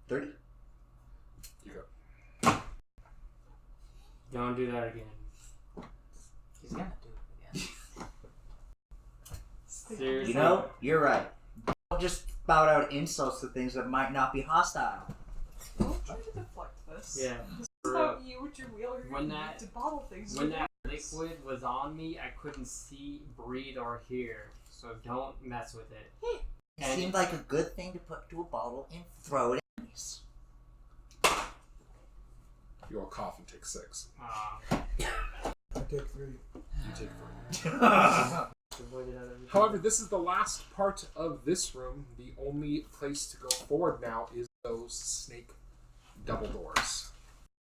S3: 30.
S1: You go.
S6: Don't do that again.
S2: He's gonna do it again.
S6: Seriously?
S3: You know, you're right. Don't just spout out insults to things that might not be hostile.
S5: Don't try to deflect this.
S6: Yeah.
S5: This is
S6: For
S5: about you with your wheel. You're
S6: When
S5: gonna
S6: that-
S5: need to bottle things.
S6: When
S5: with
S6: that
S5: this.
S6: liquid was on me, I couldn't see, breathe, or hear. So don't mess with it.
S3: It
S6: And-
S3: seemed like a good thing to put into a bottle and throw it in.
S1: You all cough and take 6.
S6: Ah.
S7: I take 3.
S1: You take 3.
S6: Avoided that every time.
S1: However, this is the last part of this room. The only place to go forward now is those snake double doors.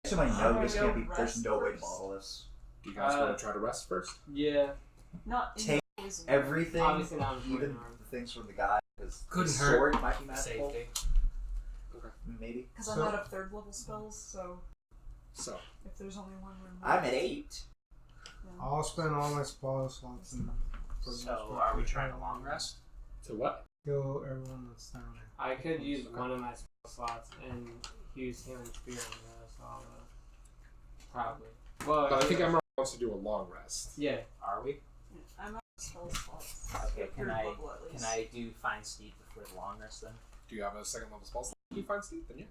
S3: So my note
S5: Go
S3: can't be. There's
S5: rest
S3: no way to
S5: first.
S3: bottle this.
S1: Do you guys want to try to rest first?
S6: Yeah.
S5: Not in
S3: Take
S5: the poison.
S3: Everything,
S6: Obviously not
S3: even
S6: important.
S3: the things from the guy, because
S4: Couldn't
S3: the
S4: hurt.
S3: sword might be magical.
S4: Safety.
S3: Maybe.
S5: Because I'm
S7: So-
S5: out of 3rd level spells, so
S1: So,
S5: if there's only one room.
S3: I'm at 8.
S7: I'll spend all my spell slots in. for the
S2: So,
S7: most part.
S2: are we trying a long rest?
S1: to what?
S7: Kill everyone that's down there.
S6: I could use one of my spell slots and use healing spirit in this, so probably.
S1: But I think Emerald wants to do a long rest.
S6: Yeah.
S2: Are we?
S5: I'm out of spell slots.
S2: Okay, can
S5: Third
S2: I
S5: level at least.
S2: do find Steve before the long rest then?
S1: Do you have a second level spell slot? Can you find Steve? Then yeah.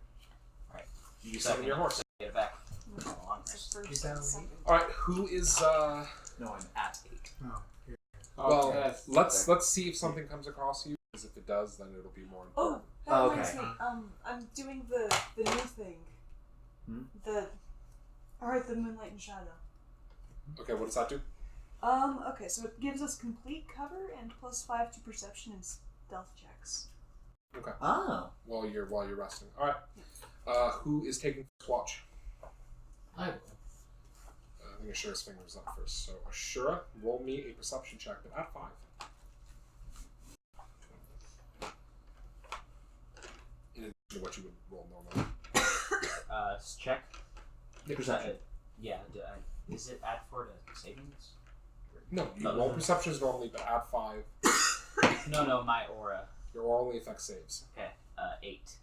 S2: Alright.
S1: You summon your horse.
S2: Get it back.
S5: It's
S2: a long
S5: the
S2: rest.
S5: first
S7: He's down
S5: and
S7: with
S5: second.
S1: Alright, who is
S3: No, I'm at 8.
S7: Oh, here.
S1: well
S6: yes.
S1: let's see if something comes across you, because if it does, then it'll be more
S5: Oh,
S1: important.
S5: that
S3: Oh,
S5: reminds
S3: okay.
S5: me. I'm doing the new thing.
S3: Hmm?
S5: The the Moonlight and Shadow.
S1: Okay, what does that do?
S5: Okay, so it gives us complete cover and +5 to perception and stealth checks.
S1: Okay.
S3: Oh.
S1: While you're resting. Alright. Who is taking first watch?
S4: I will.
S1: I think Ashura's fingers up first. So Ashura, roll me a perception check, but at 5. In addition to what you would roll normally.
S2: Check.
S3: Perception.
S2: Yeah. Is it add 4 to savings?
S1: No, you
S2: No,
S1: roll
S2: no.
S1: perceptions normally, but add 5.
S2: No, my aura.
S1: Your aura only affects saves.
S2: Okay. 8.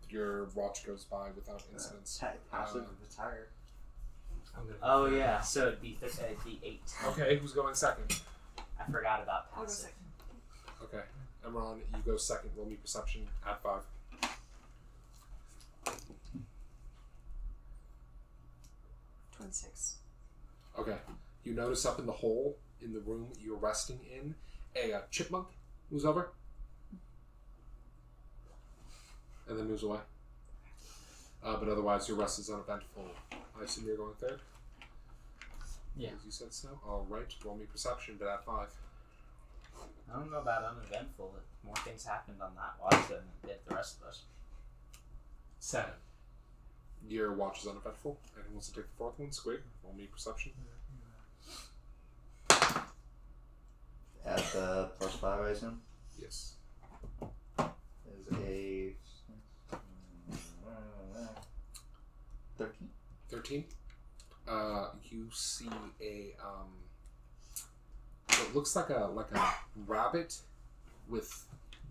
S1: Your watch goes by without incidents.
S3: Passive retire.
S4: I'm gonna
S2: Oh yeah, so it'd be 8.
S1: Okay, who's going second?
S2: I forgot about
S5: I'll go
S2: passive.
S5: second.
S1: Okay, Emron, you go second. Roll me perception at 5.
S5: 26.
S1: Okay, you notice up in the hole in the room you're resting in a chipmunk moves over and then moves away. But otherwise, your rest is uneventful. I assume you're going third?
S4: Yeah.
S1: As you said so. Alright, roll me perception, but at 5.
S2: I don't know about uneventful. More things happened on that watch than did the rest of us.
S4: 7.
S1: Your watch is uneventful. Anyone wants to take the fourth one? Squig, roll me perception.
S3: At the +5, I assume.
S1: Yes.
S3: Is a 13.
S1: 13. You see a what looks like a rabbit with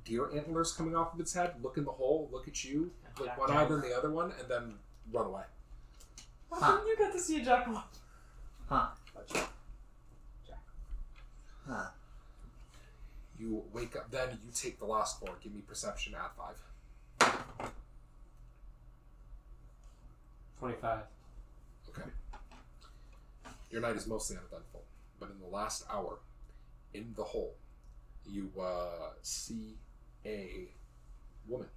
S1: deer antlers coming off of its head. Look in the hole. Look at you. Like one eye, then the other one, and then run away.
S5: How come you got to see a jackal?
S3: Huh. Huh.
S1: You wake up. Then you take the last floor. Give me perception at 5.
S6: 25.
S1: Okay. Your night is mostly uneventful, but in the last hour, in the hole, you see a woman.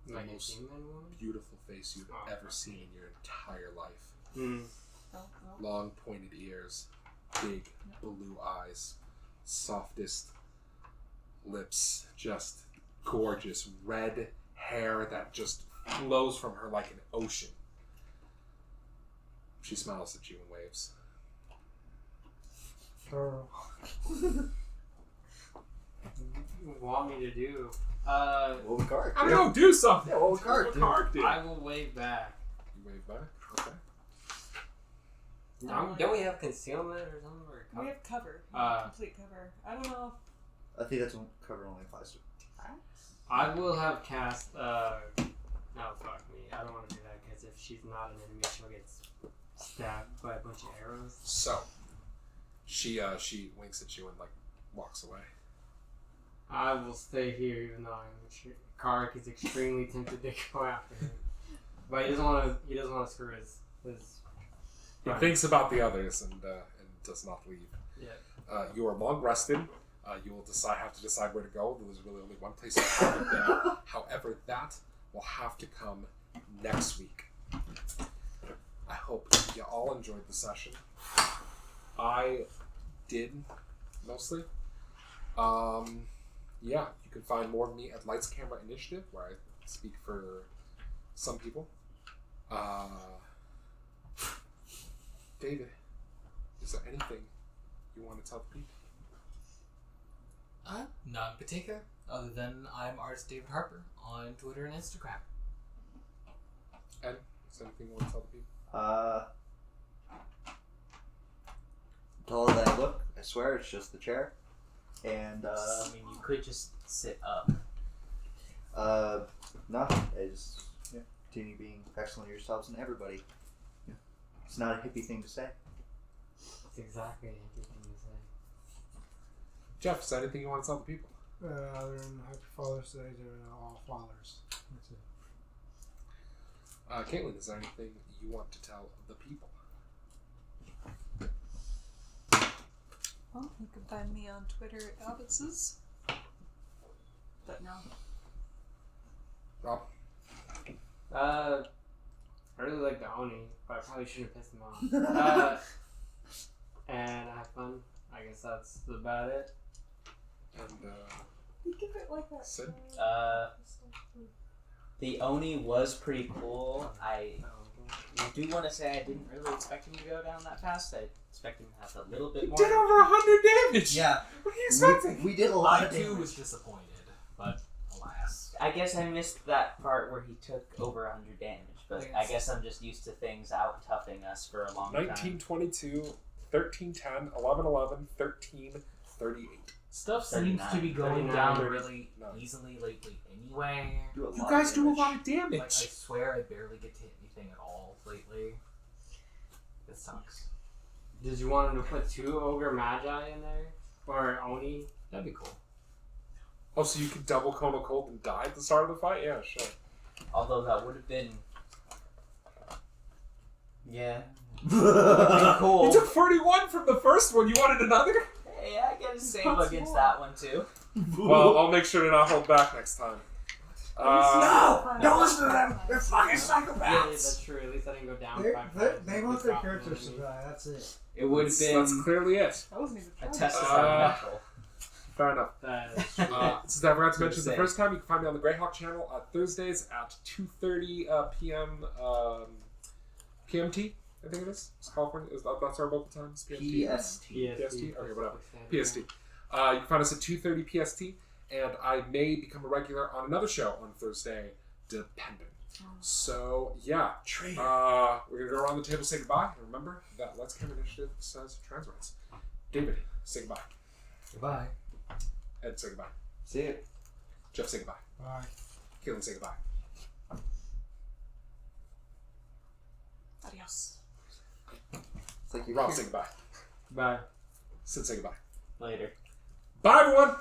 S1: The
S6: Like a
S1: most
S6: human woman?
S1: beautiful face you've
S6: Oh,
S1: ever seen in your entire life.
S6: Hmm.
S5: Oh,
S1: Long pointed ears, big blue eyes, softest lips, just gorgeous red hair that just flows from her like an ocean. She smiles at you and waves.
S7: Or
S6: You want me to do?
S3: What would Carac
S1: I don't
S3: do?
S1: know, do something!
S3: Yeah, what would Carac do?
S1: Carac do?
S6: I will wave back.
S1: You wave back? Okay.
S6: Don't we have concealment or something? Or
S5: we have cover. Complete cover. I don't know.
S3: I think that's cover only applies to.
S6: I will have cast. No, fuck me. I don't want to do that because if she's not an enemy, she'll get stabbed by a bunch of arrows.
S1: So, she winks at you and like walks away.
S6: I will stay here even though I'm sure Carac is extremely tempted to go after him. But he doesn't want to. He doesn't want to screw his.
S1: He thinks about the others and does not leave.
S6: Yeah.
S1: You are long rested. You will have to decide where to go. There's really only one place to haven't been. However, that will have to come next week. I hope you all enjoyed the session. I did, mostly. Yeah, you can find more of me at Lights Camera Initiative, where I speak for some people. David, is there anything you want to tell the people?
S4: None in particular, other than I'm artist David Harper on Twitter and Instagram.
S1: Ed, is there anything you want to tell the people?
S3: Taller than I look. I swear it's just the chair. And
S2: I mean, you could just sit up.
S3: no, I just continue being excellent yourselves and everybody. Yeah. It's not a hippie thing to say.
S6: That's exactly what I'm thinking to say.
S1: Jeff, is there anything you want to tell the people?
S7: other than Happy Father's Day to all fathers. That's it.
S1: Caitlin, is there anything you want to tell the people?
S5: Well, you can find me on Twitter at Albitzes. But no.
S1: Rob?
S6: I really like the Oni, but I probably shouldn't have pissed him off. And I have fun. I guess that's about it.
S1: And,
S5: You give it like that.
S1: Sid?
S2: The Oni was pretty cool. I do want to say I didn't really expect him to go down that fast. I expected him to have a little bit more.
S1: Did over 100 damage!
S3: Yeah.
S1: What are you expecting?
S3: We did a lot
S4: I
S3: of
S4: too
S3: damage.
S4: was disappointed, but alas.
S2: I guess I missed that part where he took over 100 damage, but I guess I'm just used to things out toughing us for a long time.
S1: 1922, 1310, 1111, 1338.
S4: Stuff seems to be
S2: 39,
S4: going
S6: 39,
S4: down
S1: 39.
S4: really easily lately anyway.
S3: Do a
S1: You
S3: lot
S1: guys
S3: of
S1: do a
S3: damage.
S1: lot of damage.
S4: Like, I swear I barely get to hit anything at all lately. It sucks.
S6: Did you want him to put 2 Ogre Magi in there? Or Oni?
S4: That'd be cool.
S1: Oh, so you could double Cone of Cold and die at the start of the fight? Yeah, sure.
S2: Although that would have been... Yeah.
S1: You
S2: Cool.
S1: took 41 from the first one. You wanted another?
S2: Hey, I get a save against that one too.
S1: Well, I'll make sure to not hold back next time.
S3: No! Don't listen to them! They're fucking
S6: Yeah,
S3: psychopaths!
S6: that's true. At least I didn't go down
S7: They
S6: 5
S7: they want their characters to die. That's it.
S2: It would have been
S1: That's clearly it.
S5: I wasn't even
S2: a
S5: trying.
S2: test of our mettle.
S1: Fair enough.
S6: That's true.
S1: Since I forgot to
S2: Good
S1: mention
S2: to
S1: the
S2: say.
S1: first time, you can find me on the Greyhawk channel Thursdays at 2:30 p.m. PMT. I think it is. It's California. That's our local time. It's PMT.
S3: PST.
S1: PST? Okay, whatever. PST. You can find us at 2:30 PST, and I may become a regular on another show on Thursday, depending. So yeah, we're gonna go around the table, say goodbye, and remember that Let's Camera Initiative says trans rights. David, say goodbye.
S4: Goodbye.
S1: Ed, say goodbye.
S3: See it.
S1: Jeff, say goodbye.
S7: Bye.
S1: Caitlin, say goodbye.
S5: Adios.
S3: It's like you
S1: Rob, say goodbye.
S6: Bye.
S1: Sid, say goodbye.
S2: Later.
S1: Bye, everyone.